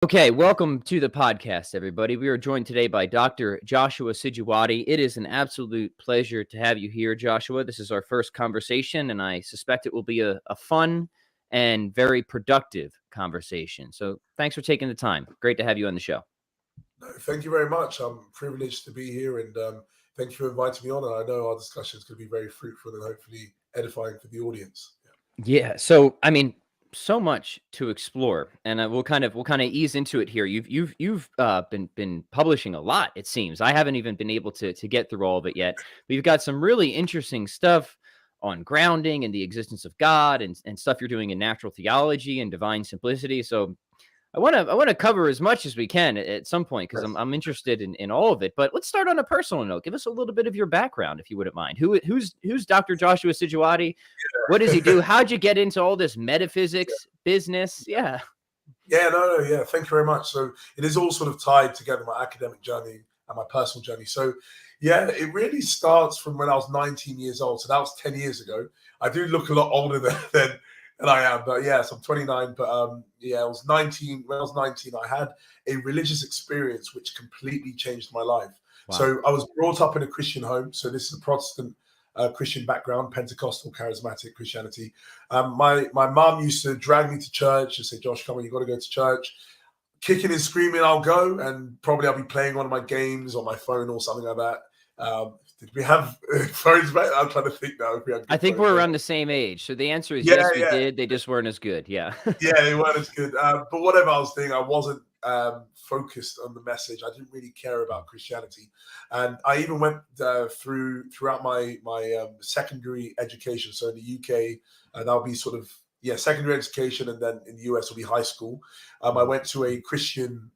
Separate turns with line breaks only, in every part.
Okay, welcome to the podcast, everybody. We are joined today by Dr. Joshua Sijuwade. It is an absolute pleasure to have you here, Joshua. This is our first conversation, and I suspect it will be a fun and very productive conversation. So thanks for taking the time. Great to have you on the show.
No, thank you very much. I'm privileged to be here, and thank you for inviting me on. And I know our discussion is going to be very fruitful and hopefully edifying for the audience.
Yeah. So, I mean, so much to explore, and we'll kind of ease into it here. You've been publishing a lot. It seems I haven't even been able to get through all of it yet. But you've got some really interesting stuff on grounding and the existence of God, and stuff you're doing in natural theology and divine simplicity. So I want to cover as much as we can at some point, because I'm interested in all of it. But let's start on a personal note. Give us a little bit of your background, if you wouldn't mind. Who's Dr. Joshua Sijuwade? What does he do? How'd you get into all this metaphysics business? Yeah.
Yeah. Thank you very much. So it is all sort of tied together, my academic journey and my personal journey. So yeah, it really starts from when I was 19 years old. So that was 10 years ago. I do look a lot older than I am, but yes, I'm 29. But I was 19. When I was 19, I had a religious experience which completely changed my life.
Wow.
So I was brought up in a Christian home. So this is a Protestant Christian background, Pentecostal, charismatic Christianity. My mom used to drag me to church and say, "Josh, come on, you got to go to church." Kicking and screaming, I'll go, and probably I'll be playing one of my games on my phone or something like that. Did we have phones back? I'm trying to think now. If we had
I think we're around the same age. So the answer is yes, we did. They just weren't as good. Yeah.
Yeah, they weren't as good. But whatever I was doing, I wasn't focused on the message. I didn't really care about Christianity. And I even went throughout my secondary education. So in the UK, that'll be sort of, secondary education. And then in the US will be high school. I went to a Christian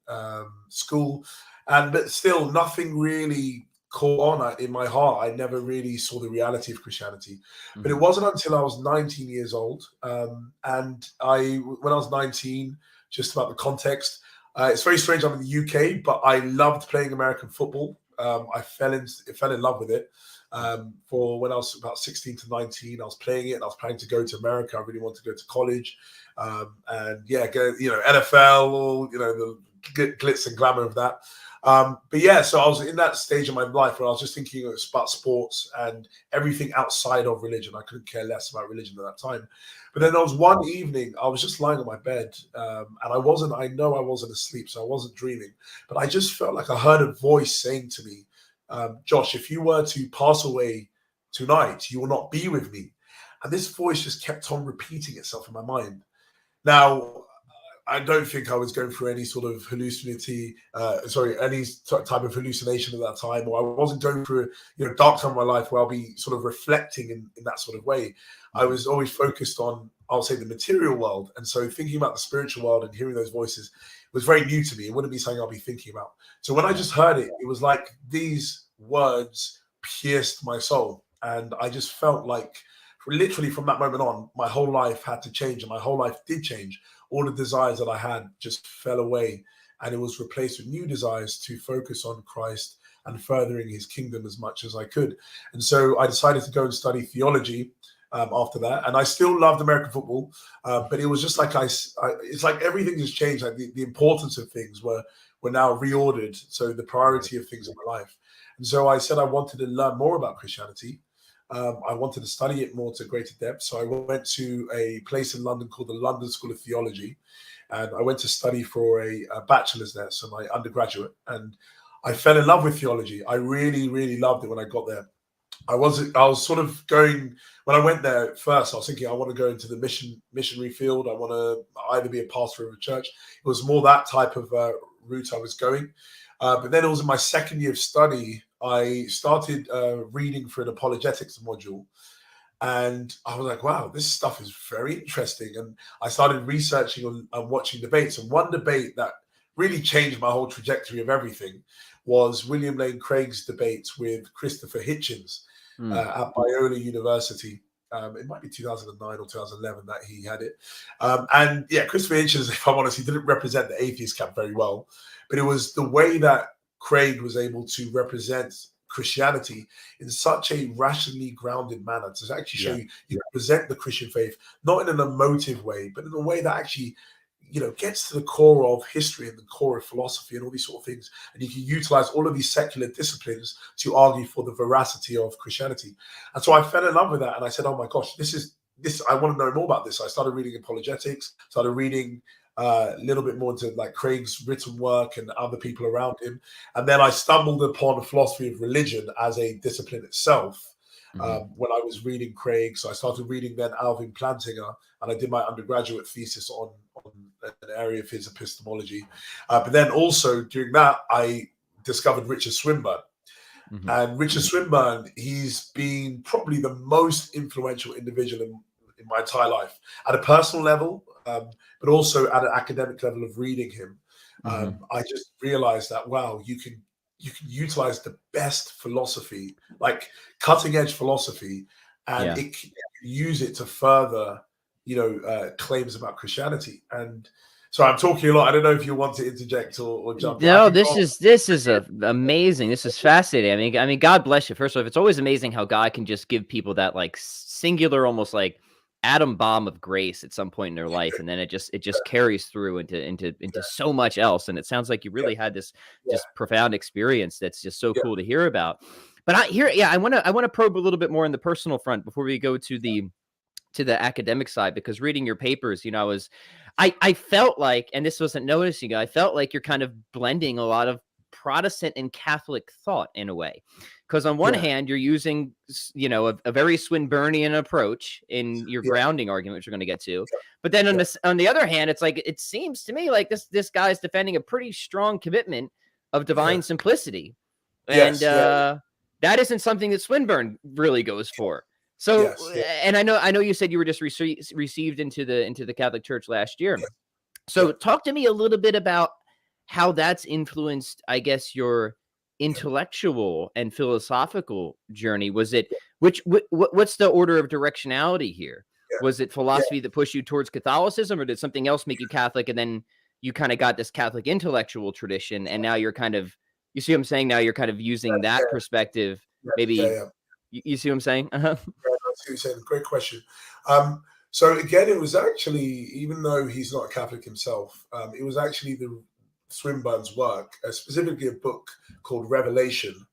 school, but still nothing really caught on in my heart. I never really saw the reality of Christianity. But it wasn't until I was 19 years old. And when I was 19, just about the context, it's very strange. I'm in the UK, but I loved playing American football. I fell in love with it. For when I was about 16 to 19, I was playing it, and I was planning to go to America. I really wanted to go to college. NFL, all, the glitz and glamour of that. So I was in that stage of my life where I was just thinking about sports and everything outside of religion. I couldn't care less about religion at that time. But then there was one evening, I was just lying on my bed, and I know I wasn't asleep, so I wasn't dreaming, but I just felt like I heard a voice saying to me, "Josh, if you were to pass away tonight, you will not be with me." And this voice just kept on repeating itself in my mind. Now, I don't think I was going through any sort of any type of hallucination at that time, or I wasn't going through a dark time of my life where I'll be sort of reflecting in that sort of way. I was always focused on, I'll say, the material world. And so thinking about the spiritual world and hearing those voices was very new to me. It wouldn't be something I'll be thinking about. So when I just heard it, it was like these words pierced my soul. And I just felt like literally from that moment on, my whole life had to change, and my whole life did change. All the desires that I had just fell away, and it was replaced with new desires to focus on Christ and furthering his kingdom as much as I could. And so I decided to go and study theology after that. And I still loved American football, but it was just like it's like everything has changed. Like the importance of things were now reordered. So the priority of things in my life. And so I said I wanted to learn more about Christianity. I wanted to study it more to greater depth. So I went to a place in London called the London School of Theology, and I went to study for a bachelor's there, so my undergraduate, and I fell in love with theology. I really, really loved it when I got there. I was sort of going, when I went there at first, I was thinking I want to go into the missionary field. I want to either be a pastor of a church. It was more that type of route I was going. But then it was in my second year of study, I started reading for an apologetics module. And I was like, wow, this stuff is very interesting. And I started researching and watching debates. And one debate that really changed my whole trajectory of everything was William Lane Craig's debate with Christopher Hitchens at Biola University. It might be 2009 or 2011 that he had it. And yeah, Christopher Hitchens, if I'm honest, he didn't represent the atheist camp very well. But it was the way that Craig was able to represent Christianity in such a rationally grounded manner to actually show you represent the Christian faith, not in an emotive way, but in a way that actually gets to the core of history and the core of philosophy and all these sort of things. And you can utilize all of these secular disciplines to argue for the veracity of Christianity. And so I fell in love with that. And I said, oh my gosh, this, I want to know more about this. So I started reading apologetics, started reading a little bit more into like Craig's written work and other people around him. And then I stumbled upon philosophy of religion as a discipline itself. When I was reading Craig. So I started reading then Alvin Plantinga, and I did my undergraduate thesis on an area of his epistemology. But then also during that, I discovered Richard Swinburne. And Richard Swinburne, he's been probably the most influential individual in my entire life at a personal level, but also at an academic level of reading him. I just realized that, wow, you can utilize the best philosophy, like cutting edge philosophy, and it can use it to further, claims about Christianity. And so I'm talking a lot. I don't know if you want to interject or jump in.
No, this is amazing. This is fascinating. I mean, God bless you. First of all, it's always amazing how God can just give people that like singular, almost like atom bomb of grace at some point in their life, and then it just carries through into so much else. And it sounds like you really had this just profound experience that's just so cool to hear about. But I want to probe a little bit more in the personal front before we go to the academic side, because reading your papers, I felt like, and this wasn't noticing, I felt like you're kind of blending a lot of Protestant and Catholic thought in a way. Because on one hand, you're using, a very Swinburnian approach in your grounding argument, which we're going to get to. But then on the other hand, it's like, it seems to me like this guy's defending a pretty strong commitment of divine simplicity. And that isn't something that Swinburne really goes for. So, and I know you said you were just received into the Catholic Church last year. So talk to me a little bit about how that's influenced, I guess, your intellectual and philosophical journey. Was it, what's the order of directionality here? Was it philosophy that pushed you towards Catholicism, or did something else make you Catholic? And then you kind of got this Catholic intellectual tradition, and now you're kind of, you see what I'm saying? Now you're kind of using that perspective, maybe. You see what I'm saying? I see
what you're saying. Great question. So again, it was actually, even though he's not a Catholic himself, it was actually the Swinburne's work, specifically a book called Revelation,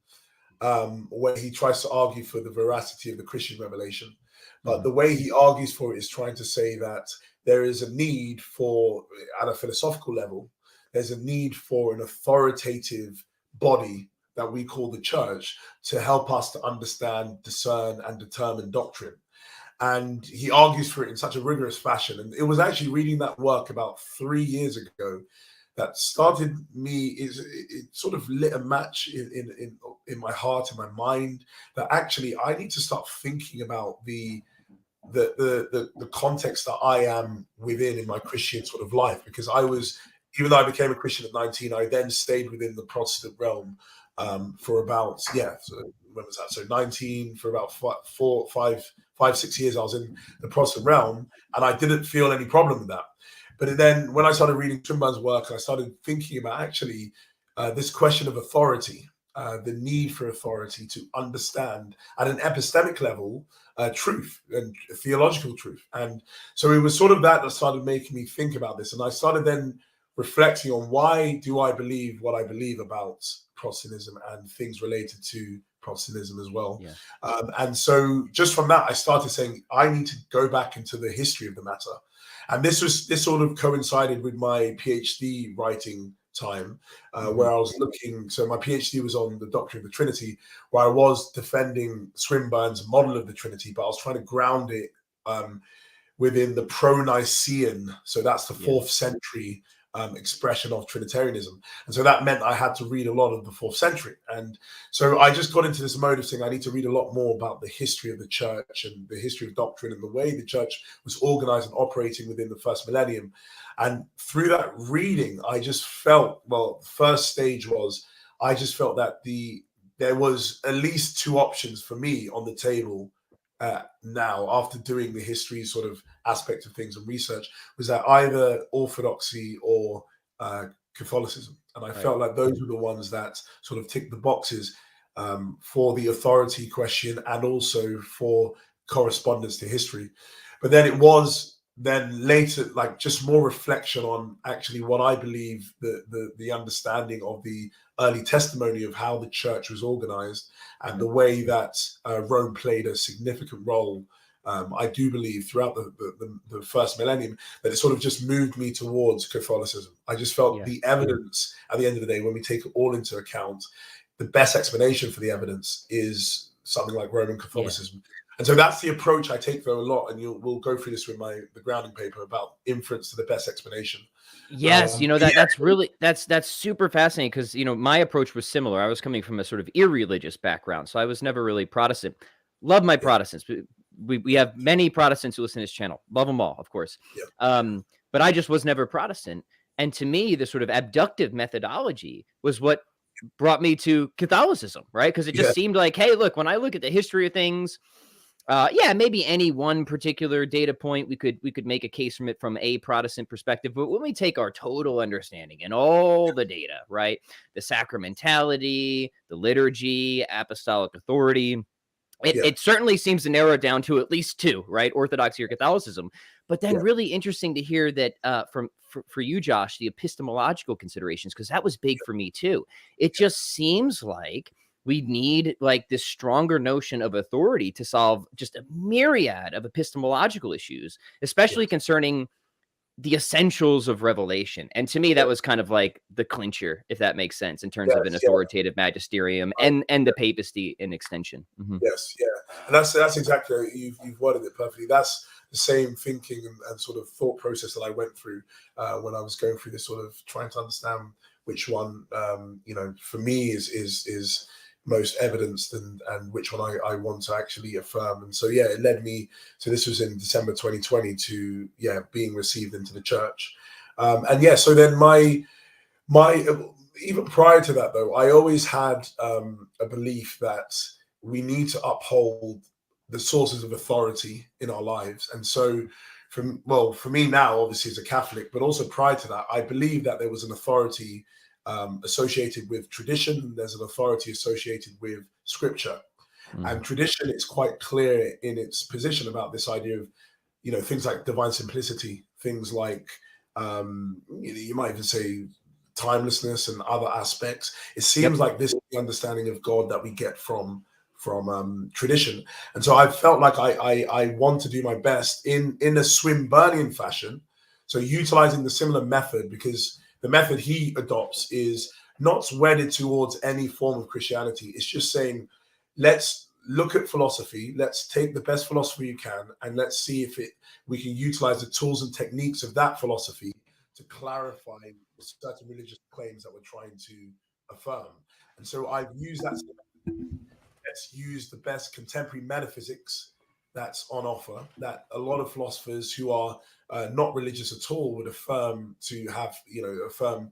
where he tries to argue for the veracity of the Christian revelation. But the way he argues for it is trying to say that there is a need for, at a philosophical level, there's a need for an authoritative body that we call the church to help us to understand, discern, and determine doctrine. And he argues for it in such a rigorous fashion. And it was actually reading that work about 3 years ago that started me, it sort of lit a match in my heart, in my mind, that actually I need to start thinking about the context that I am within in my Christian sort of life. Because even though I became a Christian at 19, I then stayed within the Protestant realm for about, so when was that? So 19, for about 5-6 years, I was in the Protestant realm, and I didn't feel any problem with that. But then when I started reading Swinburne's work, I started thinking about actually this question of authority, the need for authority to understand at an epistemic level truth and theological truth. And so it was sort of that started making me think about this. And I started then reflecting on, why do I believe what I believe about Protestantism and things related to Protestantism as well. And so just from that, I started saying, I need to go back into the history of the matter. And this sort of coincided with my PhD writing time, where I was looking, so my PhD was on the doctrine of the Trinity, where I was defending Swinburne's model of the Trinity, but I was trying to ground it within the pro-Nicene, so that's the 4th century expression of Trinitarianism. And so that meant I had to read a lot of the 4th century. And so I just got into this mode of saying I need to read a lot more about the history of the church and the history of doctrine and the way the church was organized and operating within the first millennium. And through that reading, I just felt, well, the first stage was, I just felt that there was at least 2 options for me on the table now, after doing the history sort of aspect of things and research, was that either orthodoxy or Catholicism. And I felt like those were the ones that sort of ticked the boxes for the authority question and also for correspondence to history. But then it was then later, like just more reflection on actually what I believe the understanding of the early testimony of how the church was organized and the way that Rome played a significant role. I do believe throughout the first millennium that it sort of just moved me towards Catholicism. I just felt the evidence at the end of the day, when we take it all into account, the best explanation for the evidence is something like Roman Catholicism. And so that's the approach I take though a lot, and we'll go through this with the grounding paper about inference to the best explanation.
Yes, that's super fascinating because my approach was similar. I was coming from a sort of irreligious background, so I was never really Protestant. Love my Protestants. We have many Protestants who listen to this channel. Love them all, of course. But I just was never Protestant. And to me, the sort of abductive methodology was what brought me to Catholicism, right? Because it just seemed like, hey, look, when I look at the history of things, maybe any one particular data point, we could make a case from it from a Protestant perspective. But when we take our total understanding and all the data, right, the sacramentality, the liturgy, apostolic authority, it certainly seems to narrow it down to at least two, right? Orthodoxy or Catholicism. But then really interesting to hear that for you, Josh, the epistemological considerations, because that was big for me too. It just seems like we need like this stronger notion of authority to solve just a myriad of epistemological issues, especially concerning the essentials of revelation. And to me, that was kind of like the clincher, if that makes sense, in terms of an authoritative magisterium and the papacy in extension.
Yes, and that's exactly, you've worded it perfectly. That's the same thinking and sort of thought process that I went through when I was going through this sort of trying to understand which one, for me is most evidenced and which one I want to actually affirm. And so it led me to, this was in December 2020, to being received into the church. So then my even prior to that though, I always had a belief that we need to uphold the sources of authority in our lives. And so for me now, obviously as a Catholic, but also prior to that, I believe that there was an authority associated with tradition. There's an authority associated with scripture. And tradition is quite clear in its position about this idea of, things like divine simplicity, things like, you might even say timelessness and other aspects. It seems like this is the understanding of God that we get from tradition. And so I felt like I want to do my best in a Swinburnian fashion. So utilizing the similar method, because the method he adopts is not wedded towards any form of Christianity. It's just saying, let's look at philosophy. Let's take the best philosophy you can, and let's see if we can utilize the tools and techniques of that philosophy to clarify certain religious claims that we're trying to affirm. And so I've used that. Let's use the best contemporary metaphysics that's on offer, that a lot of philosophers who are not religious at all would affirm to have, affirm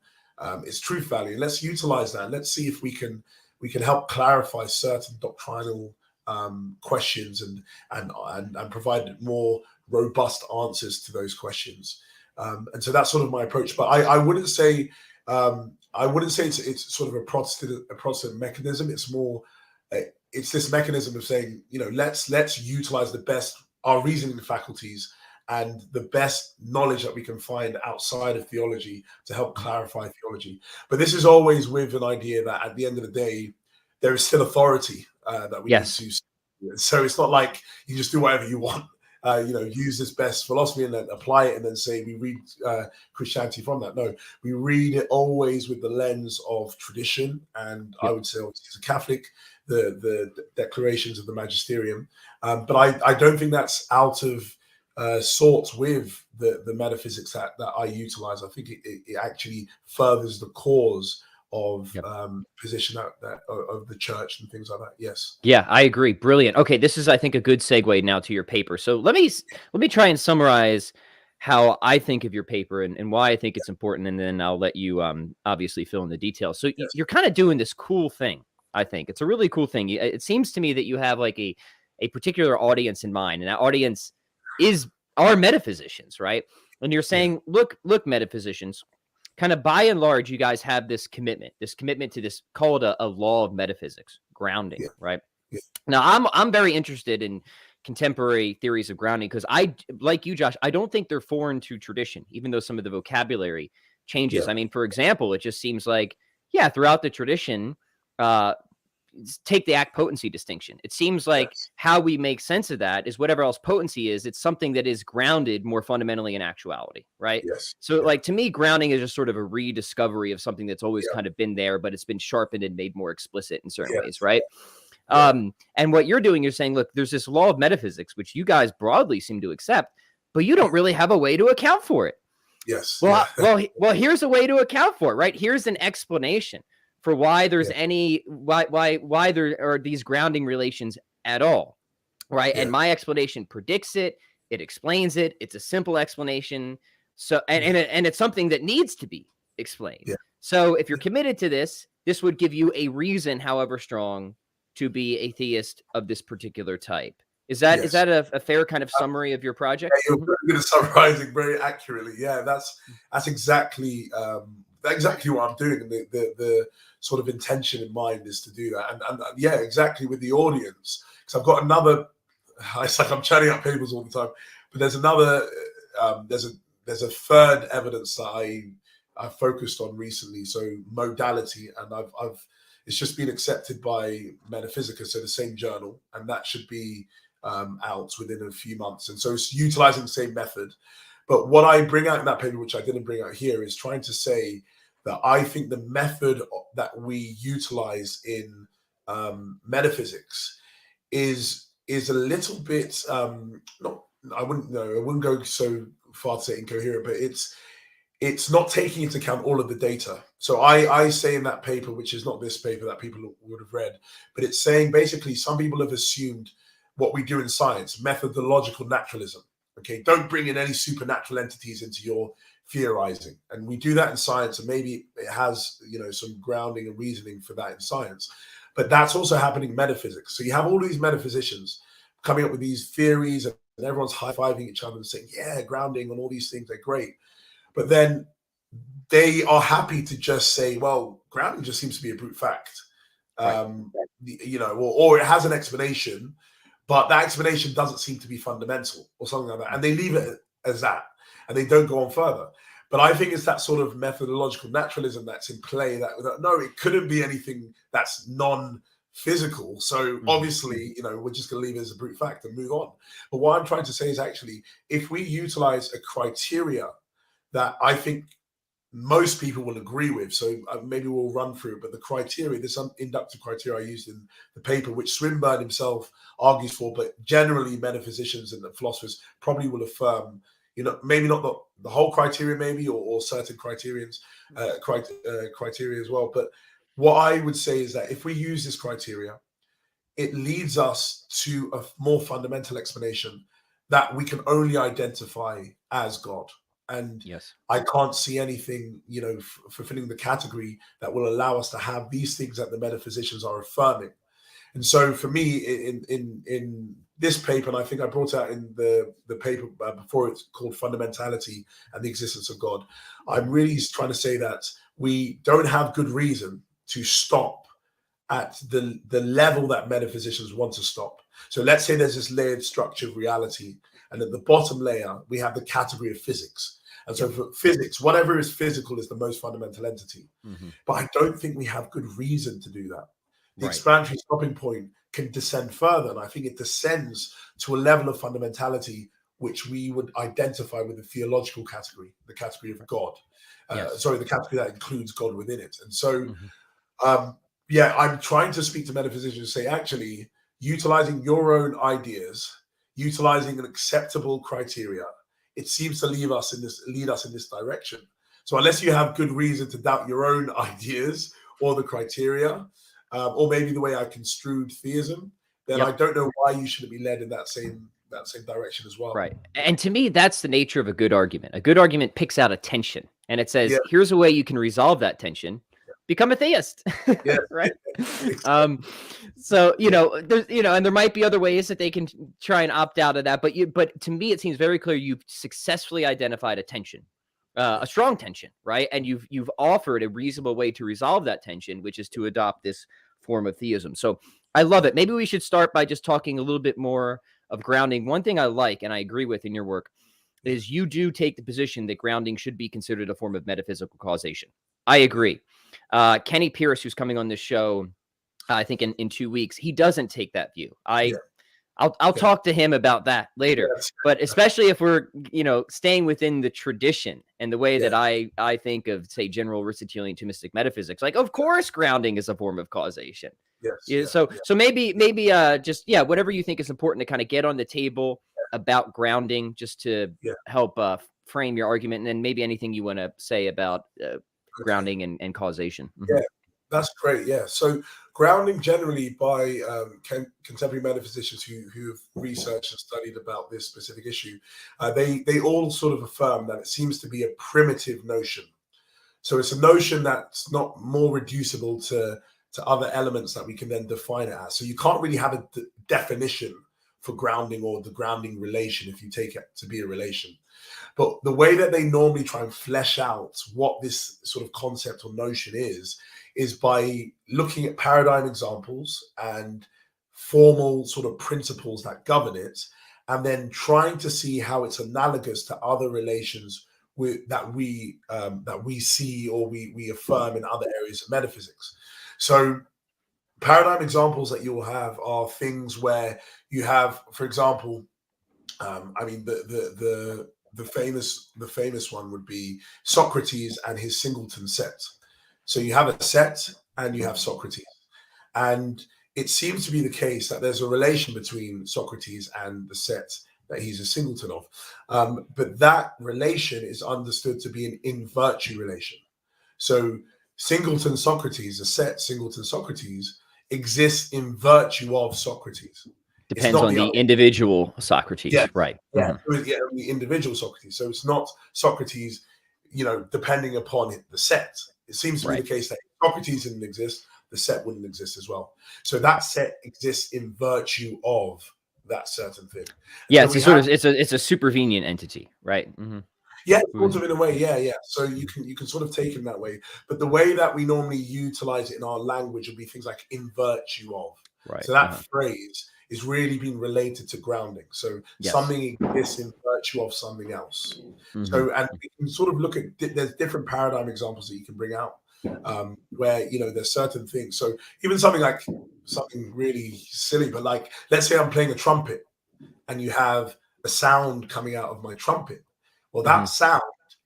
its truth value. Let's utilize that. Let's see if we can help clarify certain doctrinal questions and provide more robust answers to those questions. And so that's sort of my approach. But I wouldn't say it's sort of a Protestant mechanism. It's more it's this mechanism of saying, let's utilize the best, our reasoning faculties and the best knowledge that we can find outside of theology to help clarify theology. But this is always with an idea that at the end of the day, there is still authority that we need to. So it's not like you just do whatever you want. Use this best philosophy and then apply it and then say we read Christianity from that. No, we read it always with the lens of tradition. And I would say, as a Catholic, the declarations of the magisterium. But I don't think that's out of sorts with the metaphysics that I utilize. I think it actually furthers the cause of position of the church and things like that. Yes.
Yeah, I agree. Brilliant. Okay, this is, I think, a good segue now to your paper. So let me try and summarize how I think of your paper and why I think it's important, and then I'll let you obviously fill in the details. So you're kind of doing this cool thing. I think it's a really cool thing. It seems to me that you have like a particular audience in mind, and that audience are metaphysicians, right? And you're saying, look, metaphysicians, kind of by and large, you guys have this commitment to this called a law of metaphysics, grounding, right? Yeah. Now, I'm very interested in contemporary theories of grounding, because I, like you, Josh, I don't think they're foreign to tradition, even though some of the vocabulary changes.
Yeah.
I mean, for example, it just seems like, yeah, throughout the tradition, take the act potency distinction. It seems like
Yes.
how we make sense of that is whatever else potency is, it's something that is grounded more fundamentally in actuality, right?
Yes.
So
Yeah.
like, to me, grounding is just sort of a rediscovery of something that's always
Yeah.
kind of been there, but it's been sharpened and made more explicit in certain
Yes.
ways, right?
Yeah.
And what you're doing, you're saying, look, there's this law of metaphysics, which you guys broadly seem to accept, but you don't really have a way to account for it.
Yes.
Well,
Yeah.
well, here's a way to account for it, right? Here's an explanation for why there's
Yeah.
why there are these grounding relations at all, right?
Yeah.
And my explanation predicts it. It explains it. It's a simple explanation. So, and it's something that needs to be explained.
Yeah.
So if you're committed to this, this would give you a reason, however strong, to be a theist of this particular type. Is that
Yes.
a fair kind of summary of your project?
Yeah, you're very good at summarizing very accurately. Yeah, that's exactly what I'm doing. And the sort of intention in mind is to do that. And yeah, exactly, with the audience. Because I've got another, it's like I'm churning up papers all the time, but there's another, there's a third evidence that I've focused on recently. So modality, and it's just been accepted by Metaphysical, so the same journal, and that should be out within a few months. And so it's utilizing the same method. But what I bring out in that paper, which I didn't bring out here, is trying to say that I think the method that we utilize in metaphysics is a little bit not. I wouldn't go so far to say incoherent, but it's not taking into account all of the data. So I say in that paper, which is not this paper that people would have read, but it's saying basically some people have assumed what we do in science, methodological naturalism. Okay, don't bring in any supernatural entities into your theorizing. And we do that in science, and maybe it has, some grounding and reasoning for that in science. But that's also happening in metaphysics. So you have all these metaphysicians coming up with these theories, and everyone's high-fiving each other and saying, yeah, grounding and all these things, they're great. But then they are happy to just say, well, grounding just seems to be a brute fact.
Right.
Or it has an explanation, but that explanation doesn't seem to be fundamental or something like that. And they leave it as that, and they don't go on further. But I think it's that sort of methodological naturalism that's in play, that no, it couldn't be anything that's non-physical. So obviously, we're just going to leave it as a brute fact and move on. But what I'm trying to say is, actually, if we utilize a criteria that I think most people will agree with, so maybe we'll run through it, but the criteria, there's some inductive criteria I used in the paper, which Swinburne himself argues for, but generally metaphysicians and the philosophers probably will affirm, maybe not the whole criteria, maybe, or certain criteria as well. But what I would say is that if we use this criteria, it leads us to a more fundamental explanation that we can only identify as God. And
yes,
I can't see anything, fulfilling the category that will allow us to have these things that the metaphysicians are affirming. And so for me, in this paper, and I think I brought out in the paper before, it's called Fundamentality and the Existence of God, I'm really trying to say that we don't have good reason to stop at the level that metaphysicians want to stop. So let's say there's this layered structure of reality, and at the bottom layer, we have the category of physics. And so for physics, whatever is physical is the most fundamental entity. But I don't think we have good reason to do that. The explanatory stopping point can descend further. And I think it descends to a level of fundamentality which we would identify with the theological category, the category of God. The category that includes God within it. And so, I'm trying to speak to metaphysicians and say, actually, utilizing your own ideas, utilizing an acceptable criteria, it seems to lead us in this direction. So unless you have good reason to doubt your own ideas or the criteria, or maybe the way I construed theism, then I don't know why you shouldn't be led in that same direction as well.
Right. And to me, that's the nature of a good argument. A good argument picks out a tension, and it says, here's a way you can resolve that tension. Become a theist. Right. So, there's, and there might be other ways that they can try and opt out of that. But to me, it seems very clear you've successfully identified a tension, a strong tension, right? And you've offered a reasonable way to resolve that tension, which is to adopt this form of theism. So I love it. Maybe we should start by just talking a little bit more of grounding, one thing I like and I agree with in your work is you do take the position that grounding should be considered a form of metaphysical causation. I agree. Kenny Pierce, who's coming on this show, I think in 2 weeks, he doesn't take that view. I'll talk to him about that later.
Yes.
But especially if we're, staying within the tradition and the way that I think of, say, general Aristotelian Thomistic metaphysics, like, of course, grounding is a form of causation. So maybe just whatever you think is important to kind of get on the table about grounding, just to help frame your argument, and then maybe anything you want to say about grounding and causation.
Yeah, that's great. Yeah, so grounding generally by contemporary metaphysicians who have researched and studied about this specific issue, they all sort of affirm that it seems to be a primitive notion. So it's a notion that's not more reducible to other elements that we can then define it as. So you can't really have a definition for grounding or the grounding relation if you take it to be a relation. But the way that they normally try and flesh out what this sort of concept or notion is by looking at paradigm examples and formal sort of principles that govern it, and then trying to see how it's analogous to other relations that we see or we affirm in other areas of metaphysics. So paradigm examples that you'll have are things where you have, for example, the famous one would be Socrates and his singleton set. So you have a set and you have Socrates, and it seems to be the case that there's a relation between Socrates and the set that he's a singleton of, but that relation is understood to be an in virtue relation. So singleton Socrates, a set singleton Socrates, exists in virtue of Socrates.
Depends on the individual Socrates, right?
The individual Socrates. So it's not Socrates, depending upon the set. It seems to be the case that if Socrates didn't exist, the set wouldn't exist as well. So that set exists in virtue of that certain thing.
Yeah, so it's a supervenient entity, right?
Yeah, sort of in a way, yeah. So you can sort of take it that way, but the way that we normally utilize it in our language would be things like in virtue of. Right. So that phrase is really being related to grounding. So something exists in virtue of something else. So, and we can sort of look at, there's different paradigm examples that you can bring out, where there's certain things. So even something really silly, but like, let's say I'm playing a trumpet, and you have a sound coming out of my trumpet. Well, that sound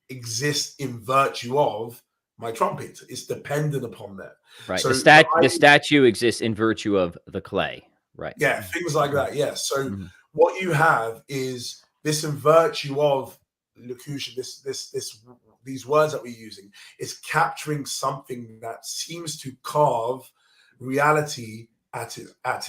exists in virtue of my trumpet. It's dependent upon that.
Right. So the statue exists in virtue of the clay. Right.
Yeah, things like that. Yeah. So what you have is this in virtue of locution. These words that we're using is capturing something that seems to carve reality at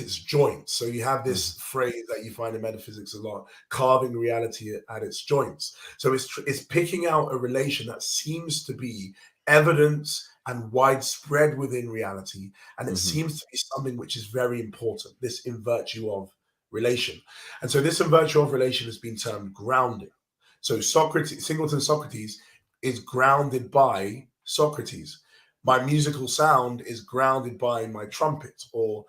its joints. So you have this phrase that you find in metaphysics a lot: carving reality at its joints. So it's picking out a relation that seems to be evidence and widespread within reality, and it seems to be something which is very important, this in virtue of relation. And so this in virtue of relation has been termed grounding. So singleton Socrates is grounded by Socrates. My musical sound is grounded by my trumpet, or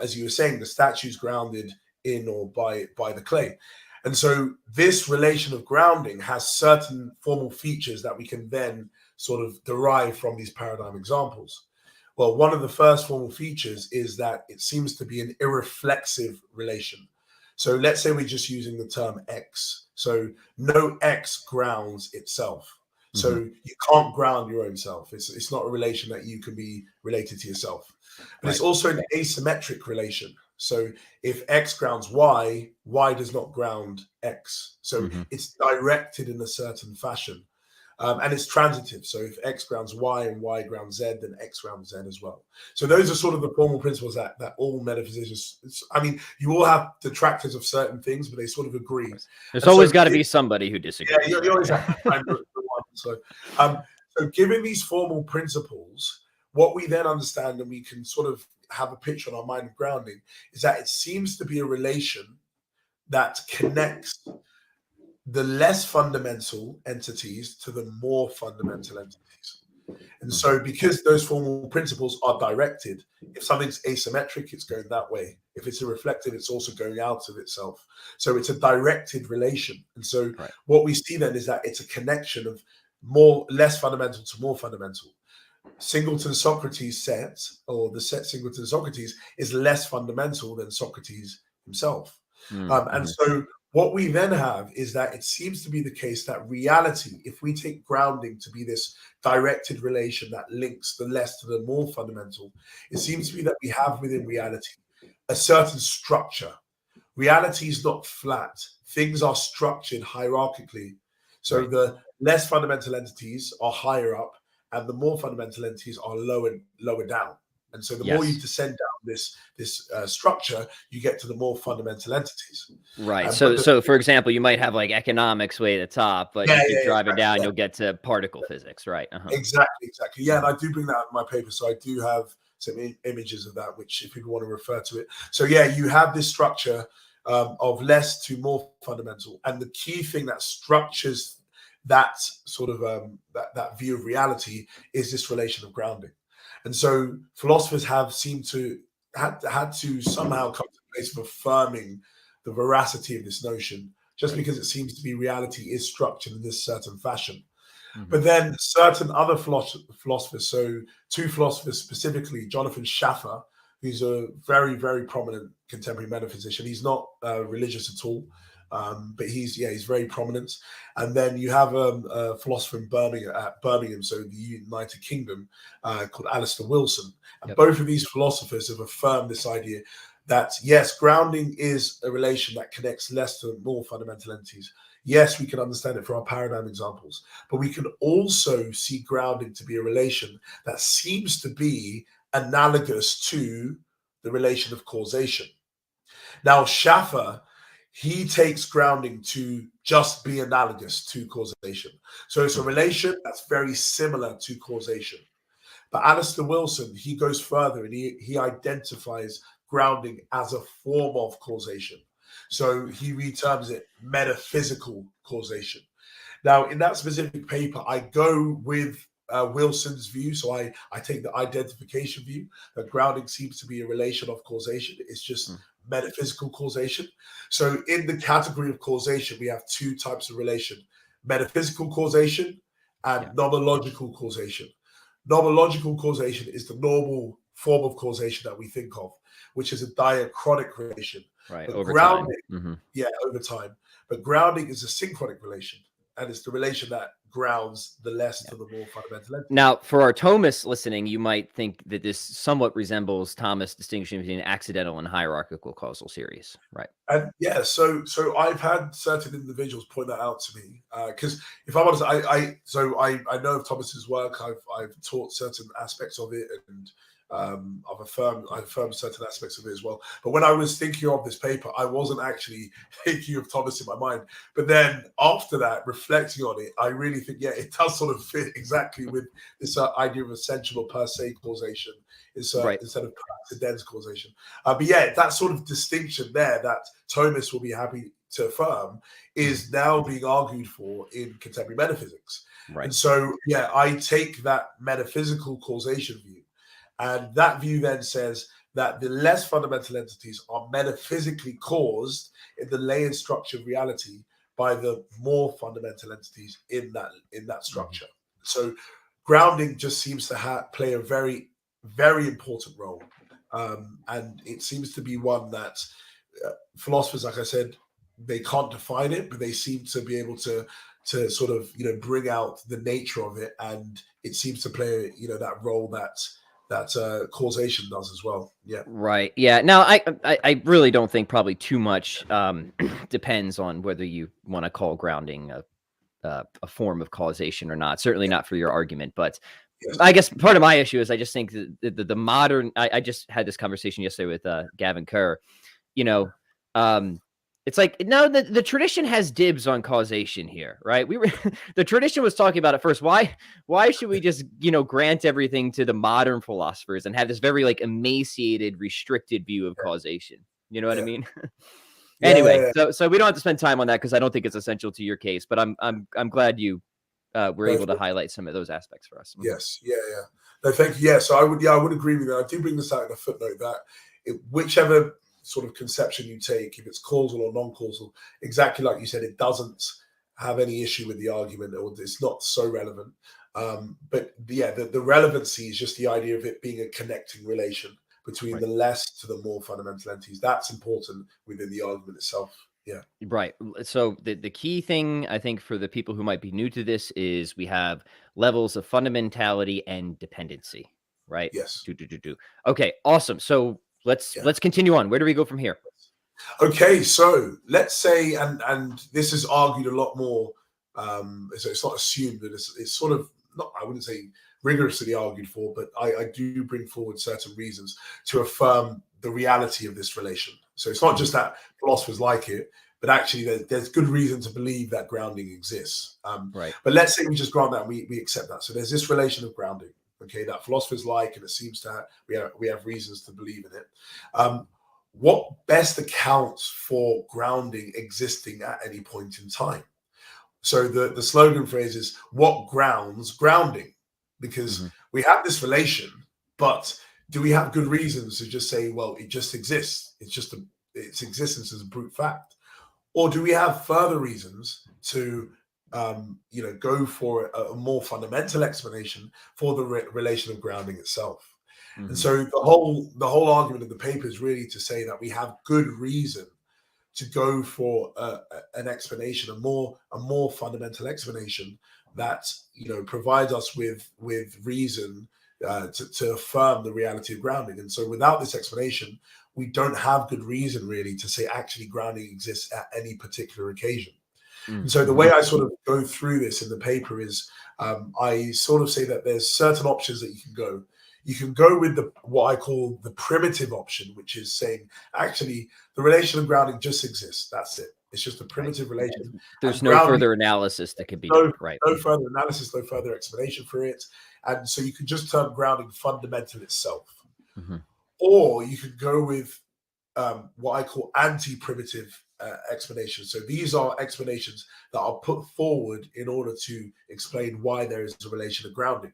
as you were saying, the statue's grounded in or by the clay. And so this relation of grounding has certain formal features that we can then sort of derive from these paradigm examples. Well, one of the first formal features is that it seems to be an irreflexive relation. So let's say we're just using the term X. So no X grounds itself. So you can't ground your own self. It's not a relation that you can be related to yourself. But it's also an asymmetric relation. So if X grounds Y, Y does not ground X. So it's directed in a certain fashion. And it's transitive. So if X grounds Y and Y grounds Z, then X grounds Z as well. So those are sort of the formal principles that all metaphysicians, you all have detractors of certain things, but they sort of agree.
There's always got to be somebody who disagrees.
Yeah, you always have to find the one. So given these formal principles, what we then understand, and we can sort of have a picture in our mind of grounding, is that it seems to be a relation that connects the less fundamental entities to the more fundamental entities. And so because those formal principles are directed, if something's asymmetric, it's going that way. If it's a reflective, it's also going out of itself. So it's a directed relation. And so what we see then is that it's a connection of less fundamental to more fundamental. Singleton Socrates set, or the set Singleton Socrates, is less fundamental than Socrates himself. And so what we then have is that it seems to be the case that reality, if we take grounding to be this directed relation that links the less to the more fundamental, it seems to be that we have within reality a certain structure. Reality is not flat. Things are structured hierarchically. So the less fundamental entities are higher up, and the more fundamental entities are lower down. And so the more you descend down this structure, you get to the more fundamental entities.
Right. So for example, you might have like economics way at the top, but you keep driving down, you'll get to particle physics, right?
Exactly. Yeah, and I do bring that out in my paper. So I do have some images of that, which if people want to refer to it. So yeah, you have this structure of less to more fundamental. And the key thing that structures that sort of that view of reality is this relation of grounding. And so philosophers have seemed to had to somehow come to a place of affirming the veracity of this notion, just because it seems to be reality is structured in this certain fashion. But then certain other philosophers, so two philosophers specifically, Jonathan Schaffer, who's a very, very prominent contemporary metaphysician. He's not religious at all, but he's very prominent. And then you have a philosopher in Birmingham, so the United Kingdom, called Alistair Wilson. And both of these philosophers have affirmed this idea that, yes, grounding is a relation that connects less to more fundamental entities. Yes, we can understand it from our paradigm examples, but we can also see grounding to be a relation that seems to be analogous to the relation of causation. Now, Schaffer, he takes grounding to just be analogous to causation. So it's a relation that's very similar to causation. But Alistair Wilson, he goes further and he identifies grounding as a form of causation. So he reterms it metaphysical causation. Now, in that specific paper, I go with Wilson's view. So I take the identification view that grounding seems to be a relation of causation. It's just metaphysical causation. So in the category of causation, we have two types of relation: metaphysical causation and nomological causation. Nomological causation is the normal form of causation that we think of, which is a diachronic relation.
Right.
But
Over
grounding,
time.
over time. But grounding is a synchronic relation, and it's the relation that grounds the less to the more fundamental entity.
Now, for our Thomists listening, you might think that this somewhat resembles Thomas distinguishing between accidental and hierarchical causal series, right?
And yeah, so I've had certain individuals point that out to me, because if I'm honest, I know of Thomas's work. I've taught certain aspects of it, and I've affirmed certain aspects of it as well. But when I was thinking of this paper, I wasn't actually thinking of Thomas in my mind. But then after that, reflecting on it, I really think, it does sort of fit exactly with this idea of essential or per se causation instead of accidental causation. But that sort of distinction there that Thomas will be happy to affirm is now being argued for in contemporary metaphysics.
Right.
And so, I take that metaphysical causation view. And that view then says that the less fundamental entities are metaphysically caused in the layered structure of reality by the more fundamental entities in that structure. So grounding just seems to play a very, very important role. And it seems to be one that philosophers, like I said, they can't define it, but they seem to be able to sort of, bring out the nature of it. And it seems to play, that role that causation does as well.
Right. Now I really don't think probably too much depends on whether you want to call grounding a form of causation or not. Certainly not for your argument, but I guess part of my issue is I just think that the modern I just had this conversation yesterday with Gavin Kerr. It's like, no, the tradition has dibs on causation here, right? The tradition was talking about it first. Why should we just, grant everything to the modern philosophers and have this very like emaciated, restricted view of causation? You know what I mean? Anyway, so we don't have to spend time on that because I don't think it's essential to your case. But I'm glad you were able to highlight some of those aspects for us.
Yes, yeah. No, thank you. Yeah, so I would agree with that. I do bring this out in a footnote that whichever sort of conception you take, if it's causal or non-causal, exactly like you said, it doesn't have any issue with the argument, or it's not so relevant. But yeah, the relevancy is just the idea of it being a connecting relation between the less to the more fundamental entities. That's important within the argument itself. Yeah.
Right. So the key thing, I think, for the people who might be new to this is we have levels of fundamentality and dependency, right?
Yes.
Okay, awesome. So let's continue on. Where do we go from here?
Okay, so let's say, and this is argued a lot more, so it's not assumed that it's sort of, not, I wouldn't say rigorously argued for, but I do bring forward certain reasons to affirm the reality of this relation. So it's not just that philosophers like it, but actually there's good reason to believe that grounding exists.
Right.
But let's say we just grant that and we accept that. So there's this relation of grounding, okay, that philosophers like, and it seems that we have reasons to believe in it. What best accounts for grounding existing at any point in time? So the slogan phrase is, what grounds grounding? Because we have this relation, but do we have good reasons to just say, well, it just exists? It's just its existence is a brute fact. Or do we have further reasons to go for a more fundamental explanation for the relation of grounding itself? And so the whole argument of the paper is really to say that we have good reason to go for an explanation, a more fundamental explanation that provides us with reason to affirm the reality of grounding. And so without this explanation, we don't have good reason really to say actually grounding exists at any particular occasion. And so the way I sort of go through this in the paper is I sort of say that there's certain options that you can go. You can go with what I call the primitive option, which is saying actually the relation of grounding just exists. That's it. It's just a primitive relation.
There's no further analysis that could be done. Right.
No further analysis, no further explanation for it. And so you can just term grounding fundamental itself. Or you could go with what I call anti-primitive explanations. So these are explanations that are put forward in order to explain why there is a relation of grounding.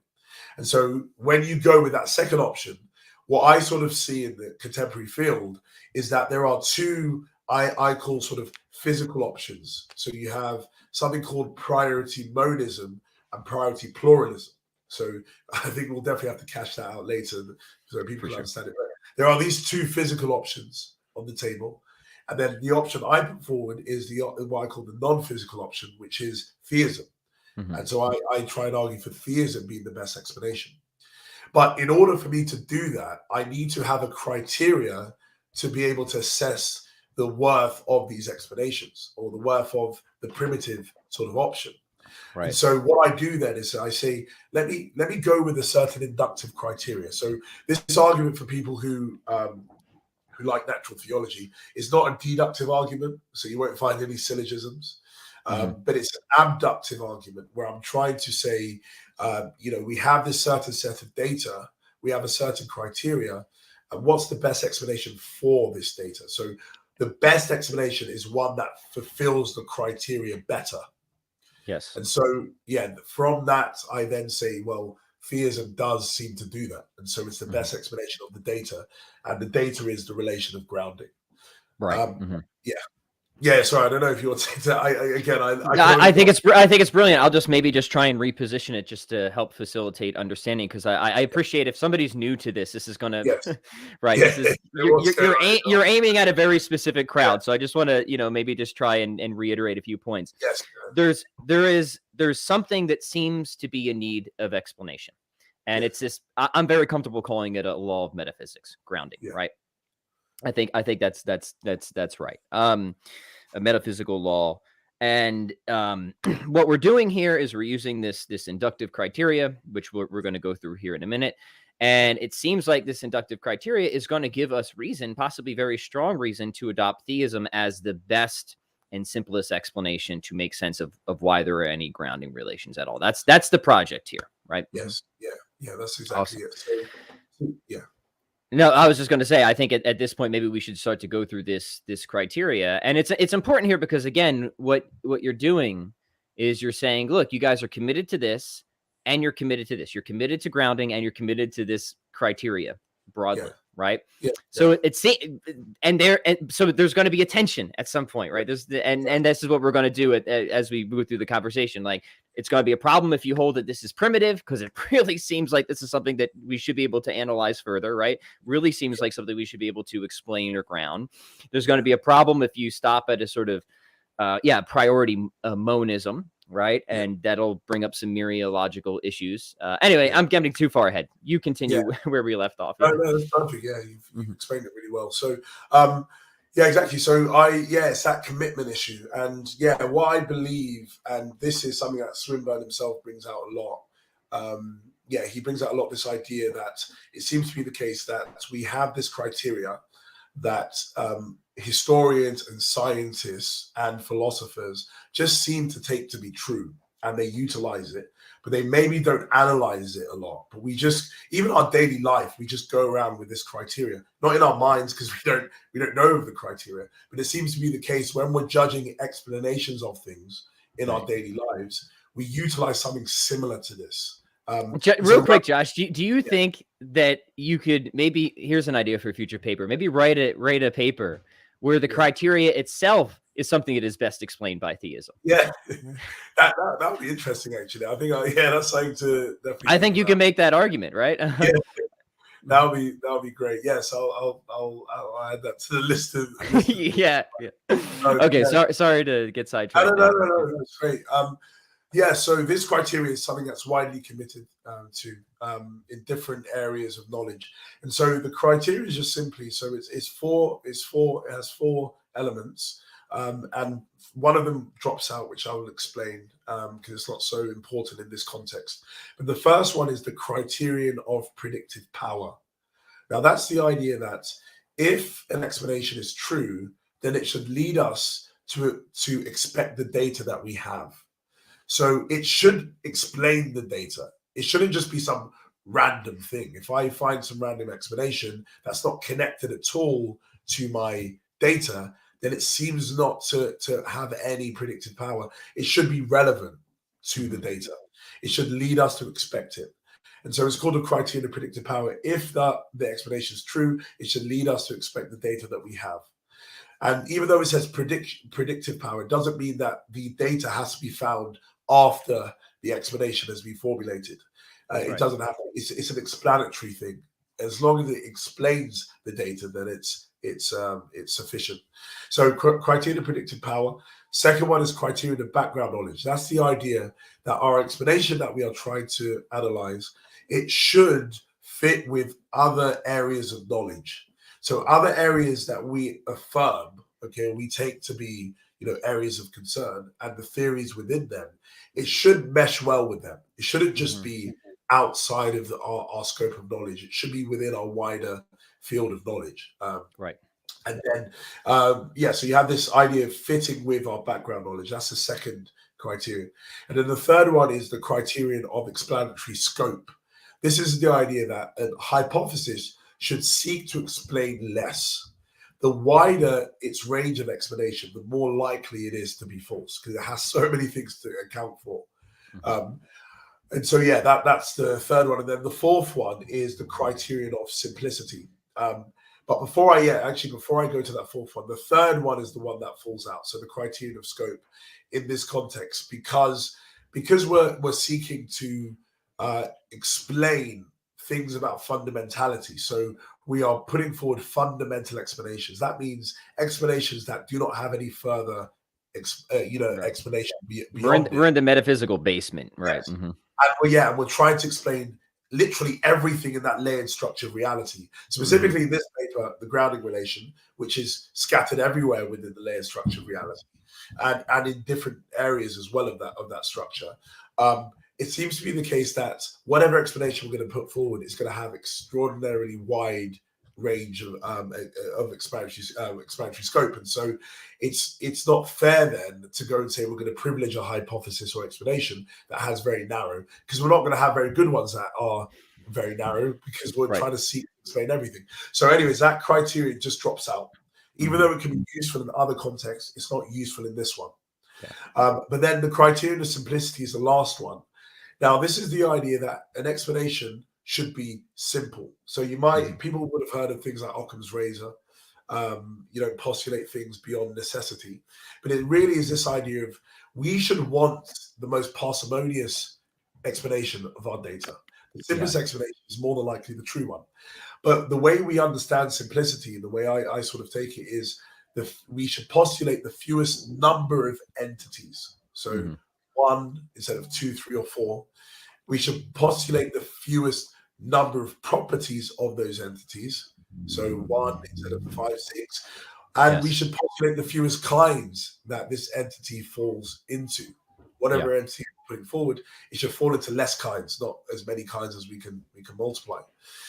And so when you go with that second option, what I sort of see in the contemporary field is that there are two, I call sort of physical options. So you have something called priority monism and priority pluralism. So I think we'll definitely have to cash that out later so people can understand it better. There are these two physical options on the table. And then the option I put forward is what I call the non-physical option, which is theism. And so I try and argue for theism being the best explanation. But in order for me to do that, I need to have a criteria to be able to assess the worth of these explanations or the worth of the primitive sort of option. Right. And so what I do then is I say, let me go with a certain inductive criteria. So this argument for people who like natural theology is not a deductive argument, so you won't find any syllogisms. But it's an abductive argument where I'm trying to say, we have this certain set of data, we have a certain criteria, and what's the best explanation for this data? So the best explanation is one that fulfills the criteria better.
Yes.
And so, from that, I then say, well, theism does seem to do that. And so it's the best explanation of the data, and the data is the relation of grounding.
Right.
Yeah, sorry, I don't know if you want to say that.
I think it's brilliant. I'll just try and reposition it just to help facilitate understanding, because I appreciate if somebody's new to this is going to right. Yeah. This is you're aiming at a very specific crowd, so I just want to maybe just try and reiterate a few points.
Yes,
there's something that seems to be a need of explanation, and it's this. I'm very comfortable calling it a law of metaphysics, grounding, right? I think that's right. A metaphysical law. And what we're doing here is we're using this inductive criteria, which we're going to go through here in a minute. And it seems like this inductive criteria is going to give us reason, possibly very strong reason, to adopt theism as the best and simplest explanation to make sense of why there are any grounding relations at all. That's the project here, right?
Yes. Yeah, that's exactly it. So, yeah.
No, I was just going to say, I think at this point, maybe we should start to go through this criteria. And it's important here because, again, what you're doing is you're saying, look, you guys are committed to this, and you're committed to this. You're committed to grounding, and you're committed to this criteria broadly,
Yeah.
right?
Yeah.
So it's so there's going to be a tension at some point, right? And this is what we're going to do as we move through the conversation. Like, it's going to be a problem if you hold that this is primitive, because it really seems like this is something that we should be able to analyze further, right? Really seems like something we should be able to explain or ground. There's going to be a problem if you stop at a sort of priority monism, right?
Yeah.
And that'll bring up some mereological issues. Anyway,
Yeah.
I'm getting too far ahead. You continue
Yeah.
where we left off.
No, no, that's perfect. Yeah, you've
Mhm.
explained it really well. So, yeah, exactly. So it's that commitment issue, and yeah, what I believe, and this is something that Swinburne himself brings out a lot. Yeah, he brings out a lot this idea that it seems to be the case that we have this criteria that historians and scientists and philosophers just seem to take to be true, and they utilize it, but they maybe don't analyze it a lot. But we just, even our daily life, we just go around with this criteria, not in our minds because we don't know of the criteria, but it seems to be the case when we're judging explanations of things in our daily lives, we utilize something similar to this.
Real quick, Josh, do you think that you could maybe, here's an idea for a future paper, maybe write a paper where the criteria itself is something that is best explained by theism?
Yeah, that would be interesting, actually. I think, that's something to definitely.
I think you can make that argument, right?
Yeah, that would be great. Yes, I'll add that to the list of.
Yeah. Okay, sorry to get sidetracked.
No, that's great. Yeah, so this criteria is something that's widely committed to in different areas of knowledge, and so the criteria is just simply, so it has four elements, and one of them drops out, which I will explain because it's not so important in this context. But the first one is the criterion of predictive power. Now, that's the idea that if an explanation is true, then it should lead us to expect the data that we have. So it should explain the data. It shouldn't just be some random thing. If I find some random explanation that's not connected at all to my data, then it seems not to have any predictive power. It should be relevant to the data. It should lead us to expect it. And so it's called a criterion of predictive power. If the explanation is true, it should lead us to expect the data that we have. And even though it says predictive power, it doesn't mean that the data has to be found after the explanation has been formulated. It doesn't have to. It's an explanatory thing. As long as it explains the data, then it's sufficient. So criteria of predictive power. Second one is criteria of background knowledge. That's the idea that our explanation that we are trying to analyze, it should fit with other areas of knowledge. So other areas that we affirm, we take to be, areas of concern, and the theories within them, it should mesh well with them. It shouldn't just be outside of our scope of knowledge. It should be within our wider field of knowledge.
Right.
And then, so you have this idea of fitting with our background knowledge. That's the second criterion. And then the third one is the criterion of explanatory scope. This is the idea that a hypothesis should seek to explain less. The wider its range of explanation, the more likely it is to be false, because it has so many things to account for. And so, that's the third one. And then the fourth one is the criterion of simplicity. But before I go to that fourth one, the third one is the one that falls out. So the criterion of scope in this context, because we're seeking to explain things about fundamentality. So we are putting forward fundamental explanations. That means explanations that do not have any further, explanation beyond.
We're in the metaphysical basement, right?
Yes. And we're trying to explain literally everything in that layered structure of reality. Specifically in this paper, the grounding relation, which is scattered everywhere within the layered structure of reality, and in different areas as well of that structure. It seems to be the case that whatever explanation we're going to put forward is going to have extraordinarily wide range of explanatory scope, and so it's not fair then to go and say we're going to privilege a hypothesis or explanation that has very narrow, because we're not going to have very good ones that are very narrow, because we're trying to seek to explain everything. So anyways, that criteria just drops out. Even though it can be useful in other contexts, it's not useful in this one.
Okay.
But then the criterion of simplicity is the last one. Now, this is the idea that an explanation should be simple. So people would have heard of things like Occam's razor. You don't postulate things beyond necessity. But it really is this idea of we should want the most parsimonious explanation of our data. The simplest explanation is more than likely the true one. But the way we understand simplicity, the way I sort of take it is we should postulate the fewest number of entities. So one instead of 2, 3, or 4. We should postulate the fewest number of properties of those entities. So 1 instead of 5, 6. And we should postulate the fewest kinds that this entity falls into. Whatever entity we're putting forward, it should fall into less kinds, not as many kinds as we can multiply.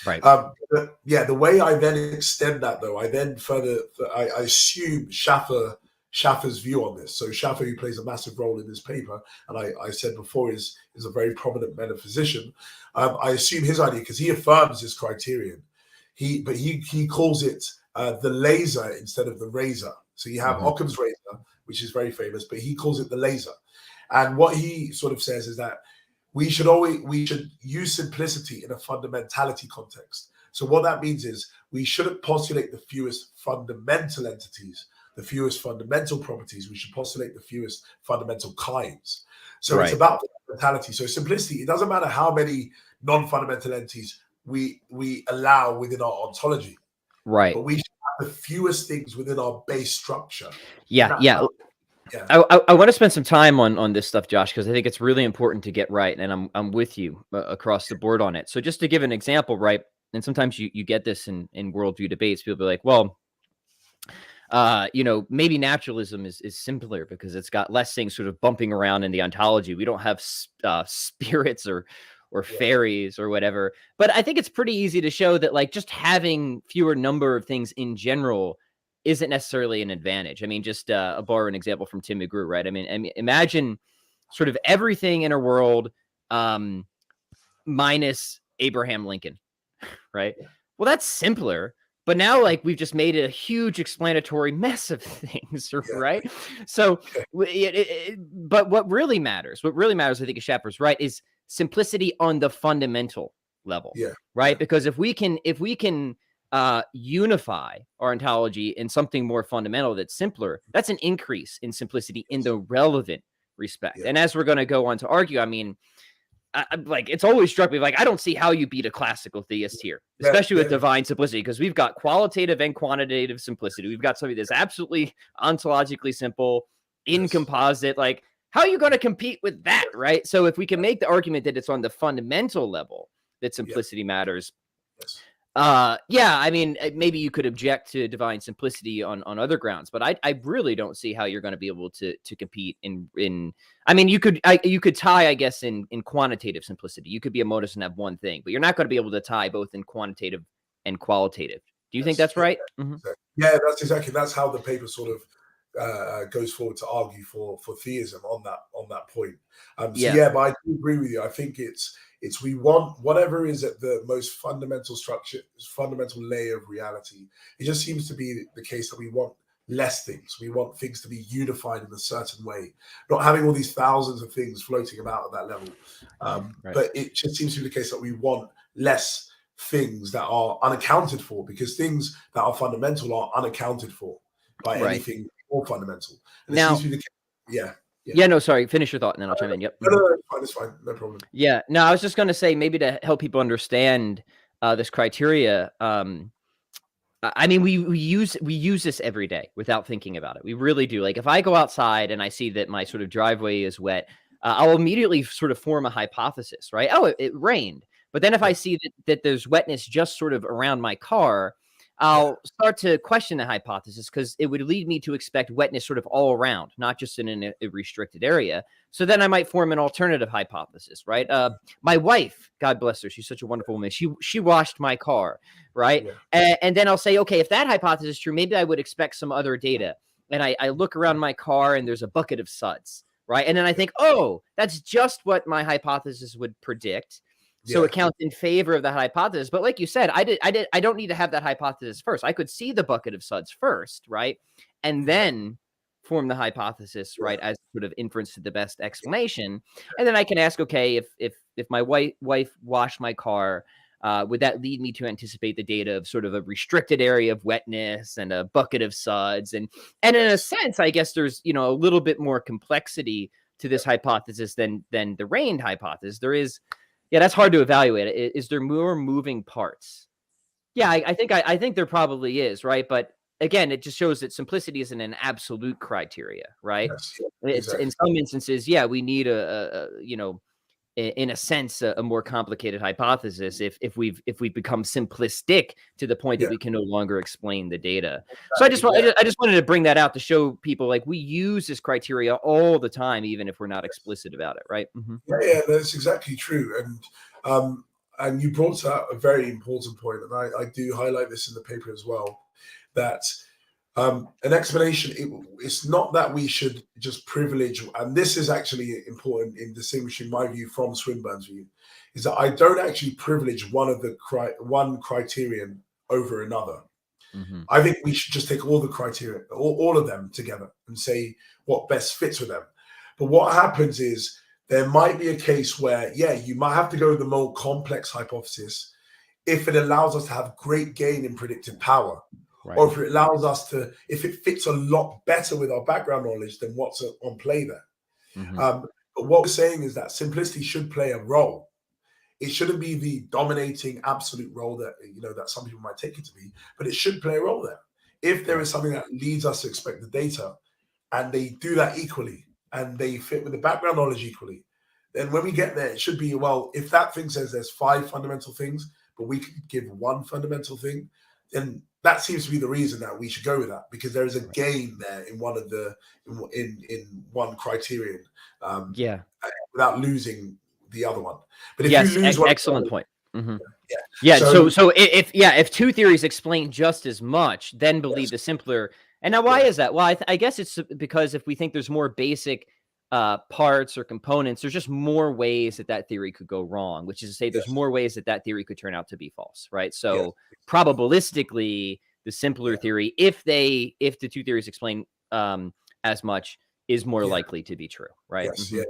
Right.
But yeah, the way I then extend that, though, I then I assume Schaffer's view on this. So Schaffer, who plays a massive role in this paper, and I said before is a very prominent metaphysician. I assume his idea because he affirms this criterion. He calls it the laser instead of the razor. So you have Occam's razor, which is very famous, but he calls it the laser. And what he sort of says is that we should use simplicity in a fundamentality context. So what that means is we shouldn't postulate the fewest fundamental entities, the fewest fundamental properties. We should postulate the fewest fundamental kinds. So it's about fundamentality. So simplicity, it doesn't matter how many non-fundamental entities we allow within our ontology.
Right.
But we should have the fewest things within our base structure.
Yeah. I want to spend some time on this stuff, Josh, because I think it's really important to get right, and I'm with you across the board on it. So just to give an example, right? And sometimes you get this in worldview debates. People be like, well, maybe naturalism is simpler because it's got less things sort of bumping around in the ontology. We don't have spirits or fairies or whatever. But I think it's pretty easy to show that like just having fewer number of things in general isn't necessarily an advantage. I mean, just borrow an example from Tim McGrew, right? I mean, imagine sort of everything in a world minus Abraham Lincoln, right? Well, that's simpler. But now, like, we've just made a huge explanatory mess of things, right? So, but what really matters, I think, is Schaffer's right, is simplicity on the fundamental level, right? Because if we can unify our ontology in something more fundamental that's simpler, that's an increase in simplicity in the relevant respect. And as we're going to go on to argue, I mean, like it's always struck me like I don't see how you beat a classical theist here, especially with divine simplicity, because we've got qualitative and quantitative simplicity. We've got something that's absolutely ontologically simple, incomposite. Like, how are you going to compete with that, right? So if we can make the argument that it's on the fundamental level that simplicity matters, I mean, maybe you could object to divine simplicity on other grounds, but I really don't see how you're going to be able to compete in. I mean, you could tie, I guess, in quantitative simplicity. You could be a monist and have one thing, but you're not going to be able to tie both in quantitative and qualitative. Do you think that's right?
Yeah, that's how the paper sort of goes forward to argue for theism on that point. But I do agree with you. I think it's we want whatever is at the most fundamental structure, fundamental layer of reality. It just seems to be the case that we want less things. We want things to be unified in a certain way, not having all these thousands of things floating about at that level. But it just seems to be the case that we want less things that are unaccounted for, because things that are fundamental are unaccounted for by anything more fundamental. And
now,
it seems to be the case.
No, sorry. Finish your thought, and then I'll chime in. Yep.
No, it's fine. No problem.
Yeah. No, I was just going to say, maybe to help people understand this criteria. I mean, we use this every day without thinking about it. We really do. Like, if I go outside and I see that my sort of driveway is wet, I'll immediately sort of form a hypothesis, right? Oh, it rained. But then if I see that there's wetness just sort of around my car, I'll start to question the hypothesis, because it would lead me to expect wetness sort of all around, not just in a restricted area. So then I might form an alternative hypothesis, right? My wife, God bless her, she's such a wonderful woman. She washed my car, right? And then I'll say, okay, if that hypothesis is true, maybe I would expect some other data. And I look around my car and there's a bucket of suds, right? And then I think, oh, that's just what my hypothesis would predict. So it counts in favor of the hypothesis. But like you said, I don't need to have that hypothesis first. I could see the bucket of suds first, right? And then form the hypothesis, right, as sort of inference to the best explanation. And then I can ask, okay, if my wife washed my car, would that lead me to anticipate the data of sort of a restricted area of wetness and a bucket of suds? And in a sense, I guess there's, you know, a little bit more complexity to this hypothesis than the rained hypothesis. There is, yeah, that's hard to evaluate. Is there more moving parts? Yeah, I think there probably is, right? But again, it just shows that simplicity isn't an absolute criteria, right?
Yes,
It's in
exactly.
some instances, yeah, we need you know, in a sense, a more complicated hypothesis if we've become simplistic to the point that
Yeah,
we can no longer explain the data. So
exactly. Yeah,
I just wanted to bring that out to show people, like, we use this criteria all the time, even if we're not explicit about it, right?
yeah, that's exactly true. And you brought out a very important point, and I do highlight this in the paper as well, that an explanation, it's not that we should just privilege, and this is actually important in distinguishing my view from Swinburne's view, is that I don't actually privilege one criterion over another.
Hmm.
I think we should just take all the criteria, all of them together, and say what best fits with them. But what happens is there might be a case where, yeah, you might have to go with the more complex hypothesis if it allows us to have great gain in predictive power,
Right.
or if it allows us to, if it fits a lot better with our background knowledge than what's on play there.
Hmm.
But what we're saying is that simplicity should play a role. It shouldn't be the dominating absolute role that, you know, that some people might take it to be, but it should play a role there. If there is something that leads us to expect the data, and they do that equally, and they fit with the background knowledge equally, then when we get there, it should be, well, if that thing says there's 5 fundamental things, but we could give one fundamental thing, then that seems to be the reason that we should go with that, because there is a gain there in one of the in one criterion,
Yeah.
without losing the other one. But if
Yes.
you lose one,
Excellent point. Hmm.
yeah.
Yeah.
So
So if 2 theories explain just as much, then believe
yes,
the simpler. And now, why
yeah,
is that? Well, I guess it's because if we think there's more basic parts or components, there's just more ways that theory could go wrong, which is to say there's
yes,
more ways that theory could turn out to be false, right?
yes,
So probabilistically, the simpler
yeah,
theory, if the 2 theories explain as much, is more
yeah.
likely to be true, right?
Yes, yeah,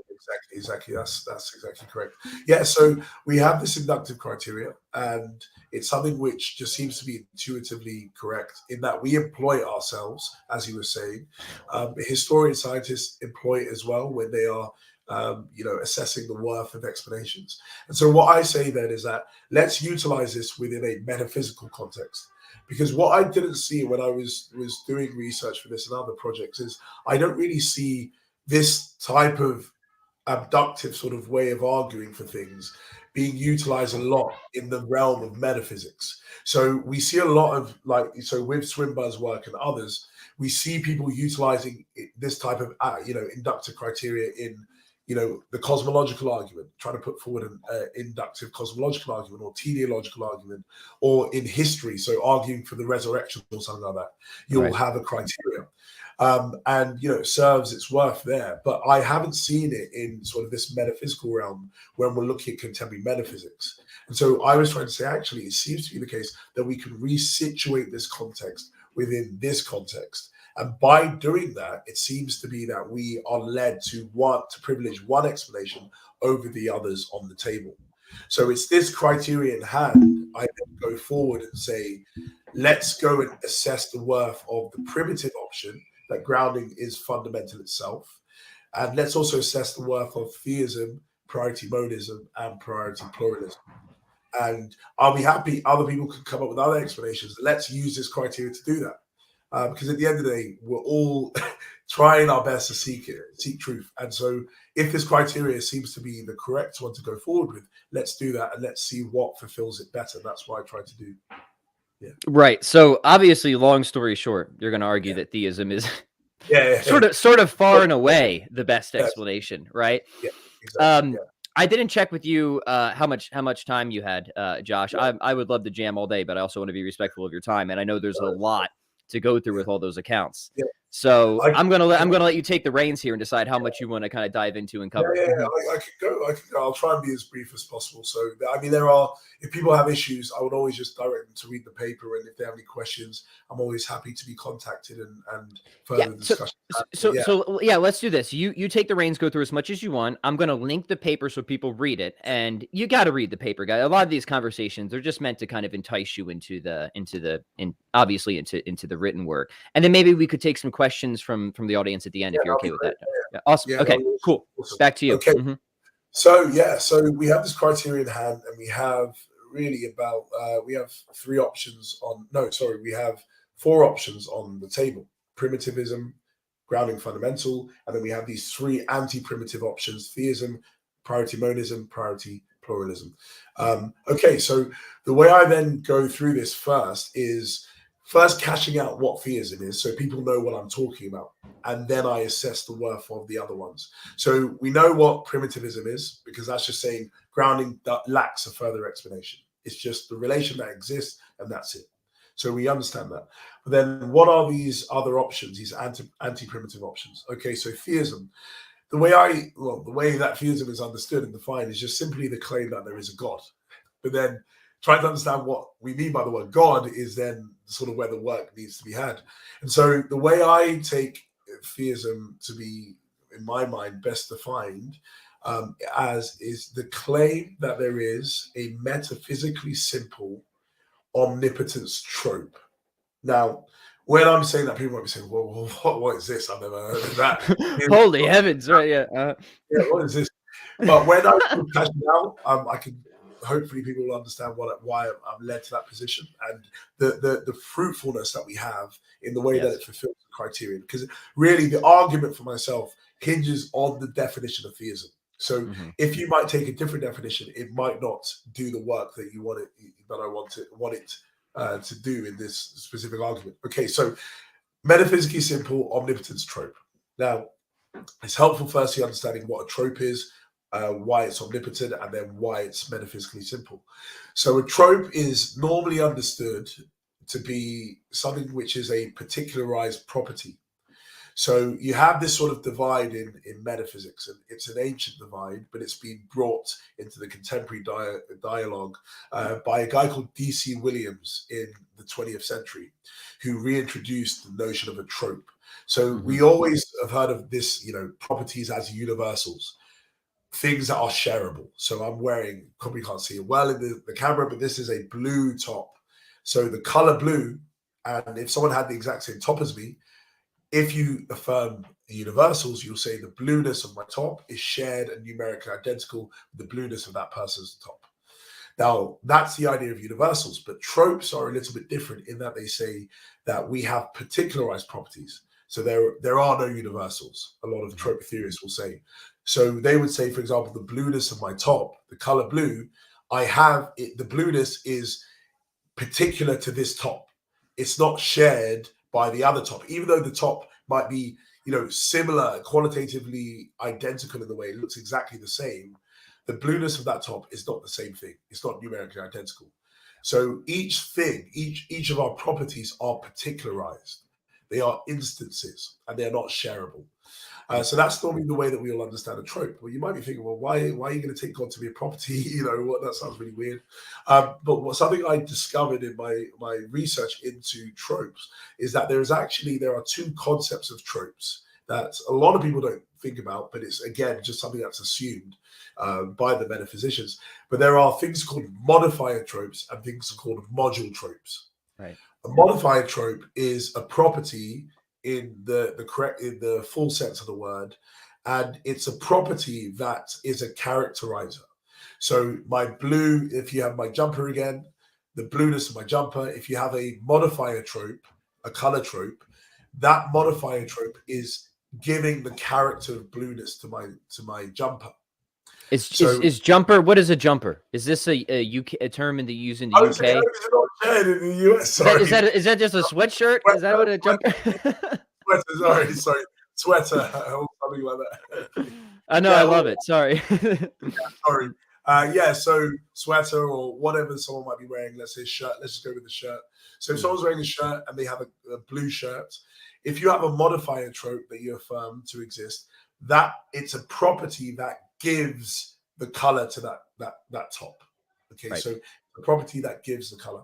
exactly. That's exactly correct. Yeah, so we have this inductive criteria, and it's something which just seems to be intuitively correct in that we employ it ourselves, as you were saying. Historian scientists employ it as well when they are, you know, assessing the worth of explanations. And so, what I say then is that let's utilize this within a metaphysical context. Because what I didn't see when I was doing research for this and other projects is I don't really see this type of abductive sort of way of arguing for things being utilized a lot in the realm of metaphysics. So we see a lot of, like, so with Swinburne's work and others, we see people utilizing this type of, you know, inductive criteria in, you know, the cosmological argument, trying to put forward an inductive cosmological argument or teleological argument, or in history, so arguing for the resurrection or something like that. You'll
Right.
have a criteria. And you know, it serves its worth there. But I haven't seen it in sort of this metaphysical realm when we're looking at contemporary metaphysics. And so I was trying to say, actually, it seems to be the case that we can resituate this context within this context. And by doing that, it seems to be that we are led to want to privilege one explanation over the others on the table. So it's this criteria in hand. I then go forward and say, let's go and assess the worth of the primitive option, that grounding is fundamental itself. And let's also assess the worth of theism, priority monism, and priority pluralism. And I'll be happy other people can come up with other explanations. Let's use this criteria to do that. Because at the end of the day, we're all trying our best to seek truth. And so if this criteria seems to be the correct one to go forward with, let's do that, and let's see what fulfills it better. That's what I try to do. Yeah.
Right. So obviously, long story short, you're going to argue
Yeah.
that theism is
Yeah.
sort of far and away the best
Yes.
explanation, right?
Yeah. Exactly. Yeah.
I didn't check with you how much time you had, Josh.
Yeah.
I would love to jam all day, but I also want to be respectful of your time, and I know there's a lot to go through with all those accounts.
Yeah.
So I'm gonna let you take the reins here and decide how much you want to kind of dive into and cover.
Yeah, I could go. I'll try and be as brief as possible. So, I mean, if people have issues, I would always just direct them to read the paper, and if they have any questions, I'm always happy to be contacted and further discussion.
So let's do this. You take the reins, go through as much as you want. I'm gonna link the paper so people read it, and you got to read the paper, guys. A lot of these conversations are just meant to kind of entice you into the written work, and then maybe we could take some questions from the audience at the end if you're okay with that. Yeah, awesome.
Yeah,
okay, cool. Awesome. Back to you.
Okay. So we have this criteria in hand, and we have really about we have we have 4 options on the table: primitivism, grounding fundamental, and then we have these 3 anti-primitive options: theism, priority monism, priority pluralism. Okay, so the way I then go through this is first cashing out what theism is, so people know what I'm talking about, and then I assess the worth of the other ones. So we know what primitivism is, because that's just saying grounding that lacks a further explanation. It's just the relation that exists, and that's it. So we understand that. But then what are these other options, these anti-primitive options? Okay, so theism. The way that theism is understood and defined is just simply the claim that there is a God. But then trying to understand what we mean by the word God is then sort of where the work needs to be had. And so the way I take theism to be, in my mind, best defined as is the claim that there is a metaphysically simple omnipotence trope. Now, when I'm saying that, people might be saying, well, what is this? I've never heard of that.
Holy heavens, right? Yeah.
Yeah, what is this? But when I cash it out, I can hopefully people will understand why I'm led to that position, and the fruitfulness that we have in the way that it fulfills the criteria. Because really, the argument for myself hinges on the definition of theism. So if you might take a different definition, it might not do the work that you want it to do in this specific argument. Okay, so metaphysically simple omnipotence trope. Now, it's helpful firstly understanding what a trope is, why it's omnipotent, and then why it's metaphysically simple. So a trope is normally understood to be something which is a particularized property. So you have this sort of divide in metaphysics, and it's an ancient divide, but it's been brought into the contemporary dialogue by a guy called D.C. Williams in the 20th century, who reintroduced the notion of a trope. So we always have heard of this, properties as universals, things that are shareable. So I'm wearing, probably can't see it well in the camera, but this is a blue top. So the color blue, and if someone had the exact same top as me, if you affirm the universals, you'll say the blueness of my top is shared and numerically identical with the blueness of that person's top. Now, that's the idea of universals, but tropes are a little bit different in that they say that we have particularized properties. So there are no universals, a lot of trope theorists will say. So they would say, for example, the blueness of my top, the color blue, the blueness is particular to this top. It's not shared by the other top, even though the top might be, similar, qualitatively identical in the way it looks exactly the same. The blueness of that top is not the same thing. It's not numerically identical. So each of our properties are particularized. They are instances, and they're not shareable. So that's normally the way that we all understand a trope. Well, you might be thinking, well, why are you going to take God to be a property? That sounds really weird. But something I discovered in my research into tropes is that there are 2 concepts of tropes that a lot of people don't think about, but it's, again, just something that's assumed by the metaphysicians. But there are things called modifier tropes and things called module tropes.
Right.
A modifier trope is a property in the full sense of the word, and it's a property that is a characterizer. So my blue, if you have my jumper again, the blueness of my jumper, if you have a modifier trope, a color trope, that modifier trope is giving the character of blueness to my jumper.
Is jumper? What is a jumper? Is this a term in the use in the UK?
In the US, sorry.
Is that just a sweatshirt? Is that what a jumper?
Sorry, sweater or something like that.
I know, I love it. Sorry.
Sorry. Yeah, so sweater or whatever someone might be wearing, let's say shirt, let's just go with the shirt. So if someone's wearing a shirt and they have a blue shirt, if you have a modifier trope that you affirm to exist, that it's a property that gives the color to that top. Okay,
Right.
so the property that gives the color.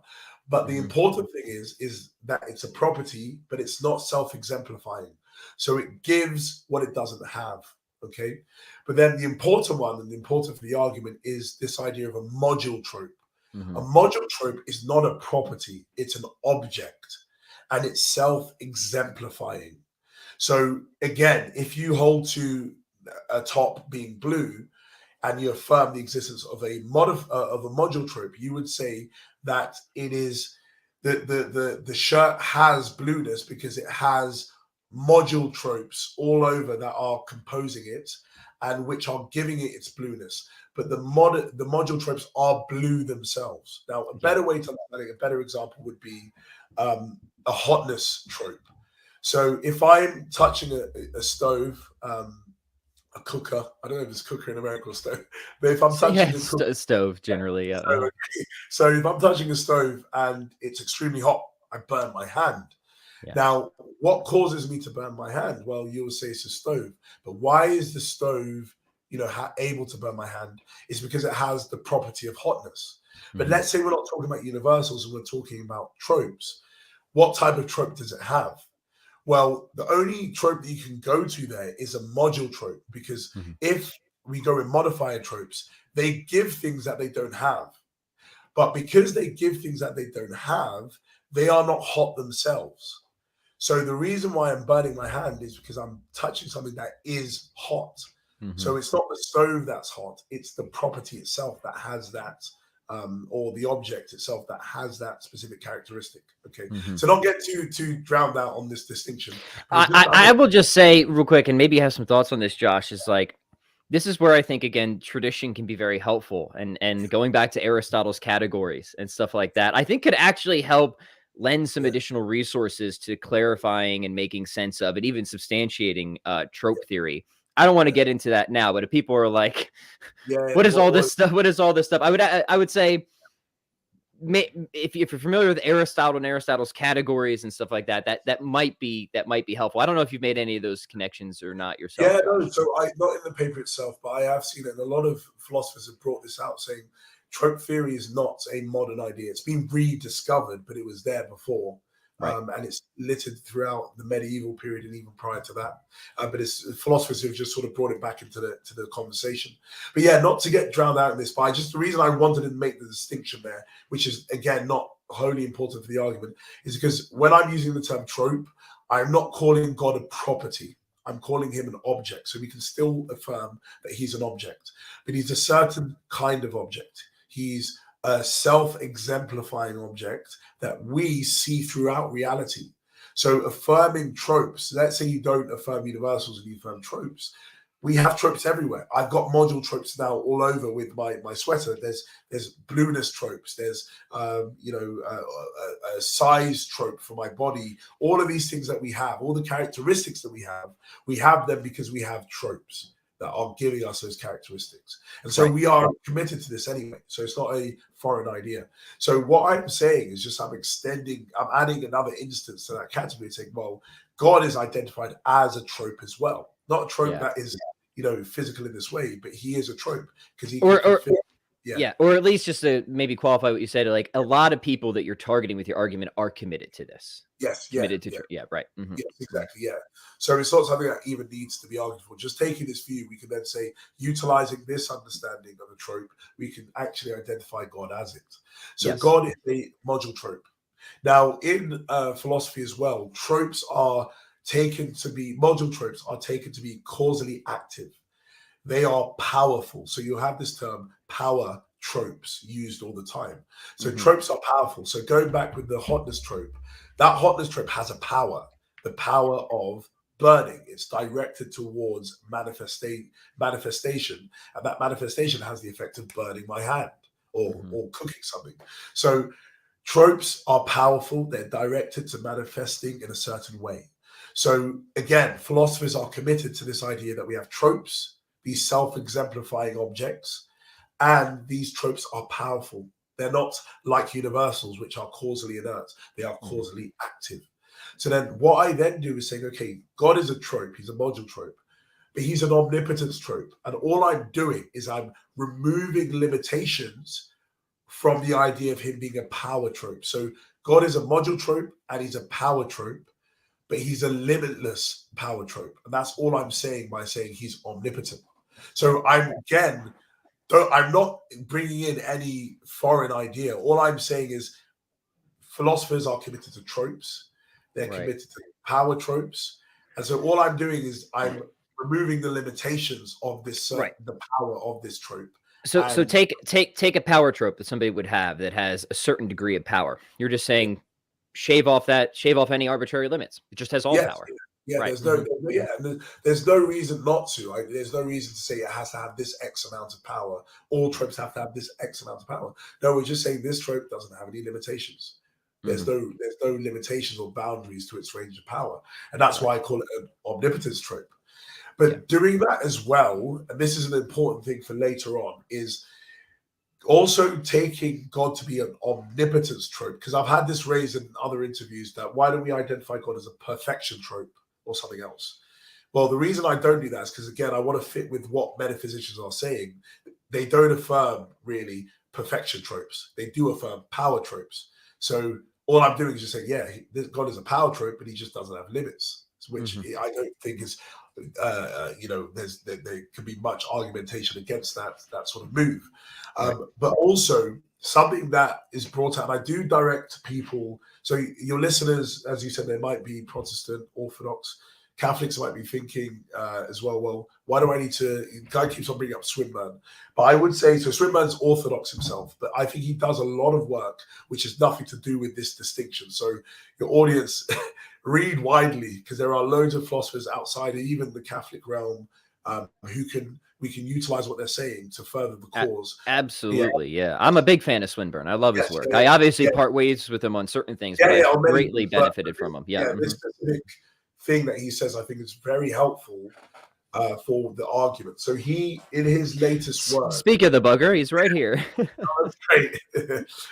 But the important thing is that it's a property, but it's not self-exemplifying. So it gives what it doesn't have. Okay. But then the important one, and the important for the argument, is this idea of a module trope. A module trope is not a property, it's an object, and it's self-exemplifying. So again, if you hold to a top being blue and you affirm the existence of a module trope, you would say that it is the shirt has blueness because it has module tropes all over that are composing it and which are giving it its blueness. But the module tropes are blue themselves. Now, a better way to understand it, a better example would be a hotness trope. So if I'm touching a stove, a cooker, I don't know if it's cooker in America or stove, but if I'm touching a
stove generally,
so if I'm touching a stove and it's extremely hot, I burn my hand. Yeah. Now, what causes me to burn my hand? Well, you'll say it's a stove, but why is the stove, able to burn my hand? It's because it has the property of hotness. But let's say we're not talking about universals and we're talking about tropes. What type of trope does it have? Well, the only trope that you can go to there is a module trope, because if we go in modifier tropes, they give things that they don't have. But because they give things that they don't have, they are not hot themselves. So the reason why I'm burning my hand is because I'm touching something that is hot. So it's not the stove that's hot, it's the property itself that has that, or the object itself that has that specific characteristic. Okay, so don't get too drowned out on this distinction.
I will just say real quick, and maybe you have some thoughts on this, Josh, is like, this is where I think, again, tradition can be very helpful, and going back to Aristotle's categories and stuff like that, I think could actually help lend some additional resources to clarifying and making sense of it, even substantiating trope theory. I don't want to get into that now, but if people are like, what is all this stuff? What is all this stuff? I would say, if you're familiar with Aristotle and Aristotle's categories and stuff like that, that might be helpful. I don't know if you've made any of those connections or not yourself.
Yeah, no, so not in the paper itself, but I have seen it. And a lot of philosophers have brought this out, saying trope theory is not a modern idea. It's been rediscovered, but it was there before. Right. And it's littered throughout the medieval period and even prior to that. But it's philosophers who have just sort of brought it back into the conversation. But yeah, not to get drowned out in this, but the reason I wanted to make the distinction there, which is, again, not wholly important for the argument, is because when I'm using the term trope, I'm not calling God a property. I'm calling him an object. So we can still affirm that he's an object, but he's a certain kind of object. He's a self-exemplifying object that we see throughout reality. So affirming tropes, let's say you don't affirm universals and you affirm tropes. We have tropes everywhere. I've got module tropes now all over with my sweater. There's blueness tropes. There's a size trope for my body. All of these things that we have, all the characteristics that we have them because we have tropes that are giving us those characteristics. And so we are committed to this anyway. So it's not a foreign idea. So what I'm saying is just I'm adding another instance to that category, saying, well, God is identified as a trope as well. Not a trope that is, physical in this way, but he is a trope because he
or at least just to maybe qualify what you said, like a lot of people that you're targeting with your argument are committed to this.
Yes.
Committed to right.
Yes, exactly. Yeah. So it's not something that even needs to be argued for. Just taking this view, we can then say, utilizing this understanding of a trope, we can actually identify God as it. So God is a module trope. Now, in philosophy as well, module tropes are taken to be causally active. They are powerful. So you have this term power tropes used all the time. So tropes are powerful. So going back with the hotness trope, that hotness trope has a power, the power of burning. It's directed towards manifestation. And that manifestation has the effect of burning my hand or cooking something. So tropes are powerful. They're directed to manifesting in a certain way. So again, philosophers are committed to this idea that we have tropes, these self-exemplifying objects, And these tropes are powerful. They're not like universals, which are causally inert. They are causally active. So then what I then do is saying, okay, God is a trope. He's a module trope, but he's an omnipotence trope. And all I'm doing is I'm removing limitations from the idea of him being a power trope. So God is a module trope and he's a power trope, but he's a limitless power trope. And that's all I'm saying by saying he's omnipotent. So I'm not bringing in any foreign idea. All I'm saying is philosophers are committed to tropes. They're committed to power tropes. And so all I'm doing is I'm removing the limitations of this, the power of this trope.
So take a power trope that somebody would have that has a certain degree of power. You're just saying shave off any arbitrary limits. It just has all power.
Yeah,
right.
There's no reason not to. Right? There's no reason to say it has to have this X amount of power. All tropes have to have this X amount of power. No, we're just saying this trope doesn't have any limitations. There's no limitations or boundaries to its range of power, and that's why I call it an omnipotence trope. But doing that as well, and this is an important thing for later on, is also taking God to be an omnipotence trope. Because I've had this raised in other interviews that why don't we identify God as a perfection trope or something else? Well, the reason I don't do that is because, again, I want to fit with what metaphysicians are saying. They don't affirm really perfection tropes. They do affirm power tropes. So all I'm doing is just saying, God is a power trope, but he just doesn't have limits, which I don't think is, there could be much argumentation against that sort of move. But also something that is brought out, and I do direct people. So your listeners, as you said, they might be Protestant, Orthodox, Catholics might be thinking as well, why do I need to, the guy keeps on bringing up Swinburne. But I would say, so Swinburne's Orthodox himself, but I think he does a lot of work, which has nothing to do with this distinction. So your audience, read widely, because there are loads of philosophers outside even the Catholic realm we can utilize what they're saying to further the cause.
Absolutely, yeah. I'm a big fan of Swinburne. I love his work. I obviously part ways with him on certain things, but I've greatly benefited from him.
This specific thing that he says, I think is very helpful for the argument. So he, in his latest work,
speak of the bugger, he's right here.
That's great.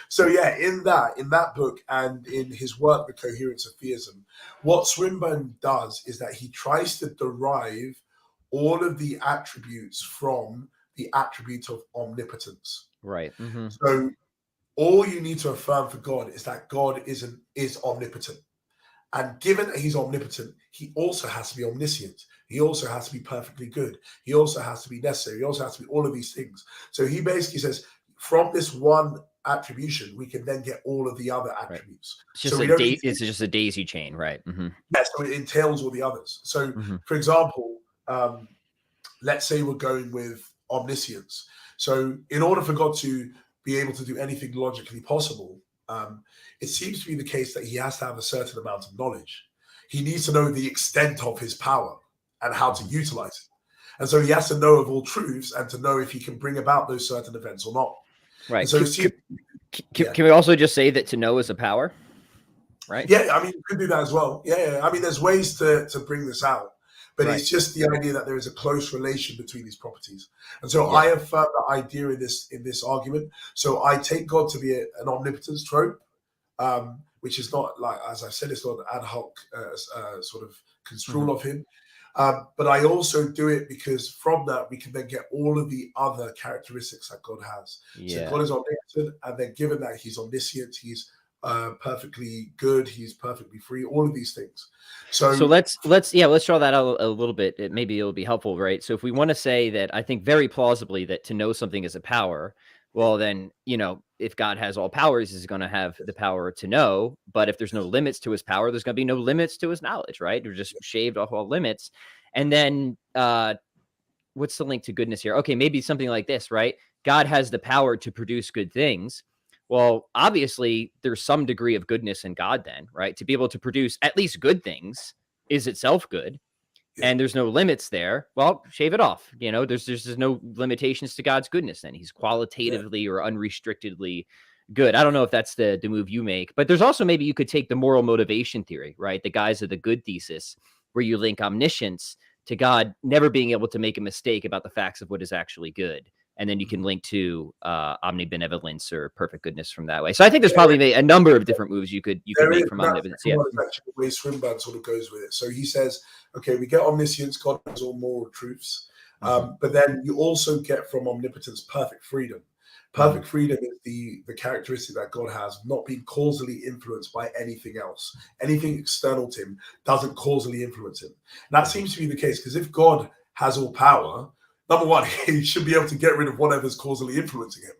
So in that book and in his work, The Coherence of Theism, what Swinburne does is that he tries to derive all of the attributes from the attribute of omnipotence.
Right.
So all you need to affirm for God is that God is omnipotent. And given that he's omnipotent, he also has to be omniscient. He also has to be perfectly good. He also has to be necessary. He also has to be all of these things. So he basically says, from this one attribution, we can then get all of the other attributes.
Right. It's just a daisy chain, right?
So it entails all the others. So, for example, let's say we're going with omniscience. So in order for God to be able to do anything logically possible, it seems to be the case that he has to have a certain amount of knowledge. He needs to know the extent of his power and how to utilize it. And so he has to know of all truths and to know if he can bring about those certain events or not.
Right. So can we also just say that to know is a power? Right.
Yeah, I mean, you could do that as well. Yeah. I mean, there's ways to bring this out, but it's just the idea that there is a close relation between these properties. And so I affirm that idea in this argument. So I take God to be an omnipotence trope, which is not, like, as I said, it's not an ad hoc sort of construal of him. But I also do it because from that, we can then get all of the other characteristics that God has. So God is omnipotent, and then given that he's omniscient, he's perfectly good, he's perfectly free, all of these things. So
let's draw that out a little bit. Maybe it'll be helpful, right? So if we want to say that, I think very plausibly that to know something is a power, well, then, if God has all powers, he's going to have the power to know. But if there's no limits to his power, there's going to be no limits to his knowledge, right? You're just shaved off all limits. And then what's the link to goodness here? Okay, maybe something like this, right? God has the power to produce good things. Well, obviously, there's some degree of goodness in God then, right? To be able to produce at least good things is itself good. And there's no limits there. Well, shave it off. There's no limitations to God's goodness then. He's qualitatively or unrestrictedly good. I don't know if that's the move you make, but there's also, maybe you could take the moral motivation theory, right? The guys of the good thesis, where you link omniscience to God never being able to make a mistake about the facts of what is actually good. and then you can link to omnibenevolence or perfect goodness from that way. So I think there's probably a number of different moves you could make from omnipotence. Yeah,
is actually the way Swinburne sort of goes with it. So he says, okay, we get omniscience, God has all moral truths, but then you also get from omnipotence perfect freedom. Perfect freedom is the characteristic that God has, not being causally influenced by anything else. Anything external to him doesn't causally influence him. And that seems to be the case, because if God has all power, number one, he should be able to get rid of whatever's causally influencing him.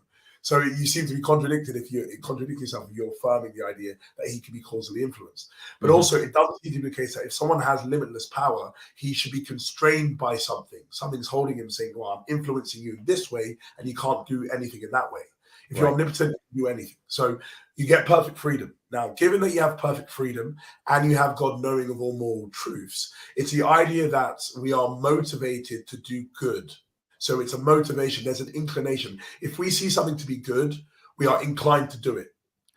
So you seem to be contradicting yourself if you're affirming the idea that he can be causally influenced. But also, it doesn't seem to be the case that if someone has limitless power, he should be constrained by something. Something's holding him, saying, well, I'm influencing you in this way, and you can't do anything in that way. If you're omnipotent, you can do anything. So you get perfect freedom. Now, given that you have perfect freedom and you have God knowing of all moral truths, it's the idea that we are motivated to do good. So it's a motivation. There's an inclination. If we see something to be good, we are inclined to do it.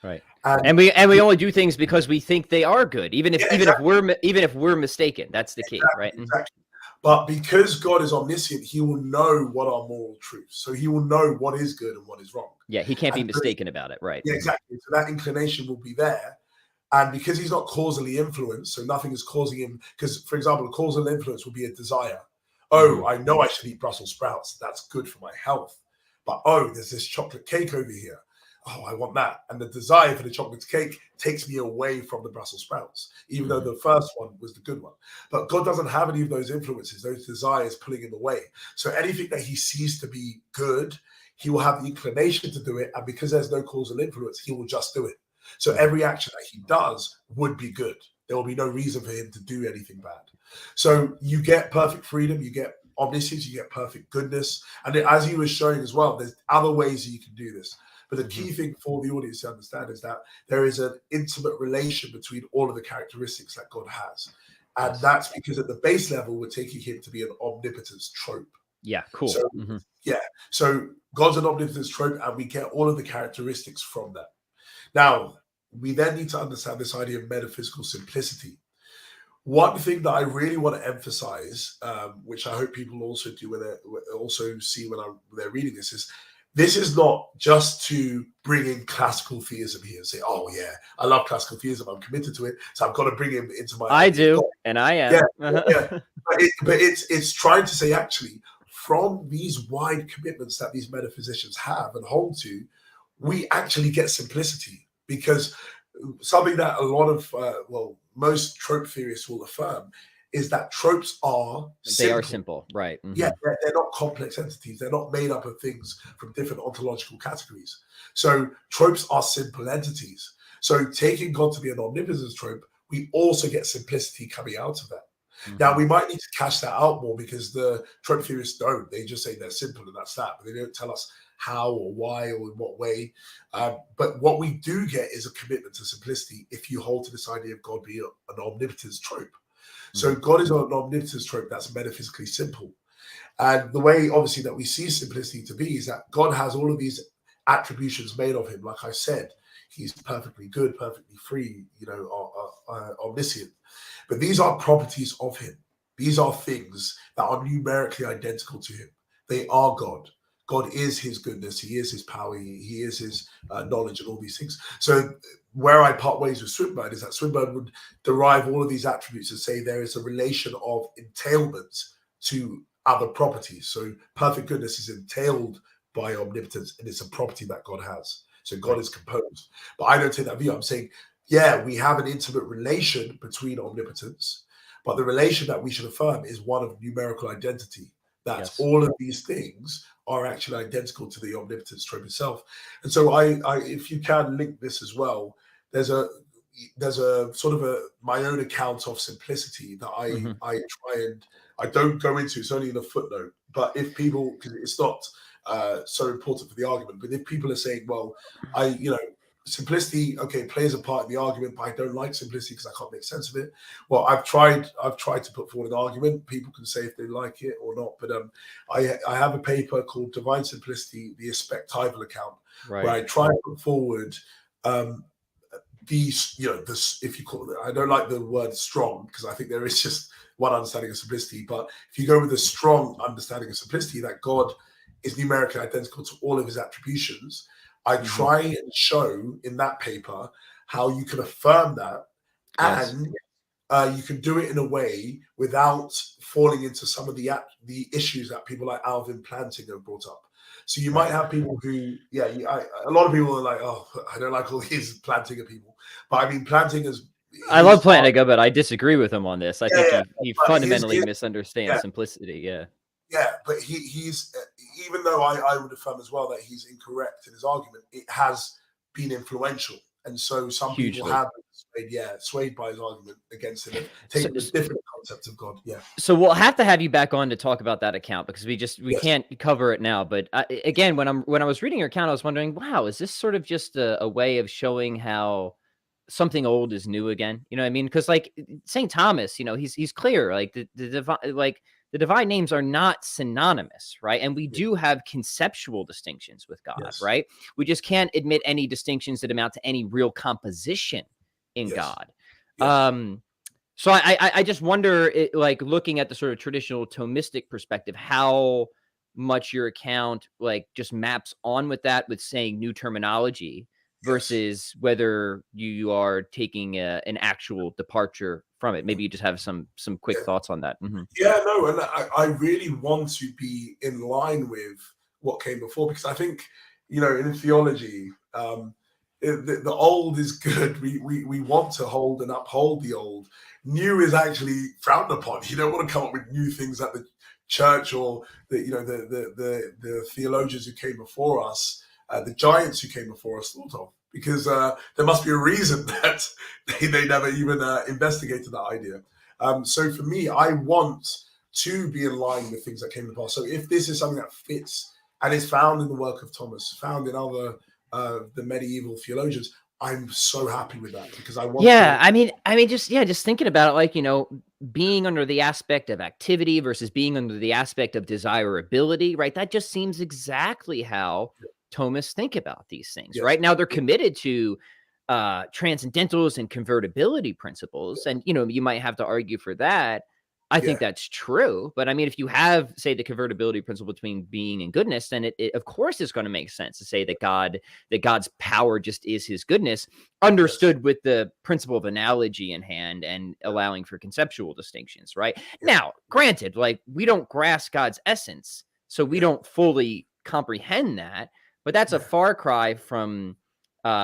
Right. And we only do things because we think they are good, even if we're mistaken. That's the key, right?
Exactly. But because God is omniscient, he will know what are moral truths. So he will know what is good and what is wrong.
Yeah, he can't be mistaken about it, right?
Yeah, exactly. So that inclination will be there. And because he's not causally influenced, so nothing is causing him, because, for example, a causal influence would be a desire. Oh, I know I should eat Brussels sprouts. That's good for my health. But, oh, there's this chocolate cake over here. Oh, I want that. And the desire for the chocolate cake takes me away from the Brussels sprouts, even though the first one was the good one. But God doesn't have any of those influences, those desires pulling him away. So anything that he sees to be good, he will have the inclination to do it. And because there's no causal influence, he will just do it. So every action that he does would be good. There will be no reason for him to do anything bad. So you get perfect freedom, you get omniscience, you get perfect goodness. And as he was showing as well, there's other ways you can do this. But the key thing for the audience to understand is that there is an intimate relation between all of the characteristics that God has. And that's because at the base level, we're taking him to be an omnipotence trope.
Yeah, cool.
So, so God's an omnipotence trope, and we get all of the characteristics from that. Now, we then need to understand this idea of metaphysical simplicity. One thing that I really want to emphasize, which I hope people also do when they also see when they're reading this is not just to bring in classical theism here and say, oh yeah, I love classical theism, I'm committed to it, so I've got to bring him into my.
I do, and I am.
But it's trying to say, actually, from these wide commitments that these metaphysicians have and hold to, we actually get simplicity, because something that a lot of most trope theorists will affirm is that tropes are simple.
They are simple, right?
Yeah, they're not complex entities. They're not made up of things from different ontological categories. So tropes are simple entities. So taking God to be an omnipotence trope, we also get simplicity coming out of that. Now, we might need to cash that out more, because the trope theorists don't. They just say they're simple and that's that. But they don't tell us how or why or in what way. But what we do get is a commitment to simplicity if you hold to this idea of God being an omnipotence trope. So God is an omnipotence trope that's metaphysically simple. And the way, obviously, that we see simplicity to be is that God has all of these attributions made of him. Like I said, he's perfectly good, perfectly free, omniscient. But these are properties of him. These are things that are numerically identical to him. They are God. God is his goodness. He is his power. He is his knowledge and all these things. So where I part ways with Swinburne is that Swinburne would derive all of these attributes and say there is a relation of entailment to other properties. So perfect goodness is entailed by omnipotence, and it's a property that God has. So God is composed. But I don't take that view. I'm saying, yeah, we have an intimate relation between omnipotence, but the relation that we should affirm is one of numerical identity. That all of these things are actually identical to the omnipotence trope itself. And so I if you can link this as well, there's a sort of my own account of simplicity that I try and I don't go into. It's only in a footnote. But if people, because it's not so important for the argument, but if people are saying, well, simplicity, okay, plays a part in the argument, but I don't like simplicity because I can't make sense of it. Well, I've tried to put forward an argument. People can say if they like it or not, but I have a paper called Divine Simplicity, the Perspectival account, where I try to put forward these, this, if you call it, I don't like the word strong, because I think there is just one understanding of simplicity, but if you go with a strong understanding of simplicity, that God is numerically identical to all of his attributions. I try and show in that paper how you can affirm that, and you can do it in a way without falling into some of the issues that people like Alvin Planting have brought up. So you might have people who, a lot of people are like, oh, I don't like all these Plantinger people. But I mean, Planting is...
I love Plantinger, but I disagree with him on this. I think he fundamentally
his
misunderstands simplicity.
Yeah, but he's, even though I would affirm as well that he's incorrect in his argument, it has been influential. And so some people have been swayed by his argument against him, taking a different concept of God. Yeah.
So we'll have to have you back on to talk about that account, because we can't cover it now. But again, when I was reading your account, I was wondering, wow, is this sort of just a way of showing how something old is new again? You know what I mean? Because like St. Thomas, you know, he's clear, like the divine names are not synonymous, right? And we do have conceptual distinctions with God, right? We just can't admit any distinctions that amount to any real composition in God. So I just wonder, like looking at the sort of traditional Thomistic perspective, how much your account like just maps on with that, with saying new terminology, versus whether you are taking an actual departure from it. Maybe you just have some quick thoughts on that.
Yeah, no, and I really want to be in line with what came before, because I think, you know, in theology, the old is good. We want to hold and uphold the old. New is actually frowned upon. You don't want to come up with new things that the church or the theologians who came before us, the giants who came before us, thought of, because there must be a reason that they never even investigated that idea. So for me, I want to be in line with things that came in the past. So if this is something that fits and is found in the work of Thomas, found in other the medieval theologians, I'm so happy with that, because I want.
I mean, just thinking about it, like, you know, being under the aspect of activity versus being under the aspect of desirability, right? That just seems exactly how Thomists think about these things, right? Now they're committed to transcendentals and convertibility principles, and you know, you might have to argue for that. I think that's true, but I mean, if you have, say, the convertibility principle between being and goodness, then it of course is going to make sense to say that God's power just is his goodness, understood with the principle of analogy in hand and allowing for conceptual distinctions, right? Now, granted, like, we don't grasp God's essence, so we don't fully comprehend that, but that's a far cry from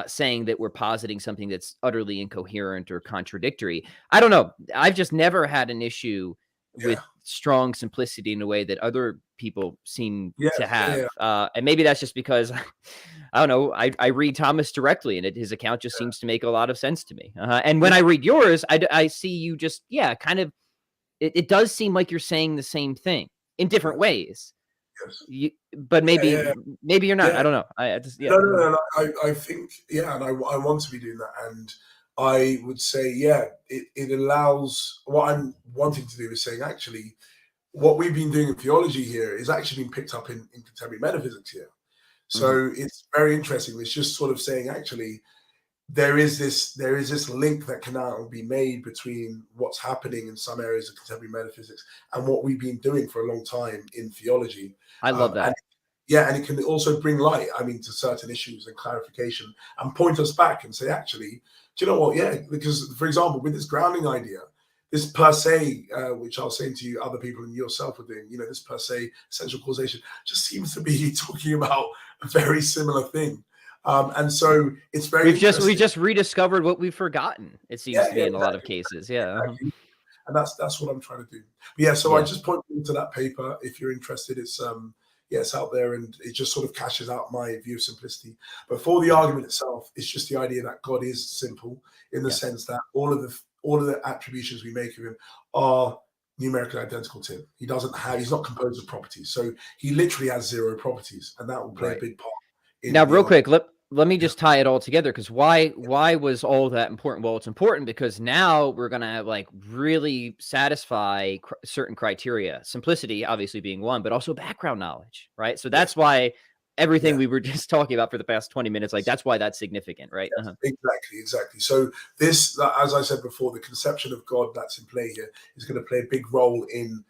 saying that we're positing something that's utterly incoherent or contradictory. I don't know. I've just never had an issue with strong simplicity in a way that other people seem to have. And maybe that's just because, I don't know, I read Thomas directly, and his account just seems to make a lot of sense to me. And when I read yours, I see you just, kind of, it does seem like you're saying the same thing in different ways. But maybe you're not. I don't know. I just
No. I think and I want to be doing that, and I would say it allows. What I'm wanting to do is saying, actually, what we've been doing in theology here is actually being picked up in contemporary metaphysics here. So it's very interesting. It's just sort of saying, actually, there is this link that can now be made between what's happening in some areas of contemporary metaphysics and what we've been doing for a long time in theology.
I love that.
And it can also bring light, to certain issues and clarification, and point us back and say, actually, do you know what? Yeah, because, for example, with this grounding idea, this per se, which I was saying to you, other people and yourself were doing, this per se essential causation just seems to be talking about a very similar thing. And so it's very
we just rediscovered what we've forgotten, it seems to be in a lot of cases.
Exactly. And that's what I'm trying to do. But I just point you to that paper if you're interested. It's it's out there, and it just sort of cashes out my view of simplicity. But for the argument itself, it's just the idea that God is simple in the sense that all of the attributions we make of him are numerically identical to him. He's not composed of properties. So he literally has 0 properties, and that will play a big part.
Now, real quick, let me just tie it all together, because why was all that important? Well, it's important because now we're going to like really satisfy certain criteria, simplicity obviously being one, but also background knowledge, right? So that's why everything we were just talking about for the past 20 minutes, like that's why that's significant, right?
Exactly. So this, as I said before, the conception of God that's in play here is going to play a big role in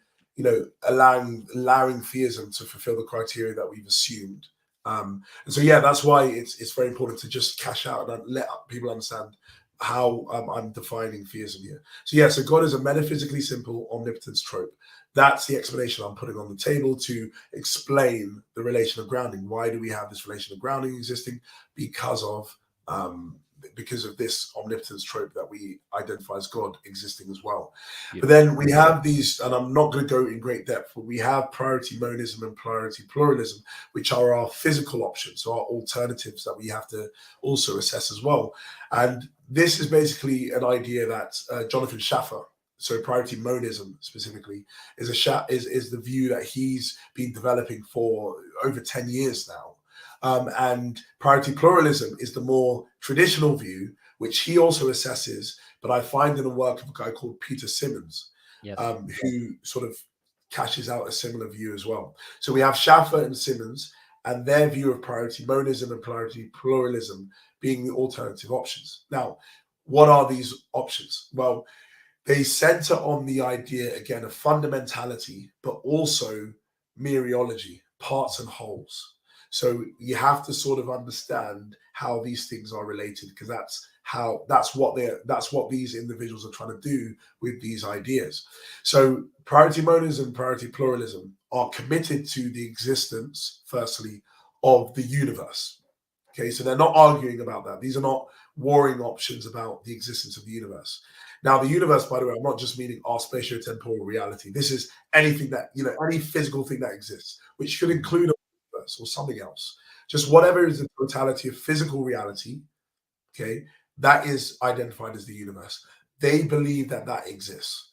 allowing theism to fulfill the criteria that we've assumed. And so, yeah, that's why it's very important to just cash out and let people understand how I'm defining theism here. So, yeah, so God is a metaphysically simple omnipotence trope. That's the explanation I'm putting on the table to explain the relation of grounding. Why do we have this relation of grounding existing? Because of this omnipotence trope that we identify as God existing as well. But then we have these, and I'm not going to go in great depth, but we have priority monism and priority pluralism, which are our physical options, so our alternatives that we have to also assess as well. And this is basically an idea that Jonathan Schaffer, so priority monism specifically, is the view that he's been developing for over 10 years now. And priority pluralism is the more traditional view, which he also assesses, but I find in the work of a guy called Peter Simmons, who sort of cashes out a similar view as well. So we have Schaffer and Simmons and their view of priority monism and priority pluralism being the alternative options. Now, what are these options? Well, they center on the idea, again, of fundamentality, but also mereology, parts and wholes. So you have to sort of understand how these things are related, because that's what these individuals are trying to do with these ideas. So priority monism and priority pluralism are committed to the existence, firstly, of the universe. Okay, so they're not arguing about that. These are not warring options about the existence of the universe. Now, the universe, by the way, I'm not just meaning our spatio-temporal reality. This is anything that, any physical thing that exists, which could include a universe or something else. Just whatever is the totality of physical reality, okay, that is identified as the universe. They believe that that exists.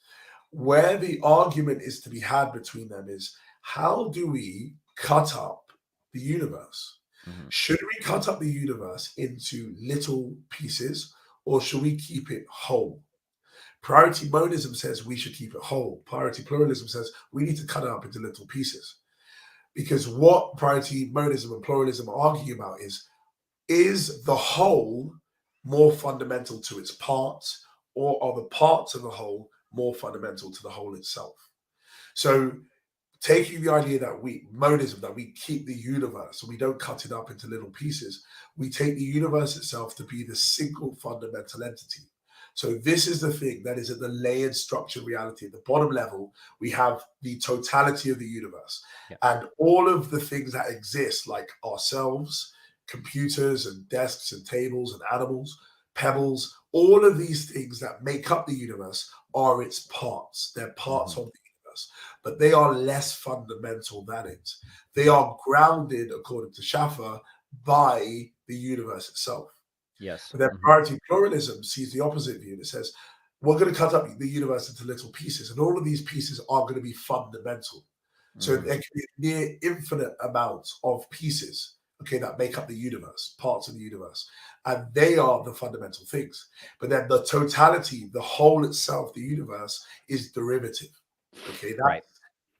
Where the argument is to be had between them is, how do we cut up the universe? Mm-hmm. Should we cut up the universe into little pieces, or should we keep it whole? Priority monism says we should keep it whole. Priority pluralism says we need to cut it up into little pieces. Because what priority monism and pluralism are arguing about is the whole more fundamental to its parts, or are the parts of the whole more fundamental to the whole itself? So taking the idea that monism, that we keep the universe, so we don't cut it up into little pieces, we take the universe itself to be the single fundamental entity. So this is the thing that is at the layered structured reality. At the bottom level, we have the totality of the universe. Yeah. And all of the things that exist, like ourselves, computers and desks and tables and animals, pebbles, all of these things that make up the universe are its parts. They're parts of the universe, but they are less fundamental than it. They are grounded, according to Schaffer, by the universe itself.
Yes.
But then priority pluralism sees the opposite view. It says, we're going to cut up the universe into little pieces, and all of these pieces are going to be fundamental. So there can be a near infinite amount of pieces, okay, that make up the universe, parts of the universe. And they are the fundamental things. But then the totality, the whole itself, the universe, is derivative. Okay,
right.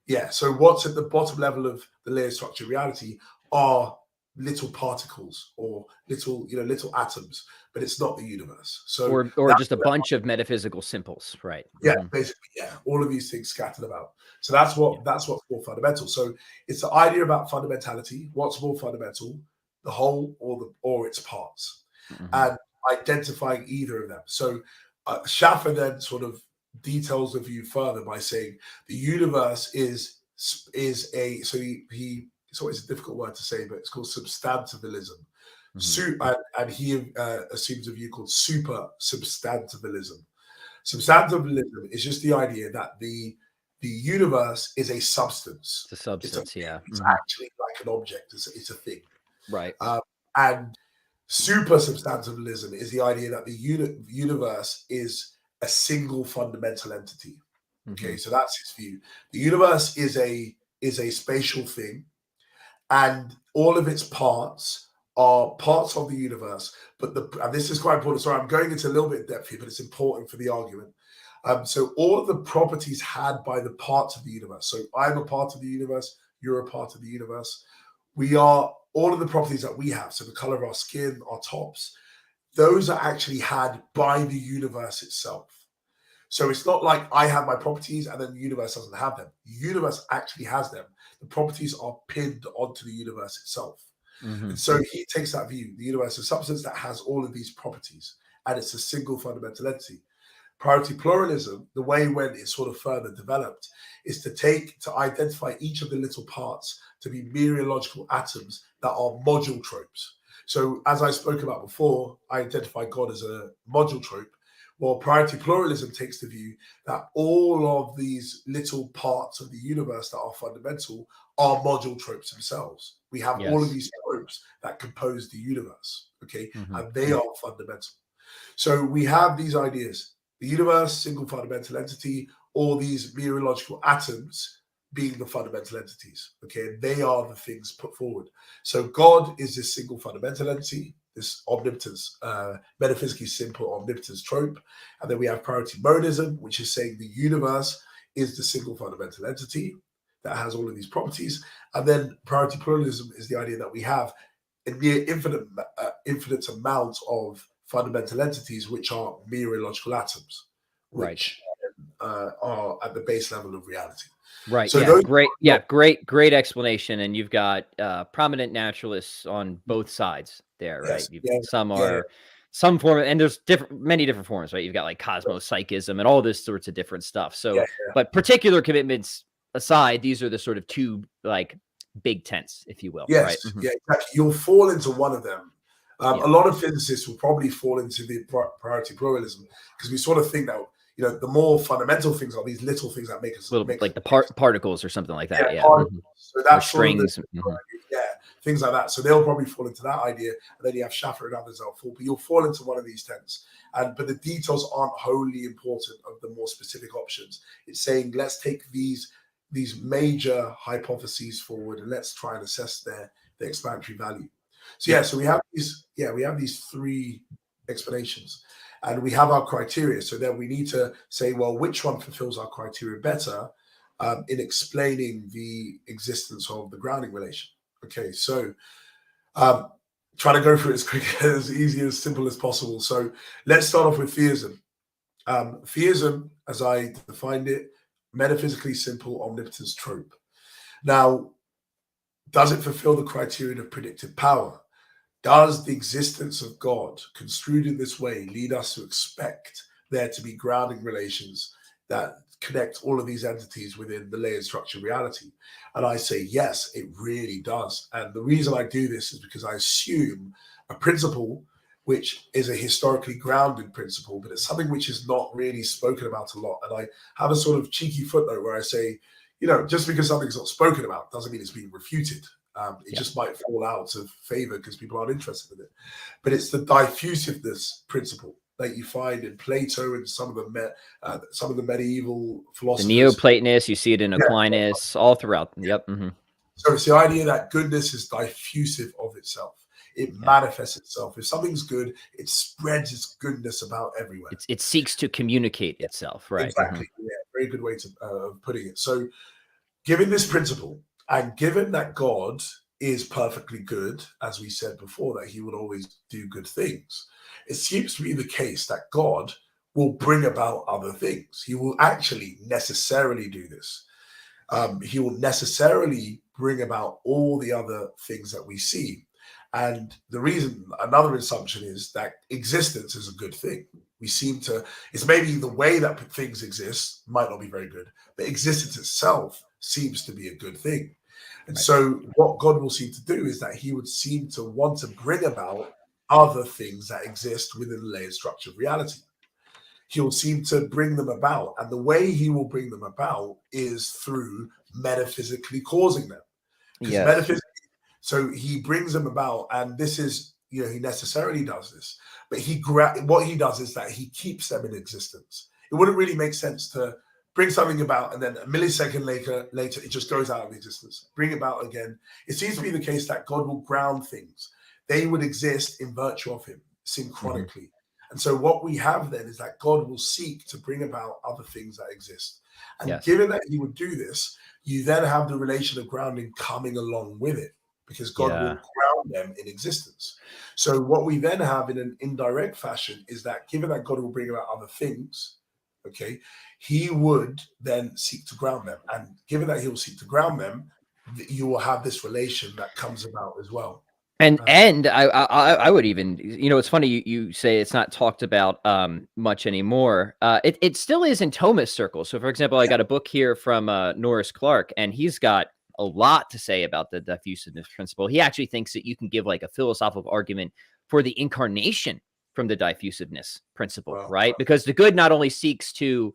Yeah, so what's at the bottom level of the layer structure reality are little particles or little atoms, but it's not the universe. So
or just a bunch of metaphysical simples, right?
Yeah, basically, yeah, all of these things scattered about. So that's what's more fundamental. So it's the idea about fundamentality. What's more fundamental, the whole or its parts, and identifying either of them. So Schaffer then sort of details the view further by saying the universe is a, so he it's always a difficult word to say, but it's called substantivalism. And he assumes a view called super substantivalism. Substantivalism is just the idea that the universe is a substance.
It's a substance,
it's actually like an object. It's a thing,
right?
And super substantivalism is the idea that the universe is a single fundamental entity. Okay, so that's his view. The universe is a spatial thing, and all of its parts are parts of the universe. But and this is quite important. Sorry, I'm going into a little bit of depth here, but it's important for the argument. So all of the properties had by the parts of the universe. So I'm a part of the universe. You're a part of the universe. We are all of the properties that we have. So the color of our skin, our tops, those are actually had by the universe itself. So it's not like I have my properties and then the universe doesn't have them. The universe actually has them. The properties are pinned onto the universe itself. And so he takes that view. The universe is a substance that has all of these properties, and it's a single fundamental entity. Priority pluralism, the way when it's sort of further developed, is to identify each of the little parts to be mereological atoms that are module tropes. So as I spoke about before, I identify God as a module trope. Well, priority pluralism takes the view that all of these little parts of the universe that are fundamental are module tropes themselves. We have all of these tropes that compose the universe, okay? And they are fundamental. So we have these ideas, the universe, single fundamental entity, all these mereological atoms being the fundamental entities, okay? And they are the things put forward. So God is this single fundamental entity, this omnipotence, metaphysically simple omnipotence trope. And then we have priority monism, which is saying the universe is the single fundamental entity that has all of these properties. And then priority pluralism is the idea that we have a near infinite amount of fundamental entities, which are mereological atoms, which are at the base level of reality.
Right.
So
yeah, great explanation. And you've got prominent naturalists on both sides there, right? Some form, and there's many different forms, right? You've got like cosmopsychism and all this sorts of different stuff. So, but particular commitments aside, these are the sort of two like big tents, if you will.
Yes,
right?
Yeah, exactly. You'll fall into one of them. A lot of physicists will probably fall into the priority pluralism because we sort of think that the more fundamental things are these little things that make us
like the particles or something like that.
So that's
strings.
Things like that. So they'll probably fall into that idea, and then you have Schaffer and others that'll fall. But you'll fall into one of these tents, but the details aren't wholly important of the more specific options. It's saying let's take these major hypotheses forward and let's try and assess their explanatory value. So so we have these three explanations, and we have our criteria. So then we need to say, well, which one fulfills our criteria better in explaining the existence of the grounding relation. Okay, so try to go through it as quick, as easy, as simple as possible. So let's start off with theism. Theism, as I defined it, metaphysically simple omnipotence trope. Now, does it fulfill the criterion of predictive power? Does the existence of God, construed in this way, lead us to expect there to be grounding relations that connect all of these entities within the layered structure of reality? And I say, yes, it really does. And the reason I do this is because I assume a principle which is a historically grounded principle, but it's something which is not really spoken about a lot. And I have a sort of cheeky footnote where I say, just because something's not spoken about doesn't mean it's being refuted. It just might fall out of favor because people aren't interested in it. But it's the diffusiveness principle that you find in Plato and some of the medieval philosophers.
The Neoplatonists, you see it in Aquinas, all throughout.
So it's the idea that goodness is diffusive of itself. It manifests itself. If something's good, it spreads its goodness about everywhere.
It seeks to communicate itself, right?
Exactly. Very good way of putting it. So given this principle, and given that God is perfectly good, as we said before, that he would always do good things, it seems to be the case that God will bring about other things. He will actually necessarily do this. He will necessarily bring about all the other things that we see. And another assumption is that existence is a good thing. It's maybe the way that things exist might not be very good, but existence itself seems to be a good thing. And so what God will seem to do is that he would seem to want to bring about other things that exist within the layered structure of reality. He'll seem to bring them about. And the way he will bring them about is through metaphysically causing them. Because metaphysically, so he brings them about, and this is, he necessarily does this. But what he does is that he keeps them in existence. It wouldn't really make sense to bring something about and then a millisecond later it just goes out of existence. Bring it about again. It seems to be the case that God will ground things. They would exist in virtue of him, synchronically. And so what we have then is that God will seek to bring about other things that exist. And given that he would do this, you then have the relation of grounding coming along with it, because God will ground them in existence. So what we then have in an indirect fashion is that given that God will bring about other things, okay, he would then seek to ground them. And given that he will seek to ground them, you will have this relation that comes about as well.
And I would even, it's funny you say it's not talked about much anymore. It still is in Thomist circles. So, for example, I got a book here from Norris Clark, and he's got a lot to say about the diffusiveness principle. He actually thinks that you can give like a philosophical argument for the incarnation from the diffusiveness principle, right? Because the good not only seeks to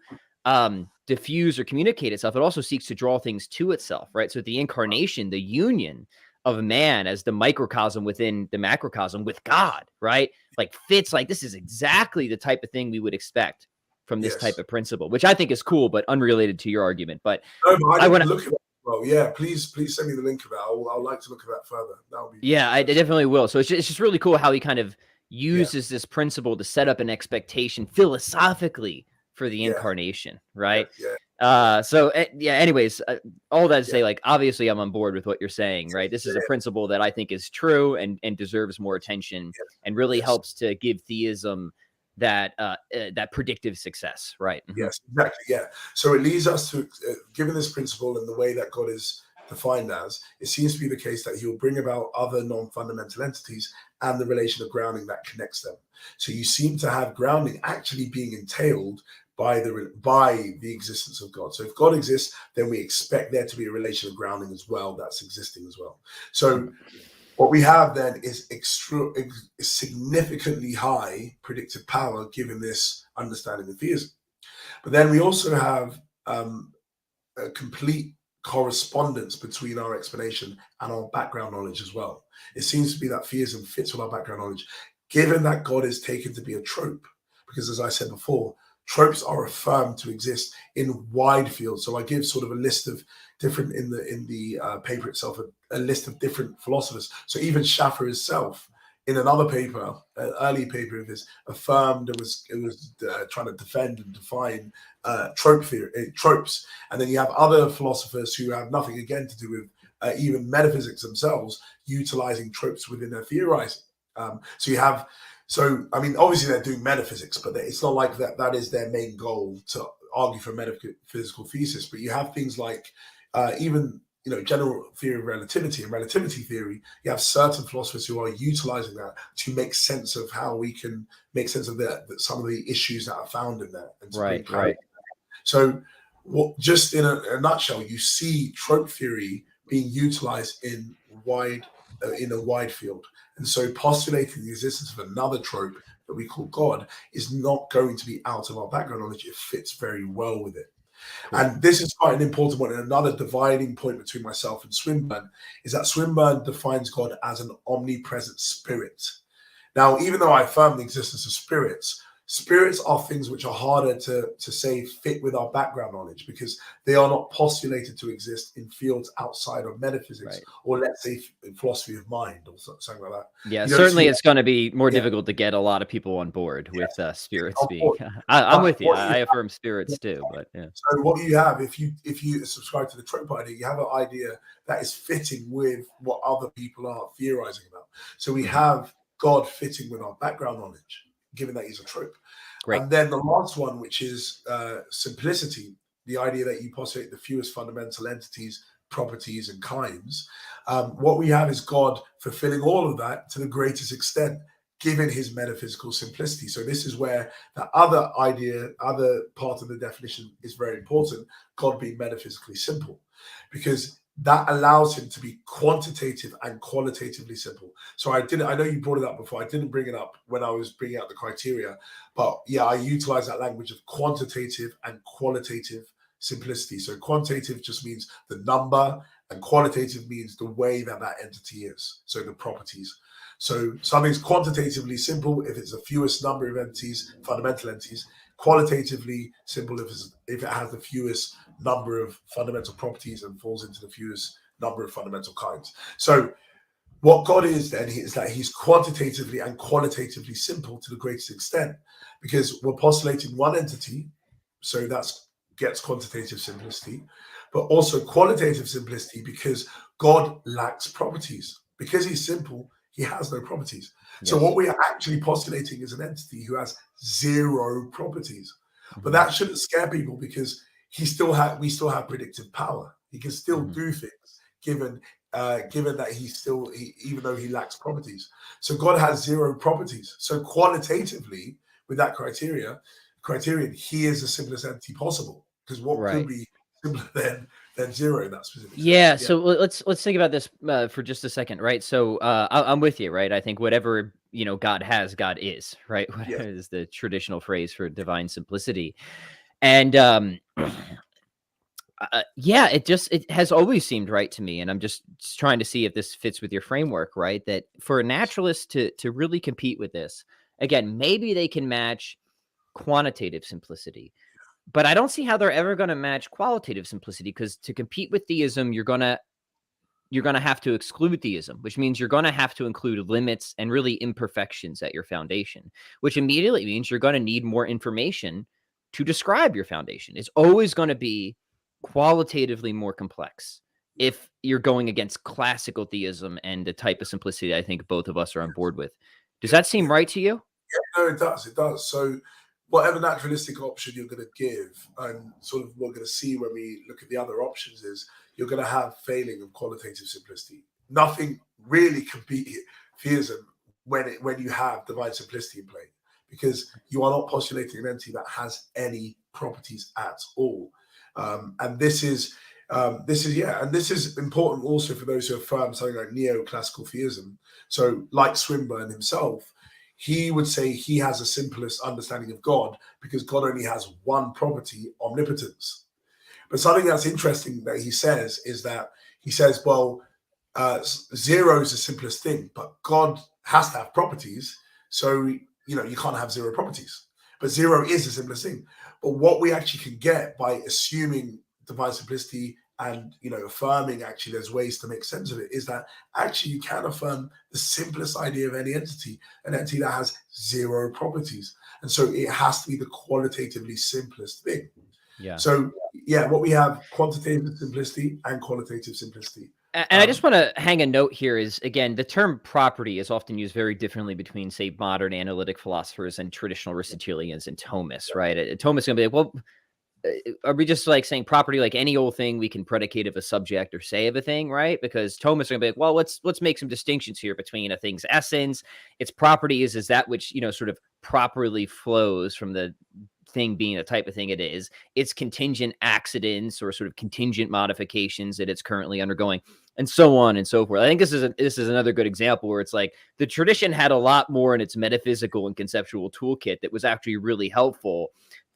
diffuse or communicate itself, it also seeks to draw things to itself, right? So the incarnation, the union of man as the microcosm within the macrocosm with God, right? Like fits, like this is exactly the type of thing we would expect from this type of principle, which I think is cool, but unrelated to your argument. But
I want to look at it. Well, yeah, please send me the link of that. I'd like to look at that further. That would be.
Yeah, I definitely will. So it's just really cool how he kind of uses this principle to set up an expectation philosophically for the incarnation, right? So anyways, all that to say, like, obviously I'm on board with what you're saying, right? This is a principle that I think is true and deserves more attention and really helps to give theism that that predictive success, right?
Yes, exactly. Yeah. So it leads us to, given this principle and the way that God is defined as, it seems to be the case that he will bring about other non-fundamental entities and the relation of grounding that connects them. So you seem to have grounding actually being entailed by the existence of God. So if God exists, then we expect there to be a relation of grounding as well that's existing as well. So what we have then is significantly high predictive power given this understanding of theism. But then we also have a complete correspondence between our explanation and our background knowledge as well. It seems to be that theism fits with our background knowledge, given that God is taken to be a trope. Because as I said before, tropes are affirmed to exist in wide fields. So I give sort of a list of different, in the paper itself, a list of different philosophers. So even Schaffer himself, in another paper, an early paper of his, affirmed it was trying to defend and define trope theory, tropes. And then you have other philosophers who have nothing again to do with even metaphysics themselves, utilizing tropes within their theorizing. So I mean, obviously they're doing metaphysics, but it's not like that is their main goal to argue for a metaphysical thesis. But you have things like even general theory of relativity and relativity theory. You have certain philosophers who are utilizing that to make sense of how we can make sense of some of the issues that are found in there. And
right.
So, just in a nutshell, you see trope theory being utilized in a wide field. And so postulating the existence of another trope that we call God is not going to be out of our background knowledge. It fits very well with it. Cool. And this is quite an important one. And another dividing point between myself and Swinburne is that Swinburne defines God as an omnipresent spirit. Now, even though I affirm the existence of spirits are things which are harder to say fit with our background knowledge because they are not postulated to exist in fields outside of metaphysics or let's say philosophy of mind or something like that.
Yeah, certainly it's going to be more difficult to get a lot of people on board with spirits being. I'm with you. I affirm spirits too, but yeah.
So what you have, if you subscribe to the trope idea, you have an idea that is fitting with what other people are theorizing about. So we have God fitting with our background knowledge, given that he's a trope. Great. And then the last one, which is simplicity, the idea that you postulate the fewest fundamental entities, properties, and kinds. What we have is God fulfilling all of that to the greatest extent, given his metaphysical simplicity. So this is where the other part of the definition is very important, God being metaphysically simple, because that allows him to be quantitative and qualitatively simple. So I know you brought it up before. I didn't bring it up when I was bringing out the criteria, but yeah, I utilize that language of quantitative and qualitative simplicity. So quantitative just means the number and qualitative means the way that entity is. So the properties. So something's quantitatively simple if it's the fewest number of entities, fundamental entities. Qualitatively simple if it has the fewest number of fundamental properties and falls into the fewest number of fundamental kinds. So what God is then is that he's quantitatively and qualitatively simple to the greatest extent, because we're postulating one entity, so that gets quantitative simplicity, but also qualitative simplicity because God lacks properties. Because he's simple, he has no properties. Yes. So what we are actually postulating is an entity who has zero properties. But that shouldn't scare people because we still have predictive power. He can still do things given that even though he lacks properties. So God has zero properties. So qualitatively, with that criterion, he is the simplest entity possible. Because what could be simpler than zero in that specific sense?
Yeah. So let's think about this for just a second, right? So I'm with you, right? I think whatever God has, God is, right? What is the traditional phrase for divine simplicity? And it has always seemed right to me, and I'm just trying to see if this fits with your framework, right? That for a naturalist to really compete with this, again, maybe they can match quantitative simplicity, but I don't see how they're ever going to match qualitative simplicity, because to compete with theism, you're gonna have to exclude theism, which means you're going to have to include limits and really imperfections at your foundation, which immediately means you're going to need more information to describe your foundation. It's always going to be qualitatively more complex if you're going against classical theism and the type of simplicity I think both of us are on board with. Does that seem right to you?
Yeah, no, it does. It does. So whatever naturalistic option you're going to give, and sort of we're going to see when we look at the other options, is you're going to have failing of qualitative simplicity. Nothing really can beat theism when you have divine simplicity in play, because you are not postulating an entity that has any properties at all. And this is important also for those who affirm something like neoclassical theism. So, like Swinburne himself, he would say he has a simplest understanding of God because God only has one property, omnipotence. But something that's interesting that he says is that he says, well, zero is the simplest thing, but God has to have properties. So, you can't have zero properties. But zero is the simplest thing. But what we actually can get by assuming divine simplicity and affirming actually there's ways to make sense of it, is that actually you can affirm the simplest idea of any entity, an entity that has zero properties. And so it has to be the qualitatively simplest thing.
Yeah.
So what we have, quantitative simplicity and qualitative simplicity.
And I just want to hang a note here is, again, the term property is often used very differently between, say, modern analytic philosophers and traditional Aristotelians and Thomists, right? Thomists going to be like, well, are we just like saying property like any old thing we can predicate of a subject or say of a thing, right? Because Thomists are gonna be like, well, let's make some distinctions here between a thing's essence, its property is that which sort of properly flows from the thing being the type of thing it is, its contingent accidents or sort of contingent modifications that it's currently undergoing, and so on and so forth. I think this is another good example where it's like the tradition had a lot more in its metaphysical and conceptual toolkit that was actually really helpful.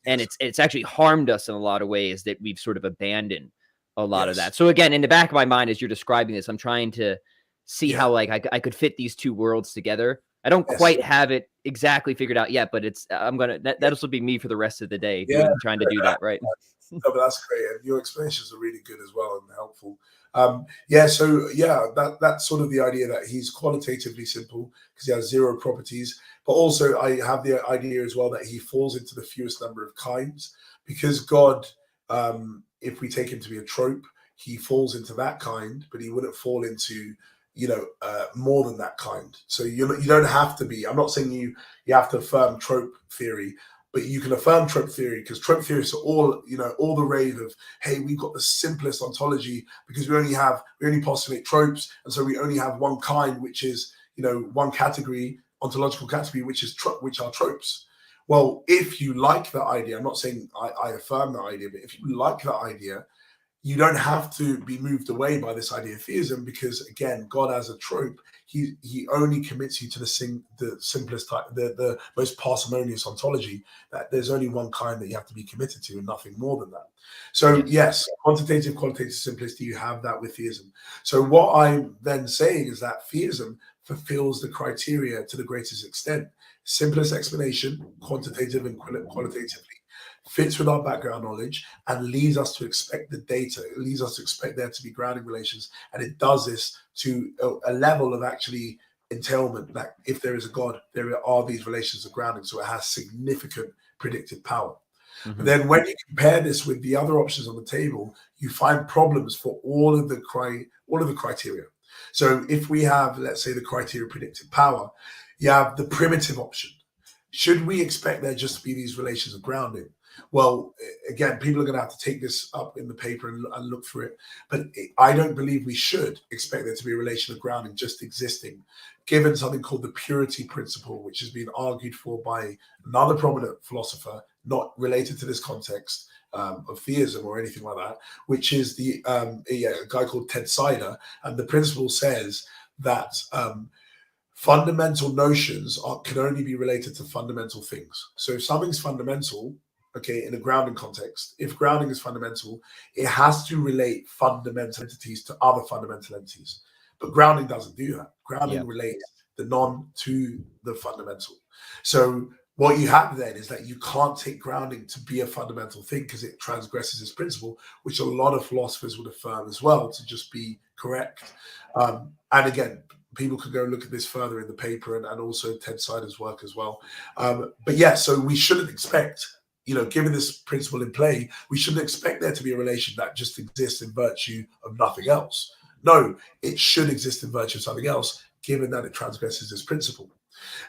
And it's actually harmed us in a lot of ways that we've sort of abandoned a lot of that. So again, in the back of my mind, as you're describing this, I'm trying to see how like I could fit these two worlds together. I don't quite have it exactly figured out yet, but that'll still be me for the rest of the day trying to do that, right?
No, but that's great. And your explanations are really good as well and helpful. That's sort of the idea that he's qualitatively simple because he has zero properties. But also I have the idea as well that he falls into the fewest number of kinds, because God, if we take him to be a trope, he falls into that kind, but he wouldn't fall into more than that kind. So you don't have to be. I'm not saying you have to affirm trope theory, but you can affirm trope theory, because trope theorists are all the rave of, hey, we've got the simplest ontology because we only postulate tropes, and so we only have one kind, which is one category, ontological category, which are tropes. Well, if you like that idea, I'm not saying I affirm that idea, but if you like that idea, you don't have to be moved away by this idea of theism, because again, God as a trope, he only commits you to the simplest type, the most parsimonious ontology, that there's only one kind that you have to be committed to and nothing more than that. So yes, quantitative, qualitative simplicity, you have that with theism. So what I'm then saying is that theism fulfills the criteria to the greatest extent. Simplest explanation, quantitative and qualitatively, fits with our background knowledge and leads us to expect the data. It leads us to expect there to be grounding relations. And it does this to a level of actually entailment that if there is a God, there are these relations of grounding. So it has significant predictive power. Mm-hmm. But then when you compare this with the other options on the table, you find problems for all of the criteria. So if we have, let's say, the criteria of predictive power, you have the primitive option. Should we expect there just to be these relations of grounding? Well, again, people are going to have to take this up in the paper and look through it. But I don't believe we should expect there to be a relation of grounding just existing, given something called the purity principle, which has been argued for by another prominent philosopher, not related to this context of theism or anything like that, which is a guy called Ted Sider. And the principle says that fundamental notions can only be related to fundamental things. So if something's fundamental, okay, in a grounding context, if grounding is fundamental, it has to relate fundamental entities to other fundamental entities. But grounding doesn't do that. Grounding relates the non to the fundamental. So what you have then is that you can't take grounding to be a fundamental thing because it transgresses this principle, which a lot of philosophers would affirm as well to just be correct. And again, people could go look at this further in the paper and also Ted Sider's work as well. But yeah, so we shouldn't expect, given this principle in play, we shouldn't expect there to be a relation that just exists in virtue of nothing else. No, it should exist in virtue of something else, given that it transgresses this principle.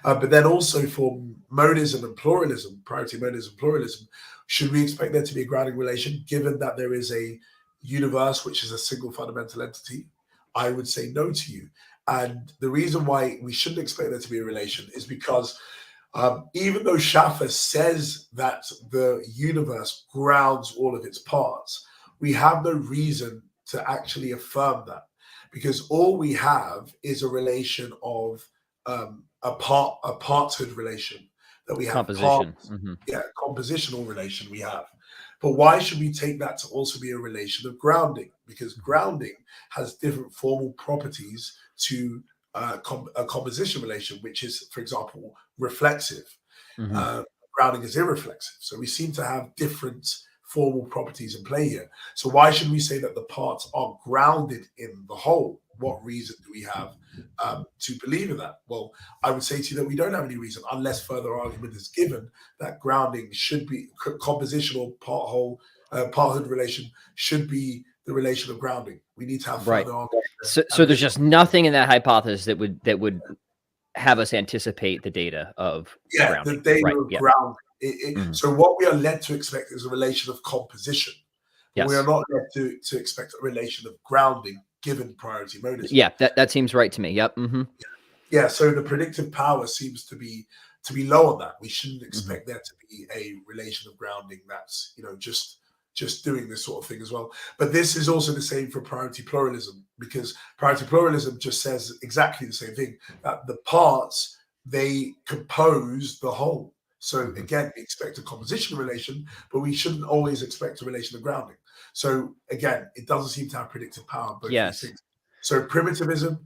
But then also for monism and pluralism, priority monism, pluralism, should we expect there to be a grounding relation, given that there is a universe which is a single fundamental entity? I would say no to you. And the reason why we shouldn't expect there to be a relation is because even though Schaffer says that the universe grounds all of its parts, we have no reason to actually affirm that, because all we have is a relation of a partshood relation that we have.
Composition.
Compositional relation we have. But why should we take that to also be a relation of grounding? Because grounding has different formal properties to a composition relation, which is, for example, reflexive. Grounding is irreflexive. So we seem to have different formal properties in play here. So why should we say that the parts are grounded in the whole? What reason do we have to believe in that? Well, I would say to you that we don't have any reason, unless further argument is given, that grounding should be compositional parthood relation should be the relation of grounding. We need to have further argument.
So there's just nothing in that hypothesis that would have us anticipate the data of grounding.
The data of grounding. So what we are led to expect is a relation of composition. But we are not led to expect a relation of grounding, given priority monism.
Yeah, that seems right to me. Yep.
Yeah. So the predictive power seems to be low on that. We shouldn't expect there to be a relation of grounding that's just doing this sort of thing as well. But this is also the same for priority pluralism, because priority pluralism just says exactly the same thing, that the parts, they compose the whole. So again, we expect a composition relation, but we shouldn't always expect a relation of grounding. So again, it doesn't seem to have predictive power. Both these things. So primitivism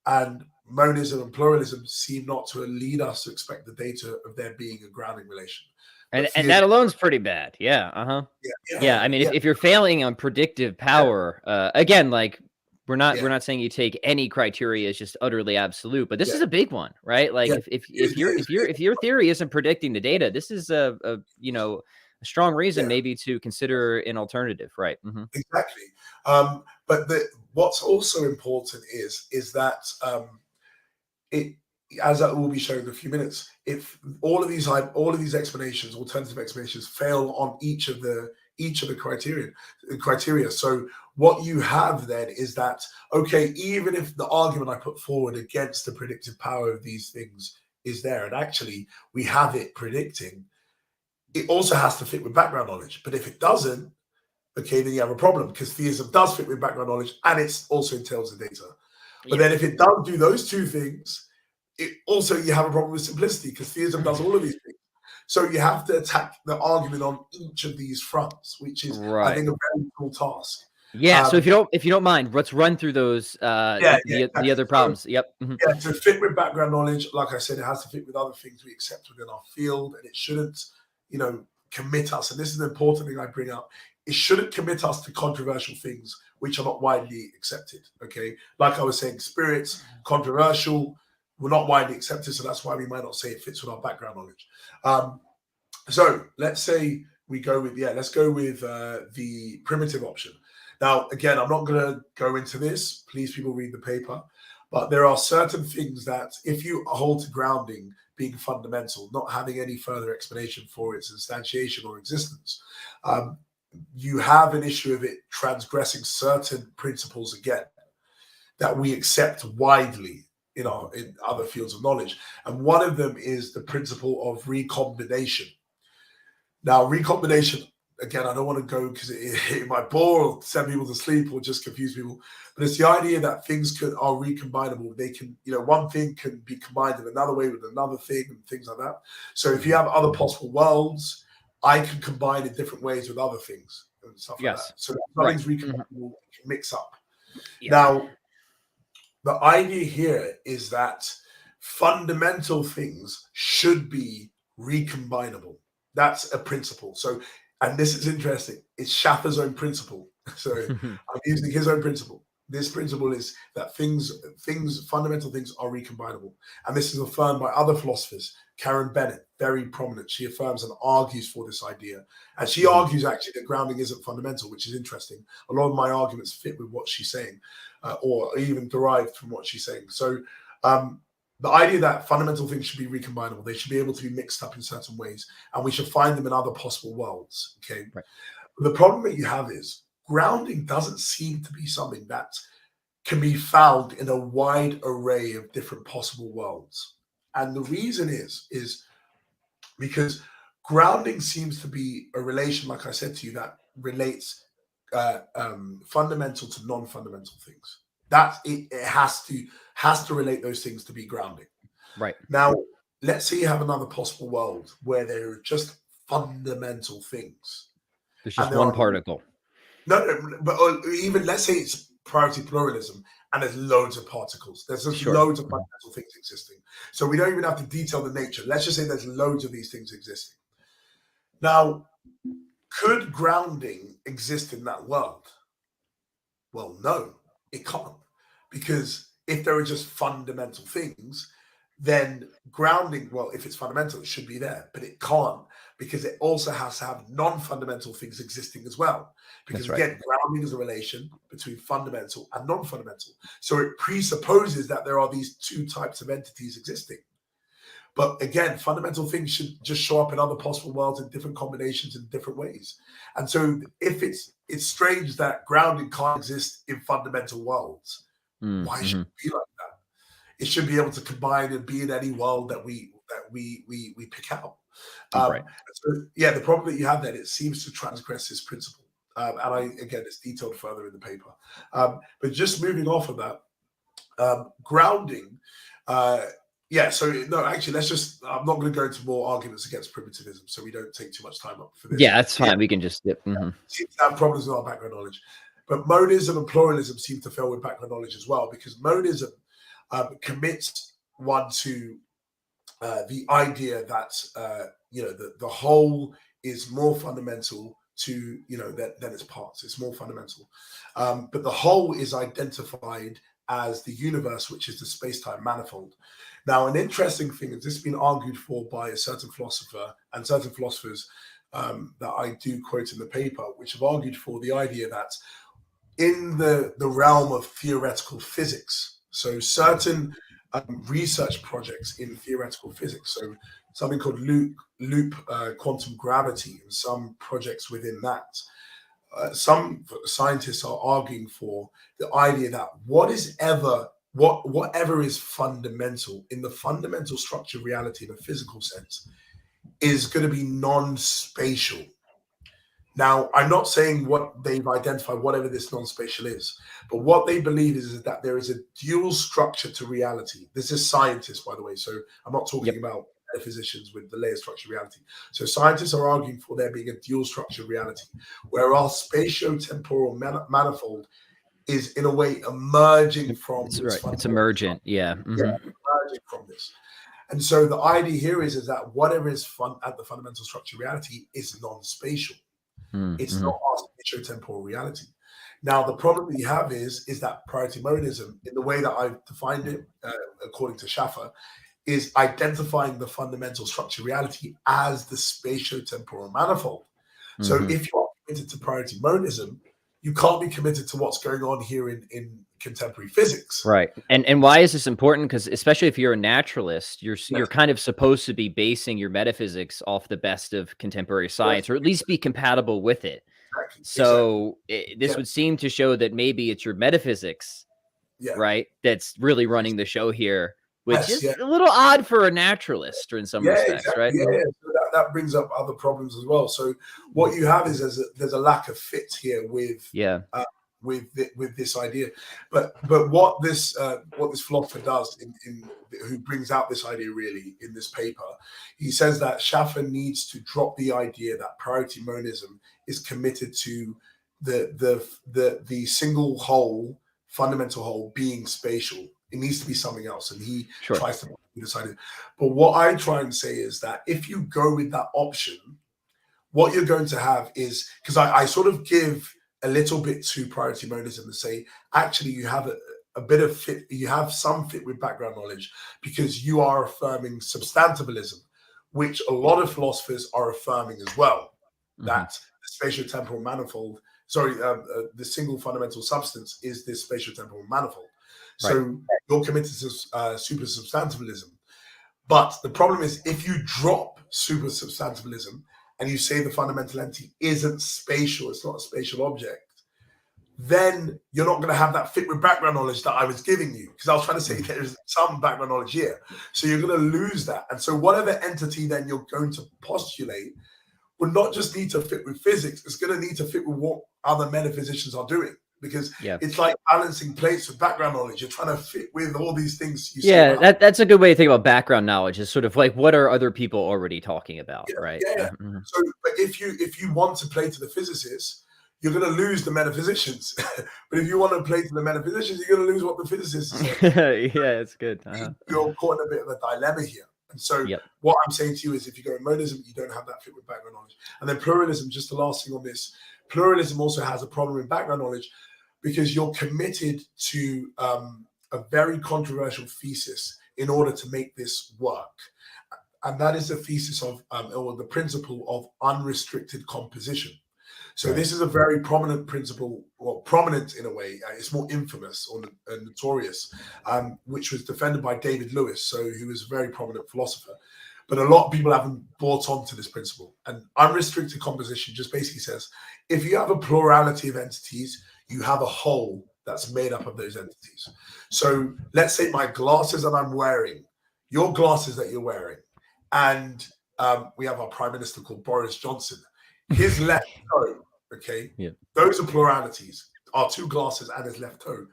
and monism and pluralism seem not to lead us to expect the data of there being a grounding relation.
And that alone's pretty bad. Yeah. I mean, if you're failing on predictive power, again, like we're not saying you take any criteria as just utterly absolute, but this is a big one, right? Like if your theory isn't predicting the data, this is a strong reason maybe to consider an alternative, right?
Exactly. But what's also important is that it, as I will be showing in a few minutes, if all of these explanations, alternative explanations, fail on each of the criteria. So what you have then is that, okay, even if the argument I put forward against the predictive power of these things is there, and actually we have it predicting, it also has to fit with background knowledge. But if it doesn't, okay, then you have a problem, because theism does fit with background knowledge and it also entails the data. But then if it doesn't do those two things, you have a problem with simplicity, because theism does all of these things. So you have to attack the argument on each of these fronts, which is, I think, a very cool task.
Yeah. So if you don't mind, let's run through those the other problems.
Yeah, to fit with background knowledge, like I said, it has to fit with other things we accept within our field, and it shouldn't, commit us. And this is an important thing I bring up. It shouldn't commit us to controversial things which are not widely accepted. Okay, like I was saying, spirits, controversial, were not widely accepted, so that's why we might not say it fits with our background knowledge. So let's say we go with the primitive option. Now, again, I'm not going to go into this. Please, people, read the paper. But there are certain things that, if you hold to grounding being fundamental, not having any further explanation for its instantiation or existence, you have an issue of it transgressing certain principles again that we accept widely in other fields of knowledge. And one of them is the principle of recombination. Now, recombination, again, I don't want to go because it might bore or send people to sleep or just confuse people, but it's the idea that things are recombinable. They can, one thing can be combined in another way with another thing and things like that. So if you have other possible worlds, I can combine in different ways with other things and stuff like that. So something's recombinable, it can mix up. Yeah. Now, the idea here is that fundamental things should be recombinable. That's a principle. So, and this is interesting. It's Schaffer's own principle. So I'm using his own principle. This principle is that fundamental things are recombinable. And this is affirmed by other philosophers. Karen Bennett, very prominent. She affirms and argues for this idea. And she argues actually that grounding isn't fundamental, which is interesting. A lot of my arguments fit with what she's saying, or even derived from what she's saying. So the idea that fundamental things should be recombinable, they should be able to be mixed up in certain ways, and we should find them in other possible worlds. Okay. Right. The problem that you have is grounding doesn't seem to be something that can be found in a wide array of different possible worlds. And the reason is because grounding seems to be a relation, like I said to you, that relates fundamental to non-fundamental things. That it has to relate those things to be grounding.
Right.
Now, let's say you have another possible world where there are just fundamental things.
There's just one particle.
No, but even let's say it's priority pluralism and there's loads of particles. There's just loads of fundamental things existing. So we don't even have to detail the nature. Let's just say there's loads of these things existing. Now, could grounding exist in that world? Well, no, it can't. Because if there are just fundamental things, then grounding, well, if it's fundamental, it should be there, but it can't, because it also has to have non-fundamental things existing as well. Because again, grounding is a relation between fundamental and non-fundamental. So it presupposes that there are these two types of entities existing. But again, fundamental things should just show up in other possible worlds in different combinations in different ways. And so if it's strange that grounding can't exist in fundamental worlds, why should it be like that? It should be able to combine and be in any world that we pick out. So, yeah, the problem that you have then, it seems to transgress this principle. And again, it's detailed further in the paper. But just moving off of that, grounding, so no, actually, I'm not going to go into more arguments against primitivism, so we don't take too much time up for this.
Yeah, that's fine. We can just dip.
Seems to have problems with our background knowledge. But monism and pluralism seem to fail with background knowledge as well, because monism commits one to the idea that the whole is more fundamental to than its parts. It's more fundamental, but the whole is identified as the universe, which is the space-time manifold. Now, an interesting thing is this has been argued for by a certain philosopher and certain philosophers that I do quote in the paper, which have argued for the idea that in the realm of theoretical physics, so certain research projects in theoretical physics, so something called loop quantum gravity and some projects within that, some scientists are arguing for the idea that whatever is fundamental in the fundamental structure of reality in a physical sense is going to be non-spatial. Now, I'm not saying what they've identified, whatever this non-spatial is, but what they believe is that there is a dual structure to reality. This is scientists, by the way, so I'm not talking about metaphysicians with the layer structure of reality. So scientists are arguing for there being a dual structure of reality, where our spatio-temporal manifold is, in a way, emerging from this.
It's emergent,
emerging from this. And so the idea here is that whatever is at the fundamental structure of reality is non-spatial. It's not our spatio-temporal reality. Now, the problem that you have is that priority monism, in the way that I've defined it, according to Schaffer, is identifying the fundamental structure of reality as the spatio-temporal manifold. So if you are committed to priority monism, you can't be committed to what's going on here in contemporary physics.
Right. And why is this important? Because especially if you're a naturalist, you're kind of supposed to be basing your metaphysics off the best of contemporary science, or at least be compatible with it.
Exactly.
So this would seem to show that maybe it's your metaphysics, right, that's really running the show here, which is a little odd for a naturalist, or in some respects,
exactly.
right?
So that brings up other problems as well. So what you have is there's a lack of fit here with with this idea. But what this philosopher does who brings out this idea really in this paper, he says that Schaffer needs to drop the idea that priority monism is committed to the single whole, fundamental whole being spatial. It needs to be something else, and he tries to decide it. But what I try and say is that if you go with that option, what you're going to have is, because I sort of give a little bit to priority monism and say, actually, you have a bit of fit, you have some fit with background knowledge, because you are affirming substantivalism, which a lot of philosophers are affirming as well, that the spatio-temporal manifold, the single fundamental substance is this spatio-temporal manifold. So you're committed to super substantivalism. But the problem is, if you drop super substantivalism and you say the fundamental entity isn't spatial, it's not a spatial object, then you're not going to have that fit with background knowledge that I was giving you, because I was trying to say there's some background knowledge here. So you're going to lose that. And so whatever entity then you're going to postulate would not just need to fit with physics, it's going to need to fit with what other metaphysicians are doing. Because it's like balancing plates with background knowledge. You're trying to fit with all these things.
That's a good way to think about background knowledge, is sort of like, what are other people already talking about, right?
So, but if you want to play to the physicists, you're going to lose the metaphysicians. But if you want to play to the metaphysicians, you're going to lose what the physicists say.
It's good.
You're caught in a bit of a dilemma here. And so what I'm saying to you is, if you go in monism, you don't have that fit with background knowledge. And then pluralism, just the last thing on this, pluralism also has a problem with background knowledge, because you're committed to a very controversial thesis in order to make this work. And that is the thesis of, or the principle of unrestricted composition. So this is a very prominent principle, or prominent in a way, it's more infamous or notorious, which was defended by David Lewis, who was a very prominent philosopher. But a lot of people haven't bought onto this principle. And unrestricted composition just basically says, if you have a plurality of entities, you have a whole that's made up of those entities. So let's say my glasses that I'm wearing, your glasses that you're wearing, and we have our Prime Minister called Boris Johnson, his left toe, those are pluralities, our two glasses and his left toe.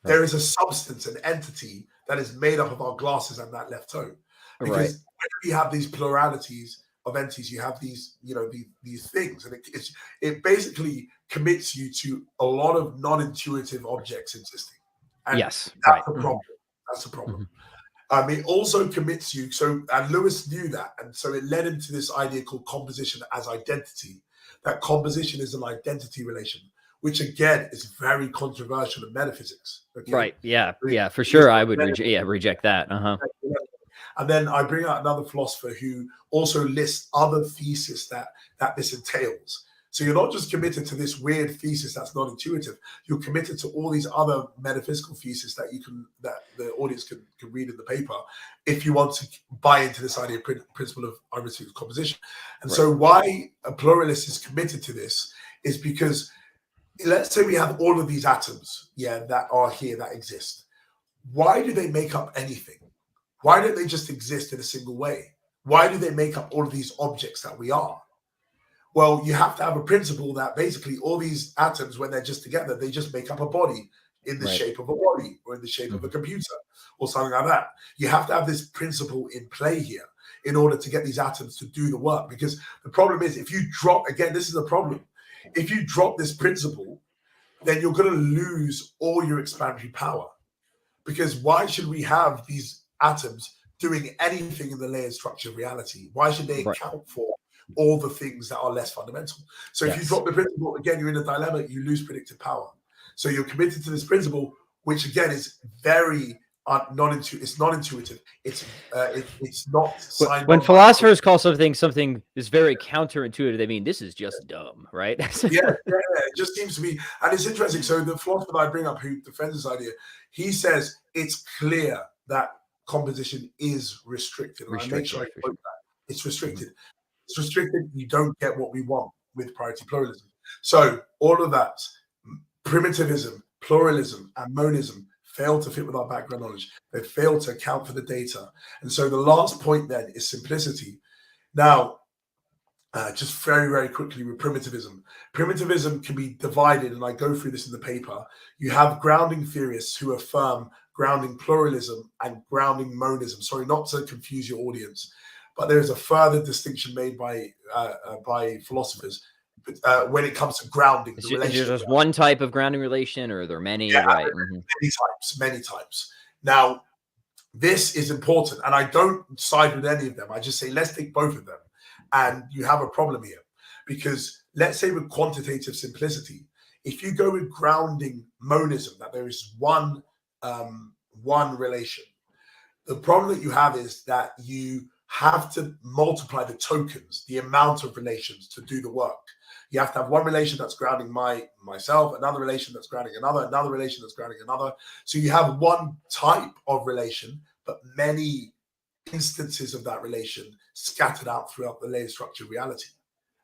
There is a substance, an entity that is made up of our glasses and that left toe. Because when you have these pluralities of entities, you have these, these things, and it basically commits you to a lot of non-intuitive objects existing. And that's a problem. That's a problem. It also commits you. And Lewis knew that, and so it led him to this idea called composition as identity. That composition is an identity relation, which again is very controversial in metaphysics.
For sure. I would reject that.
And then I bring out another philosopher who also lists other theses that this entails. So you're not just committed to this weird thesis that's not intuitive. You're committed to all these other metaphysical theses that the audience can read in the paper, if you want to buy into this idea principle of unrestricted composition. And so why a pluralist is committed to this is because, let's say we have all of these atoms, that are here, that exist. Why do they make up anything? Why don't they just exist in a single way? Why do they make up all of these objects that we are? Well, you have to have a principle that basically all these atoms, when they're just together, they just make up a body in the shape of a body, or in the shape of a computer, or something like that. You have to have this principle in play here in order to get these atoms to do the work. Because the problem is, if you drop, again, this is a problem. If you drop this principle, then you're going to lose all your explanatory power. Because why should we have these atoms doing anything in the layered structure of reality? Why should they account for all the things that are less fundamental? So if you drop the principle, again, you're in a dilemma, you lose predictive power. So you're committed to this principle, which again is very it's not intuitive. It's not signed
When
on by
philosophers call something is very counterintuitive, they mean this is just dumb, right?
yeah, it just seems to be, and it's interesting. So the philosopher that I bring up who defends this idea, he says it's clear that composition is restricted. And I make sure I quote that. It's restricted. It's restricted. You don't get what we want with priority pluralism. So all of that, primitivism, pluralism, and monism fail to fit with our background knowledge. They fail to account for the data. And so the last point then is simplicity. Now, just very, very quickly with primitivism. Primitivism can be divided, and I go through this in the paper. You have grounding theorists who affirm grounding pluralism and grounding monism. Sorry, not to confuse your audience, but there is a further distinction made by philosophers when it comes to grounding.
Is there just one type of grounding relation, or are there many?
Yeah,
right.
Many types. Now, this is important, and I don't side with any of them. I just say let's take both of them. And you have a problem here, because let's say with quantitative simplicity, if you go with grounding monism, that there is one relation, the problem that you have is that you have to multiply the tokens, the amount of relations to do the work. You have to have one relation that's grounding myself, another relation that's grounding another relation that's grounding another. So you have one type of relation, but many instances of that relation scattered out throughout the layer structure of reality.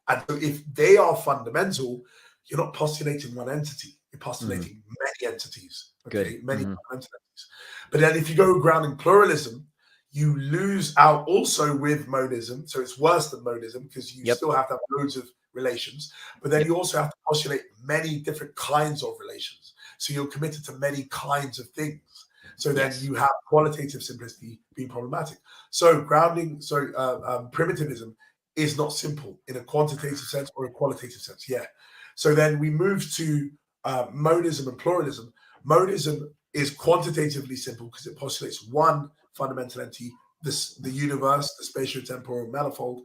And so if they are fundamental, you're not postulating one entity, you're postulating many entities. Okay, many fundamental entities. But then if you go grounding pluralism, you lose out also with monism. So it's worse than monism, because you still have to have loads of relations, but then you also have to postulate many different kinds of relations. So you're committed to many kinds of things. So then you have qualitative simplicity being problematic. So primitivism is not simple in a quantitative sense or a qualitative sense. Yeah. So then we move to monism and pluralism. Monism is quantitatively simple because it postulates one fundamental entity, the universe, the spatio-temporal manifold,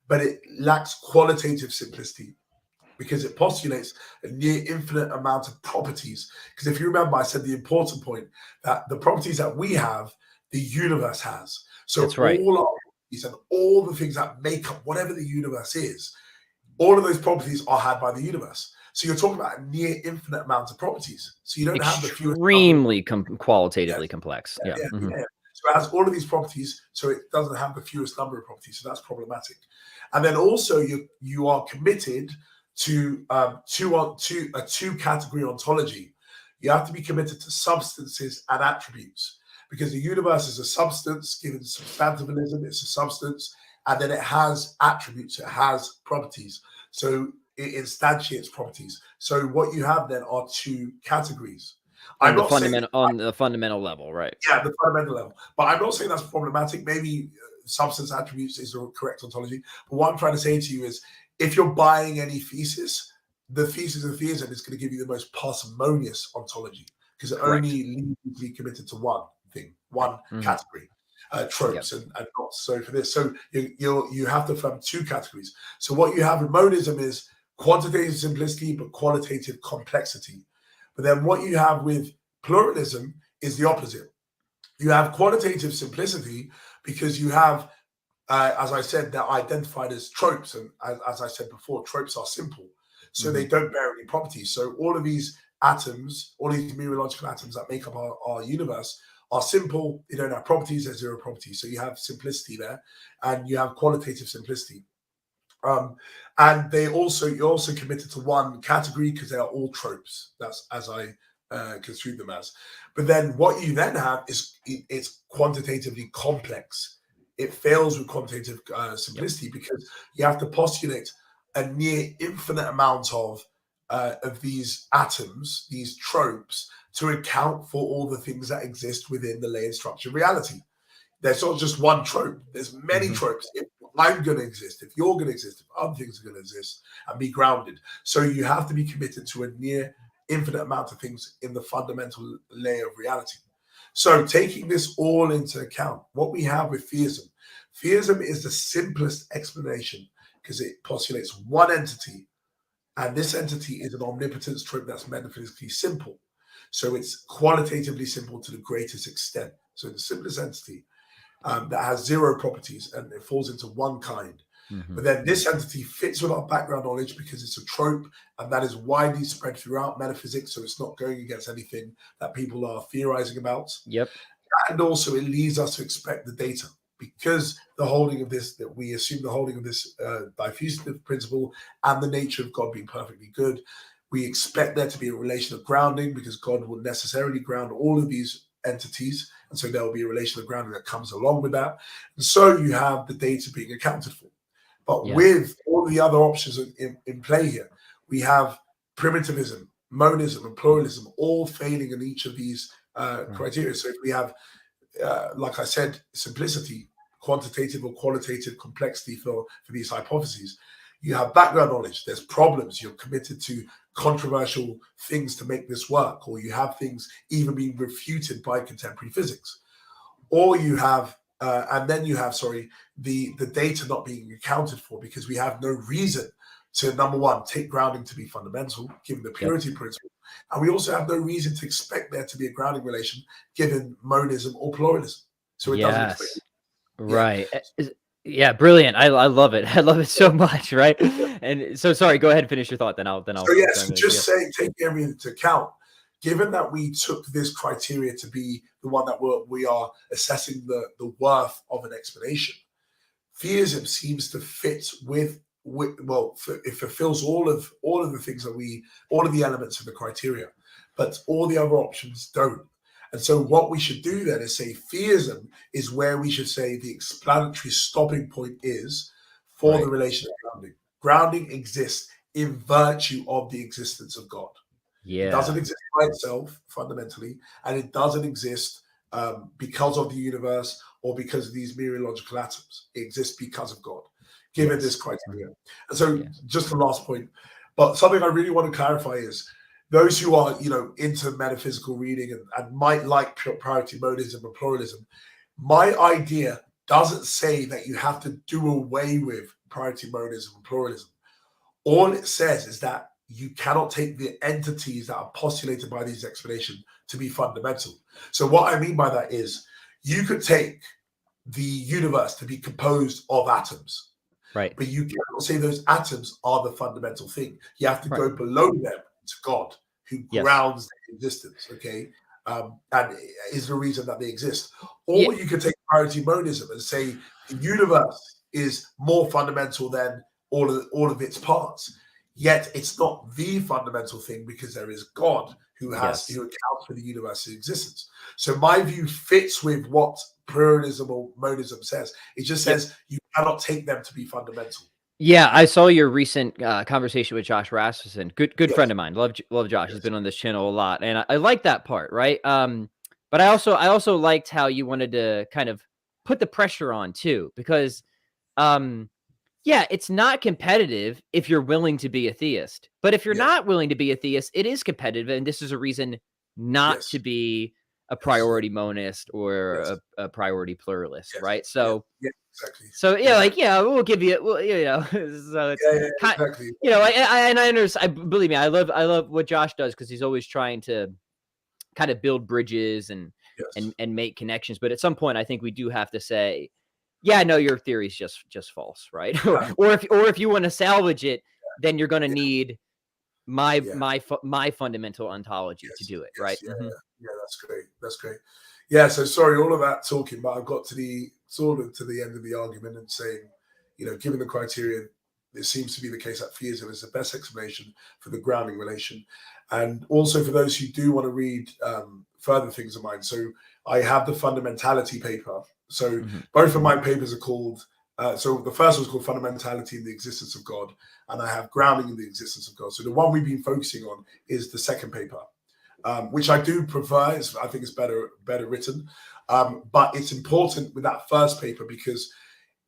but it lacks qualitative simplicity because it postulates a near infinite amount of properties. Because if you remember, I said the important point that the properties that we have, the universe has. So
that's right.
All our properties and all the things that make up whatever the universe is, all of those properties are had by the universe. So you're talking about a near infinite amount of properties. So you don't have the fewest.
Extremely qualitatively complex.
So it has all of these properties, so it doesn't have the fewest number of properties. So that's problematic. And then also you are committed to a two-category ontology. You have to be committed to substances and attributes, because the universe is a substance, given substantivalism, it's a substance, and then it has attributes, it has properties. So it instantiates properties. So what you have then are two categories.
On the fundamental level, right?
Yeah, the fundamental level. But I'm not saying that's problematic. Maybe substance attributes is the correct ontology. But what I'm trying to say to you is, if you're buying any thesis, the thesis of theism is going to give you the most parsimonious ontology, because it only leads you to be committed to one thing, one category, tropes and not so for this. So you have to affirm two categories. So what you have in monism is quantitative simplicity but qualitative complexity. But then what you have with pluralism is the opposite. You have qualitative simplicity because you have, as I said, they're identified as tropes. And as I said before, tropes are simple. So they don't bear any properties. So all of these atoms, all these mereological atoms that make up our universe are simple. They don't have properties. They're zero properties. So you have simplicity there, and you have qualitative simplicity. And you're also committed to one category because they are all tropes. That's as I construe them as. But then what you then have is it's quantitatively complex. It fails with quantitative simplicity because you have to postulate a near infinite amount of these atoms, these tropes, to account for all the things that exist within the layered structure of reality. There's not just one trope. There's many tropes. If I'm going to exist, if you're going to exist, if other things are going to exist and be grounded. So you have to be committed to a near infinite amount of things in the fundamental layer of reality. So taking this all into account, what we have with theism is the simplest explanation because it postulates one entity, and this entity is an omnipotence trope that's metaphysically simple. So it's qualitatively simple to the greatest extent. So the simplest entity that has zero properties, and it falls into one kind. But then this entity fits with our background knowledge because it's a trope, and that is widely spread throughout metaphysics. So it's not going against anything that people are theorizing about.
Yep.
And also it leads us to expect the data, because the holding of this, that we assume the holding of this diffusive principle and the nature of God being perfectly good, we expect there to be a relation of grounding, because God will necessarily ground all of these entities. And so there will be a relation of grounding that comes along with that. And so you have the data being accounted for. But with all the other options in play here, we have primitivism, monism, and pluralism all failing in each of these criteria. So if we have, like I said, simplicity, quantitative or qualitative complexity for these hypotheses, you have background knowledge, there's problems, you're committed to controversial things to make this work, or you have things even being refuted by contemporary physics, or you have and then you have, the data not being accounted for, because we have no reason to, number one, take grounding to be fundamental, given the purity principle. And we also have no reason to expect there to be a grounding relation, given monism or pluralism. So it doesn't expect.
Right. Yeah, brilliant. I love it. I love it so much, right? And so, sorry, go ahead and finish your thought, then I'll
So yes, just saying, take everything into account. Given that we took this criteria to be the one that we are assessing the worth of an explanation, theism seems to fit with it fulfills all of the things that all of the elements of the criteria, but all the other options don't. And so what we should do then is say theism is where we should say the explanatory stopping point is for the relation of grounding. Grounding exists in virtue of the existence of God. It doesn't exist by itself fundamentally, and it doesn't exist because of the universe or because of these mereological atoms. It exists because of God, given this criteria. And so just the last point, but something I really want to clarify is those who are, into metaphysical reading and might like priority monism and pluralism, my idea doesn't say that you have to do away with priority monism and pluralism. All it says is that you cannot take the entities that are postulated by these explanations to be fundamental. So what I mean by that is you could take the universe to be composed of atoms,
right?
But you cannot say those atoms are the fundamental thing. You have to go below them to God, who grounds their existence, okay? And is the reason that they exist. Or you could take priority monism and say the universe is more fundamental than all of its parts. Yet it's not the fundamental thing, because there is God who accounts for the universe's existence. So my view fits with what pluralism or monism says. It just says you cannot take them to be fundamental.
Yeah, I saw your recent conversation with Josh Rasmussen. Good friend of mine. Love Josh. He's been on this channel a lot, and I like that part, right? But I also liked how you wanted to kind of put the pressure on too, because it's not competitive if you're willing to be a theist. But if you're not willing to be a theist, it is competitive, and this is a reason not to be a priority monist or a priority pluralist, right? So
exactly.
So we'll give you, so it's
exactly.
I understand. Believe me, I love what Josh does, because he's always trying to kind of build bridges and make connections. But at some point, I think we do have to say, no, your theory is just false, right? or if you want to salvage it, then you're going to need my fundamental ontology to do it, right?
That's great. Yeah, so sorry, all of that talking, but I've got to the end of the argument and saying, given the criteria, it seems to be the case that theism is the best explanation for the grounding relation. And also for those who do want to read further things of mine, so I have the fundamentality paper. So both of my papers are called, so the first was called Fundamentality in the Existence of God, and I have Grounding in the Existence of God. So the one we've been focusing on is the second paper. Which I do prefer. I think it's better written. But it's important with that first paper, because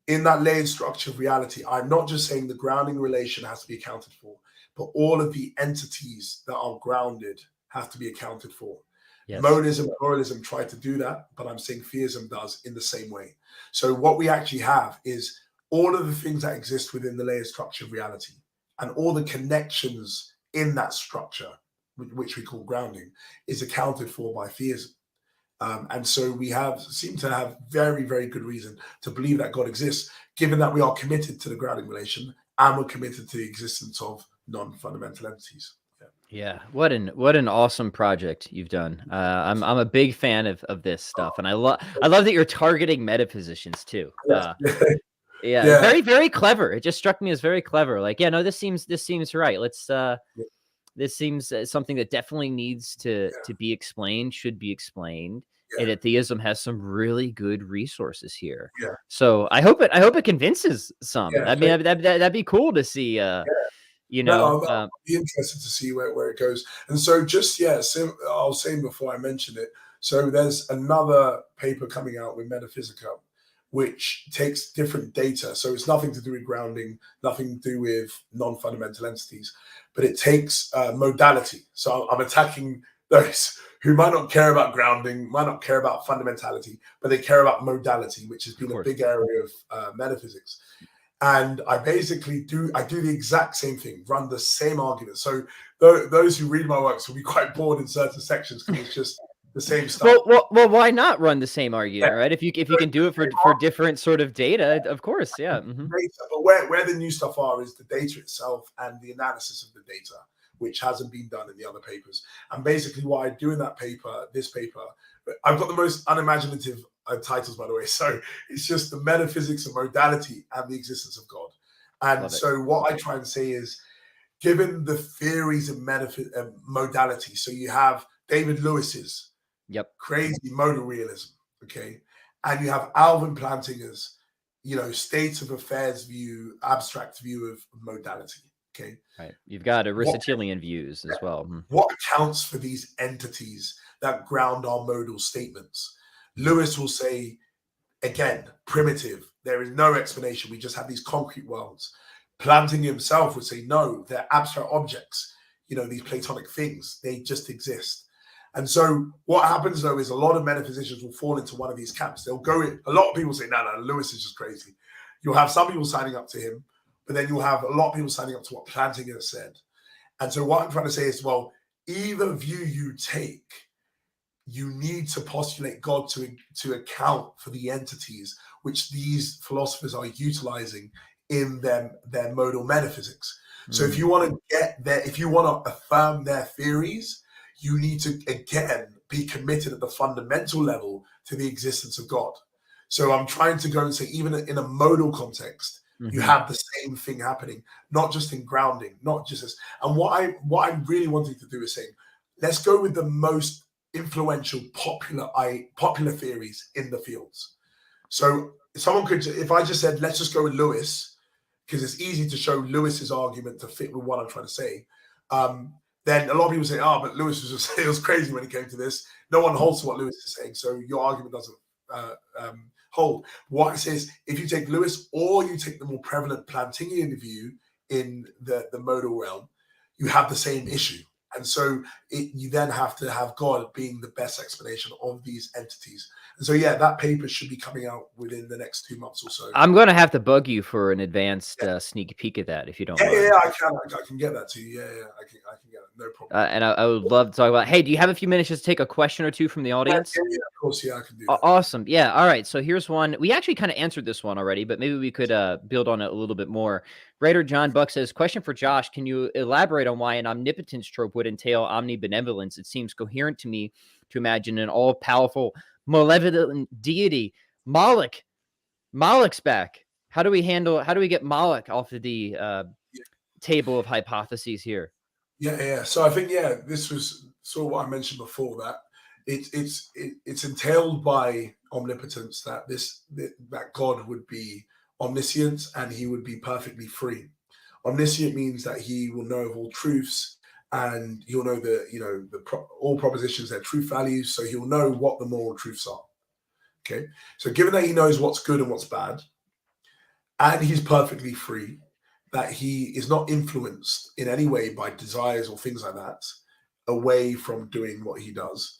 in that layered structure of reality, I'm not just saying the grounding relation has to be accounted for, but all of the entities that are grounded have to be accounted for. Monism, pluralism try to do that, but I'm saying theism does in the same way. So what we actually have is all of the things that exist within the layered structure of reality, and all the connections in that structure, which we call grounding, is accounted for by theism. And so we seem to have very, very good reason to believe that God exists, given that we are committed to the grounding relation and we're committed to the existence of non-fundamental entities.
Yeah, what an awesome project you've done. I'm a big fan of this stuff, and I love that you're targeting metaphysicians too. Yeah,
Yeah,
very, very clever. It just struck me as very clever. Like, yeah, no, this seems right. Let's this seems something that definitely needs to be explained, should be explained, and that theism has some really good resources here.
yeah,
So I hope it convinces some.
yeah.
I mean, that'd be cool to see. You know,
No, I'll be interested to see where it goes. And so I was saying before I mentioned it, so there's another paper coming out with Metaphysical, which takes different data. So it's nothing to do with grounding, nothing to do with non-fundamental entities, but it takes modality. So I'm attacking those who might not care about grounding, might not care about fundamentality, but they care about modality, which has been a big area of metaphysics. And I basically do the exact same thing, run the same argument. So those who read my works will be quite bored in certain sections because it's just the same stuff.
Well, why not run the same argument, right? If you can do it for different sort of data, of course, yeah. Mm-hmm.
Data, but where the new stuff is the data itself and the analysis of the data, which hasn't been done in the other papers. And basically what I do in that paper, this paper, I've got the most unimaginative titles, by the way. So it's just the metaphysics of modality and the existence of God. And so what I try and say is, given the theories of modality, so you have David Lewis's crazy modal realism, okay, and you have Alvin Plantinga's, state of affairs view, abstract view of modality. Okay.
Right. You've got Aristotelian views as well.
What accounts for these entities that ground our modal statements? Lewis will say, again, primitive. There is no explanation. We just have these concrete worlds. Plantinga himself would say, no, they're abstract objects. These Platonic things, they just exist. And so what happens, though, is a lot of metaphysicians will fall into one of these camps. They'll go in. A lot of people say, no, Lewis is just crazy. You'll have some people signing up to him, but then you'll have a lot of people signing up to what Plantinga said. And so what I'm trying to say is, well, either view you take, you need to postulate God to account for the entities which these philosophers are utilizing in their modal metaphysics. So if you want to get there, if you want to affirm their theories, you need to, again, be committed at the fundamental level to the existence of God. So I'm trying to go and say, even in a modal context, you have the same thing happening, not just in grounding, not just as. And what I'm really wanting to do is saying, let's go with the most influential, popular theories in the fields. So if I just said, let's just go with Lewis, because it's easy to show Lewis's argument to fit with what I'm trying to say. Then a lot of people say, but Lewis was crazy when it came to this. No one holds to what Lewis is saying, so your argument doesn't hold. What I say is, if you take Lewis or you take the more prevalent Plantingian view in the modal realm, you have the same issue. And so you then have to have God being the best explanation of these entities. And so, that paper should be coming out within the next 2 months or so.
I'm going to have to bug you for an advanced sneak peek at that, if you don't mind.
Yeah, I can get that to you. Yeah, I can get it. No problem.
And I would love to talk about, hey, do you have a few minutes just to take a question or two from the audience?
Yeah, of course. Yeah, I can do that.
Awesome. Yeah. All right. So here's one. We actually kind of answered this one already, but maybe we could build on it a little bit more. Writer John Buck says, question for Josh. Can you elaborate on why an omnipotence trope would entail omnibenevolence? It seems coherent to me to imagine an all-powerful, malevolent deity. Moloch's back. How do we get Moloch off of the table of hypotheses here?
Yeah. So I think, this was sort of what I mentioned before, that it's entailed by omnipotence that God would be omniscient and he would be perfectly free. Omniscient means that he will know of all truths and he'll know all propositions, their truth values. So he'll know what the moral truths are. Okay. So given that he knows what's good and what's bad, and he's perfectly free, that he is not influenced in any way by desires or things like that, away from doing what he does.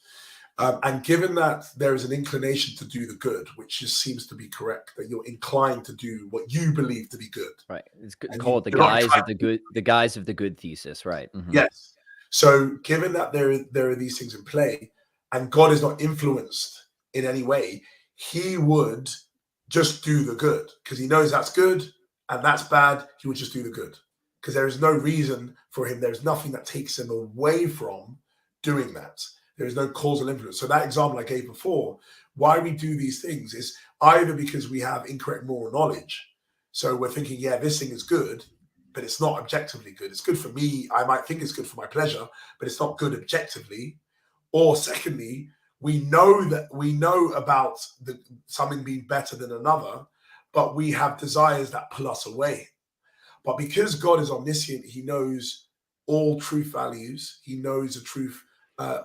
And given that there is an inclination to do the good, which just seems to be correct, that you're inclined to do what you believe to be good.
Right. It's called the guise of the good thesis. Right.
Yes. So given that there are these things in play, and God is not influenced in any way, he would just do the good because he knows that's good and that's bad. He would just do the good because there is no reason for him. There's nothing that takes him away from doing that. There is no causal influence. So that example I gave before, why we do these things is either because we have incorrect moral knowledge. So we're thinking, yeah, this thing is good, but it's not objectively good. It's good for me. I might think it's good for my pleasure, but it's not good objectively. Or secondly, we know about something being better than another, but we have desires that pull us away. But because God is omniscient, he knows all truth values. He knows the truth, the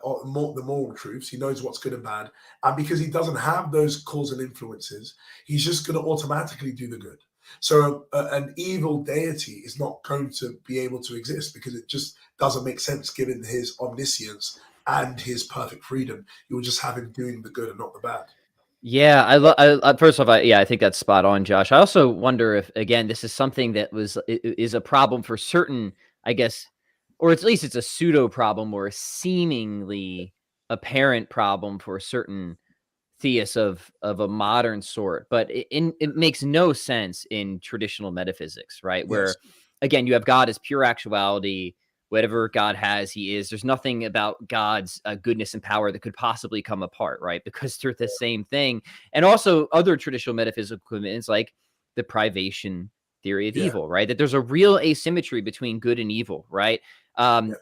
moral truths. He knows what's good and bad. And because he doesn't have those causal influences, he's just going to automatically do the good. So an evil deity is not going to be able to exist because it just doesn't make sense given his omniscience and his perfect freedom. You will just have him doing the good and not the bad.
Yeah, first off, I think that's spot on, Josh. I also wonder if, again, this is something that is a problem for certain, I guess, or at least it's a pseudo problem or a seemingly apparent problem for certain theists of a modern sort, but it makes no sense in traditional metaphysics, right?
Yes.
Where, again, you have God as pure actuality. Whatever God has, he is. There's nothing about God's goodness and power that could possibly come apart, right? Because they're the same thing. And also other traditional metaphysical commitments like the privation theory of evil, right? That there's a real asymmetry between good and evil, right?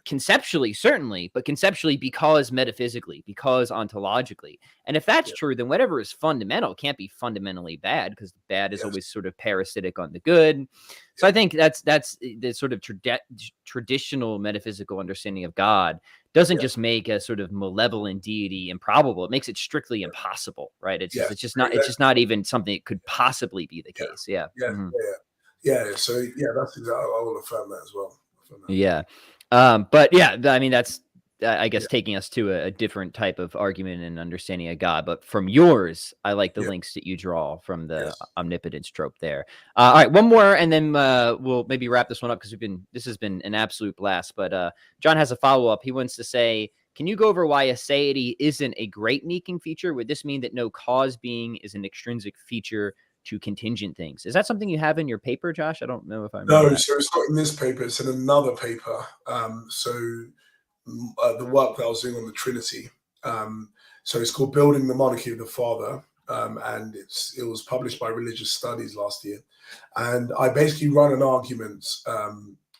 Conceptually, certainly, but conceptually because metaphysically, because ontologically. And if that's true, then whatever is fundamental can't be fundamentally bad because bad is always sort of parasitic on the good. So I think that's the sort of traditional metaphysical understanding of God doesn't just make a sort of malevolent deity improbable. It makes it strictly impossible, right? It's just not even something that could possibly be the case. Yeah.
So that's exactly. I will affirm that as well.
Yeah. But yeah, I mean, that's, I guess, taking us to a different type of argument and understanding of God. But from yours, I like the links that you draw from the omnipotence trope there. All right, one more, and then we'll maybe wrap this one up because this has been an absolute blast. But John has a follow-up. He wants to say, can you go over why aseity isn't a great making feature? Would this mean that no cause being is an extrinsic feature to contingent things? Is that something you have in your paper, Josh? I don't know if I remember.
No, so it's not in this paper. It's in another paper. The work that I was doing on the Trinity. So it's called Building the Monarchy of the Father, and it was published by Religious Studies last year. And I basically run an argument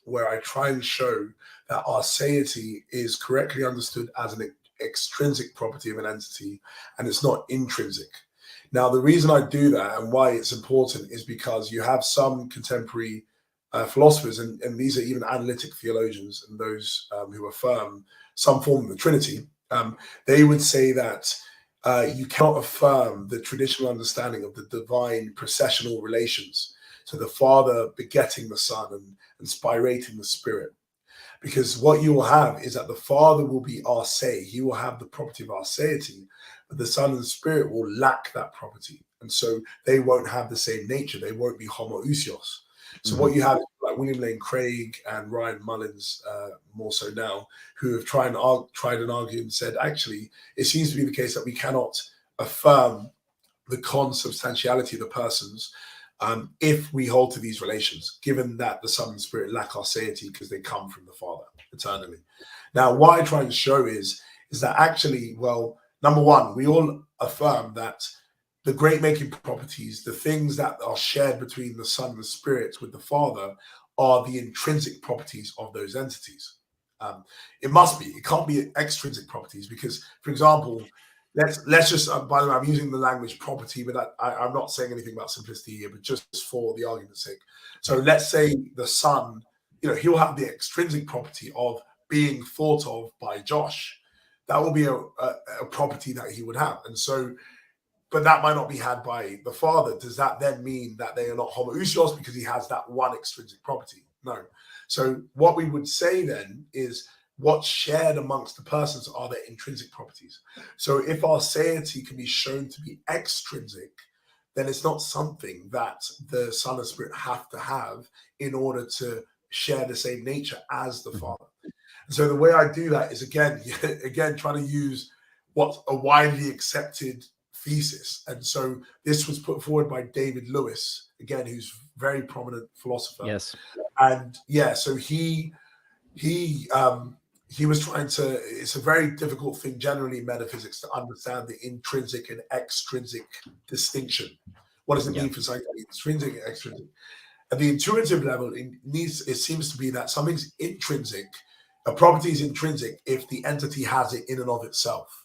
where I try and show that aseity is correctly understood as an extrinsic property of an entity, and it's not intrinsic. Now, the reason I do that and why it's important is because you have some contemporary philosophers, and these are even analytic theologians and those who affirm some form of the Trinity. They would say that you cannot affirm the traditional understanding of the divine processional relations. So the Father begetting the Son and spirating the Spirit. Because what you will have is that the Father will be ase. He will have the property of aseity, but the Son and the Spirit will lack that property. And so they won't have the same nature. They won't be homoousios. So what you have, like William Lane Craig and Ryan Mullins, more so now, who have tried and argued and said, actually, it seems to be the case that we cannot affirm the consubstantiality of the persons if we hold to these relations, given that the Son and Spirit lack aseity because they come from the Father eternally. Now, what I try and show is that actually, well, number one, we all affirm that the great making properties, the things that are shared between the Son and the Spirit with the Father, are the intrinsic properties of those entities. It must be. It can't be extrinsic properties because, for example, let's just, by the way, I'm using the language property, but I'm not saying anything about simplicity here, but just for the argument's sake. So let's say the Son, he'll have the extrinsic property of being thought of by Josh. That will be a property that he would have. And so, but that might not be had by the Father. Does that then mean that they are not homoousios because he has that one extrinsic property? No. So what we would say then is what's shared amongst the persons are their intrinsic properties. So if aseity can be shown to be extrinsic, then it's not something that the Son and Spirit have to have in order to share the same nature as the Father. And so the way I do that is, again, trying to use what's a widely accepted thesis. And so this was put forward by David Lewis, again, who's a very prominent philosopher.
Yes.
And yeah, so he was trying to, it's a very difficult thing generally in metaphysics to understand the intrinsic and extrinsic distinction. What does it mean for something intrinsic and extrinsic? At the intuitive level, it seems to be that something's intrinsic, a property is intrinsic if the entity has it in and of itself.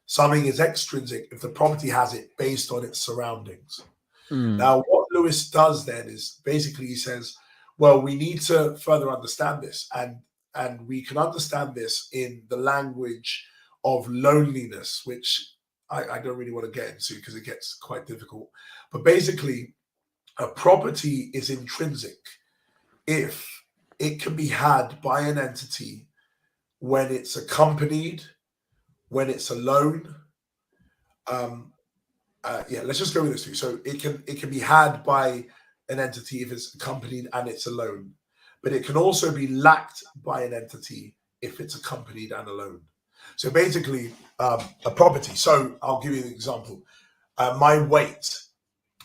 Something is extrinsic if the property has it based on its surroundings. Now, what Lewis does then is basically he says, well, we need to further understand this, and we can understand this in the language of loneliness, which I don't really want to get into because it gets quite difficult. But basically, a property is intrinsic if it can be had by an entity when it's accompanied, when it's alone. Let's just go with this too. So it can be had by an entity if it's accompanied and it's alone, but it can also be lacked by an entity if it's accompanied and alone. So basically, a property. So I'll give you an example. My weight,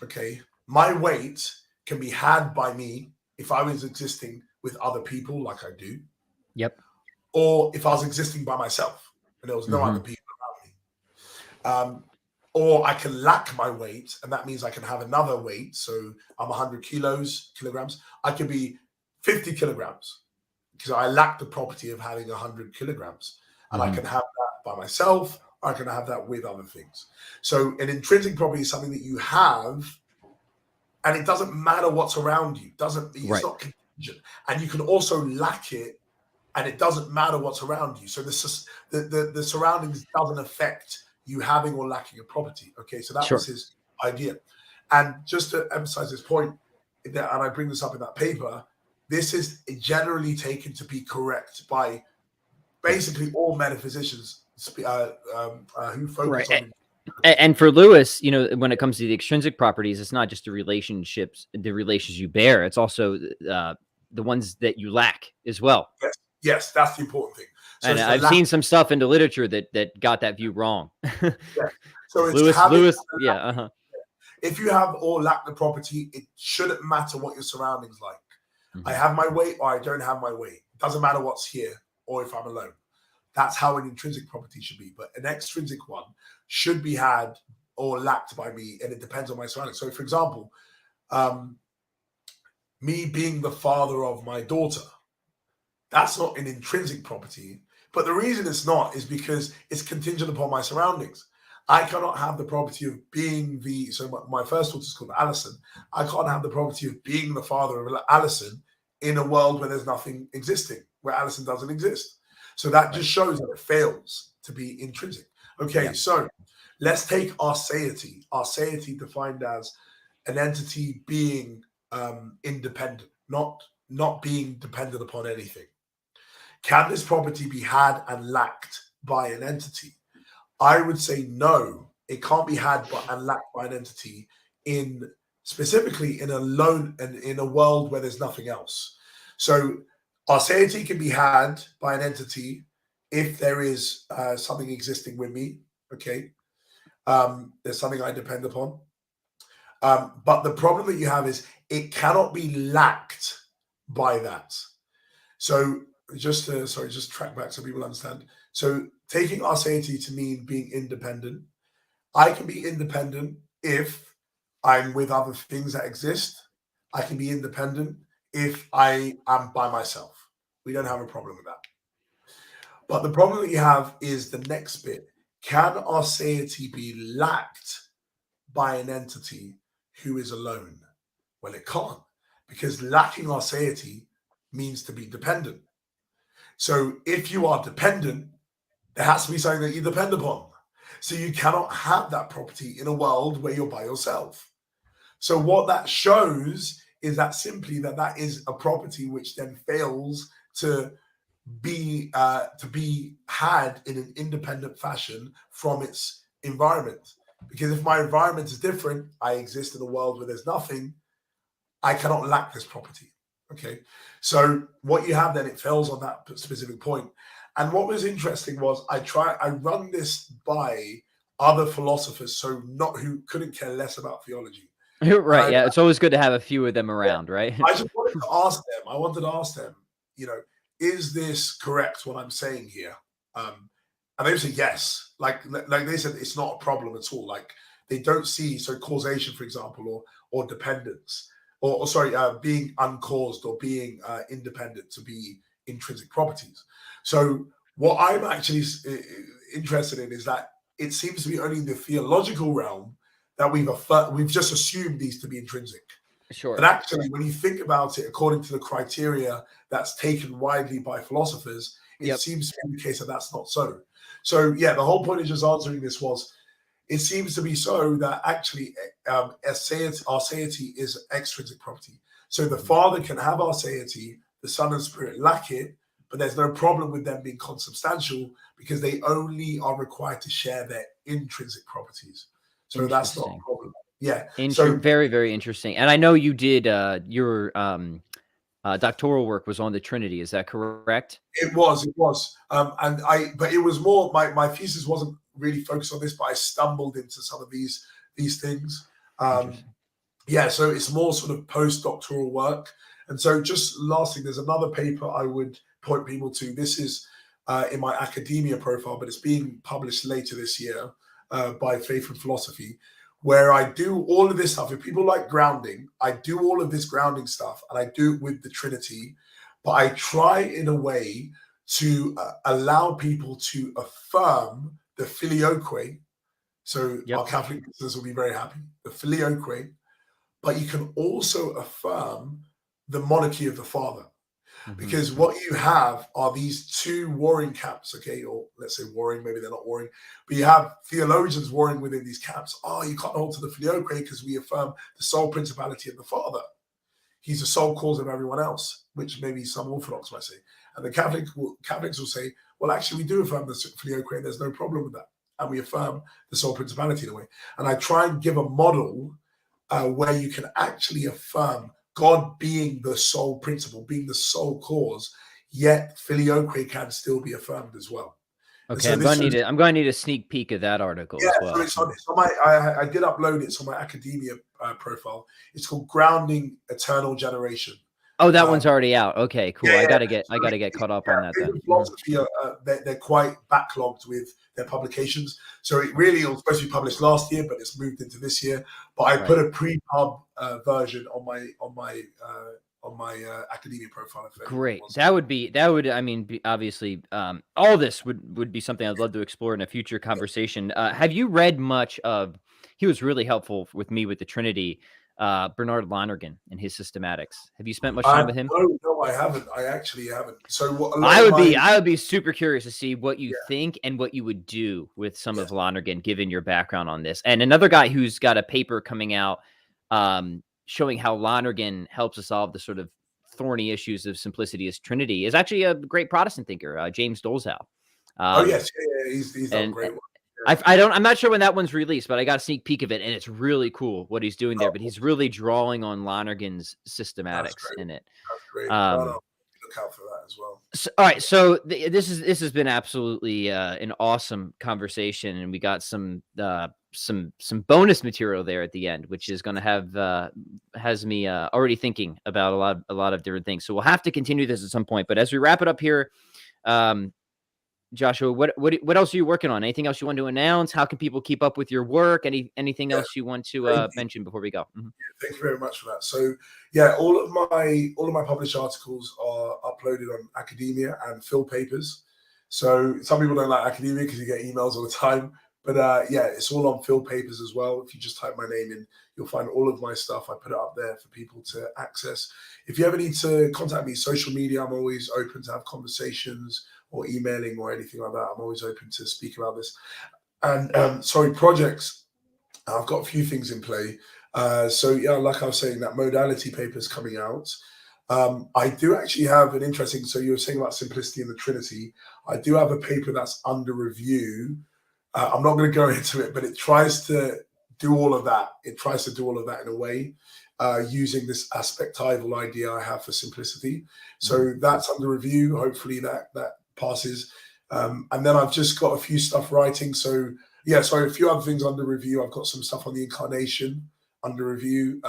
okay? My weight can be had by me if I was existing with other people like I do.
Yep.
Or if I was existing by myself and there was no other people around me. Or I can lack my weight, and that means I can have another weight. So I'm 100 kilograms. I could be 50 kilograms because I lack the property of having 100 kilograms. And I can have that by myself, or I can have that with other things. So an intrinsic property is something that you have, and it doesn't matter what's around you. It's not contingent. And you can also lack it, and it doesn't matter what's around you. So the surroundings doesn't affect you having or lacking a property. Okay, so that was his idea. And just to emphasize this point, and I bring this up in that paper, this is generally taken to be correct by basically all metaphysicians who focus on.
And for Lewis, when it comes to the extrinsic properties, it's not just the relations you bear. It's also the ones that you lack as well.
Yes, that's the important thing. So
and I've seen some stuff in the literature that got that view wrong.
So it's
Lewis.
If you have or lack the property, it shouldn't matter what your surroundings like. I have my weight or I don't have my weight. It doesn't matter what's here or if I'm alone. That's how an intrinsic property should be. But an extrinsic one should be had or lacked by me, and it depends on my surroundings. So, for example, me being the father of my daughter, that's not an intrinsic property. But the reason it's not is because it's contingent upon my surroundings. I cannot have the property of being my first daughter is called Alison. I can't have the property of being the father of Alison in a world where there's nothing existing, where Alison doesn't exist. So that just shows that it fails to be intrinsic. Okay, so let's take aseity. Aseity defined as an entity being independent, not being dependent upon anything. Can this property be had and lacked by an entity? I would say no. It can't be had and lacked by an entity specifically in a world where there's nothing else. So aseity can be had by an entity if there is something existing with me. Okay, there's something I depend upon. But the problem that you have is it cannot be lacked by that. So just track back so people understand. So taking aseity to mean being independent, I can be independent if I'm with other things that exist. I can be independent if I am by myself. We don't have a problem with that. But the problem that you have is the next bit. Can aseity be lacked by an entity who is alone? Well, it can't, because lacking aseity means to be dependent. So if you are dependent, there has to be something that you depend upon. So you cannot have that property in a world where you're by yourself. So what that shows is that simply that is a property which then fails to be had in an independent fashion from its environment. Because if my environment is different, I exist in a world where there's nothing, I cannot lack this property. Okay. So what you have then, it fails on that specific point. And what was interesting was I run this by other philosophers, so not who couldn't care less about theology.
Right.
And
Yeah. It's always good to have a few of them
yeah,
around, right?
I just wanted to ask them. I wanted to ask them, you know, is this correct what I'm saying here? And they said yes. Like they said, it's not a problem at all. Like they don't see causation, for example, or dependence, or sorry, being uncaused or being independent to be intrinsic properties. So what I'm actually interested in is that it seems to be only in the theological realm that we've just assumed these to be intrinsic.
Sure.
But actually, when you think about it, according to the criteria that's taken widely by philosophers, it seems to be the case that that's not so. So, yeah, the whole point of just answering this was, it seems to be so that actually aseity is extrinsic property. So the Father can have aseity, the Son and Spirit lack it, but there's no problem with them being consubstantial because they only are required to share their intrinsic properties. So that's not a problem. Yeah. So
very, very interesting. And I know you did your doctoral work was on the Trinity. Is that correct?
It was. But it was more, my thesis wasn't really focused on this, but I stumbled into some of these things. Yeah, so it's more sort of postdoctoral work. And so just lastly, there's another paper I would point people to. This is in my academia profile, but it's being published later this year by Faith and Philosophy, where I do all of this stuff. If people like grounding, I do all of this grounding stuff, and I do it with the Trinity, but I try in a way to allow people to affirm the filioque. So our Catholic listeners will be very happy. The filioque, but you can also affirm the monarchy of the Father. Because what you have are these two warring camps, okay, or let's say warring, maybe they're not warring, but you have theologians warring within these camps. Oh, you can't hold to the filioque because we affirm the sole principality of the Father. He's the sole cause of everyone else, which maybe some Orthodox might say. And the Catholics will say, well, actually, we do affirm the filioque, and there's no problem with that. And we affirm the sole principality in a way. And I try and give a model where you can actually affirm God being the sole principle, being the sole cause, yet filioque can still be affirmed as well.
Okay, so I'm going to need a sneak peek of that article as well.
So it's on I did upload it. It's on my academia profile. It's called Grounding Eternal Generation.
Oh, that one's already out. Okay, cool. I gotta get caught up on that then.
Philosophy, they're quite backlogged with their publications. So it really was supposed to be published last year, but it's moved into this year. But I put a pre-pub version on my academia profile.
Great. That would I mean, obviously, all this would be something I'd love to explore in a future conversation. Have you read much of? He was really helpful with me with the Trinity. Bernard Lonergan and his systematics. Have you spent much time with him?
No, I haven't. I actually haven't. So
I would be super curious to see what you think and what you would do with some of Lonergan, given your background on this. And another guy who's got a paper coming out showing how Lonergan helps us solve the sort of thorny issues of simplicity as Trinity is actually a great Protestant thinker, James Dolezal.
He's a great one.
I'm not sure when that one's released, but I got a sneak peek of it, and it's really cool what he's doing there. But he's really drawing on Lonergan's systematics in it.
That's great. Look out for that as well.
So, all right, so this has been absolutely an awesome conversation, and we got some bonus material there at the end, which is going to has me already thinking about a lot of different things. So we'll have to continue this at some point. But as we wrap it up here, Joshua, what else are you working on? Anything else you want to announce? How can people keep up with your work? Anything else you want to mention before we go? Mm-hmm.
Thank you very much for that. So all of my published articles are uploaded on academia and Phil papers. So some people don't like academia because you get emails all the time. But it's all on Phil papers as well. If you just type my name in, you'll find all of my stuff. I put it up there for people to access. If you ever need to contact me, social media, I'm always open to have conversations or emailing or anything like that. I'm always open to speak about this. And projects. I've got a few things in play. Like I was saying, that modality paper is coming out. I do actually have an interesting, so you were saying about simplicity in the Trinity. I do have a paper that's under review. I'm not going to go into it, but it tries to do all of that. It tries to do all of that in a way. using this aspectival idea I have for simplicity. So that's under review. Hopefully that passes. And then I've just got a few stuff writing. So yeah, sorry, a few other things under review. I've got some stuff on the incarnation under review.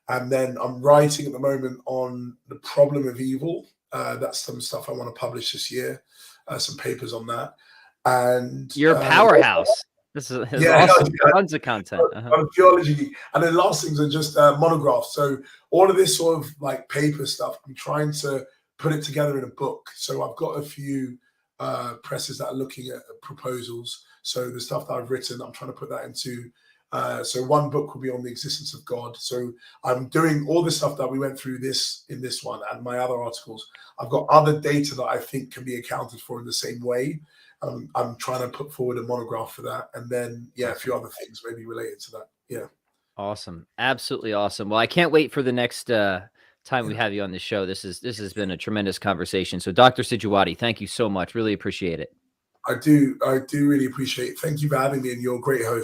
And then I'm writing at the moment on the problem of evil. That's some stuff I want to publish this year, some papers on that. And
you're a powerhouse. This is awesome. Tons of content.
I'm a theology geek. And then last things are just monographs. So all of this sort of like paper stuff, I'm trying to put it together in a book. So I've got a few presses that are looking at proposals. So the stuff that I've written, I'm trying to put that into. So one book will be on the existence of God. So I'm doing all the stuff that we went through in this one and my other articles. I've got other data that I think can be accounted for in the same way. I'm trying to put forward a monograph for that. And then, yeah, a few other things maybe related to that. Yeah.
Awesome. Absolutely awesome. Well, I can't wait for the next time we have you on the show. This has been a tremendous conversation. So Dr. Sijuwade, thank you so much. Really appreciate it.
I do really appreciate it. Thank you for having me, and you're a great host.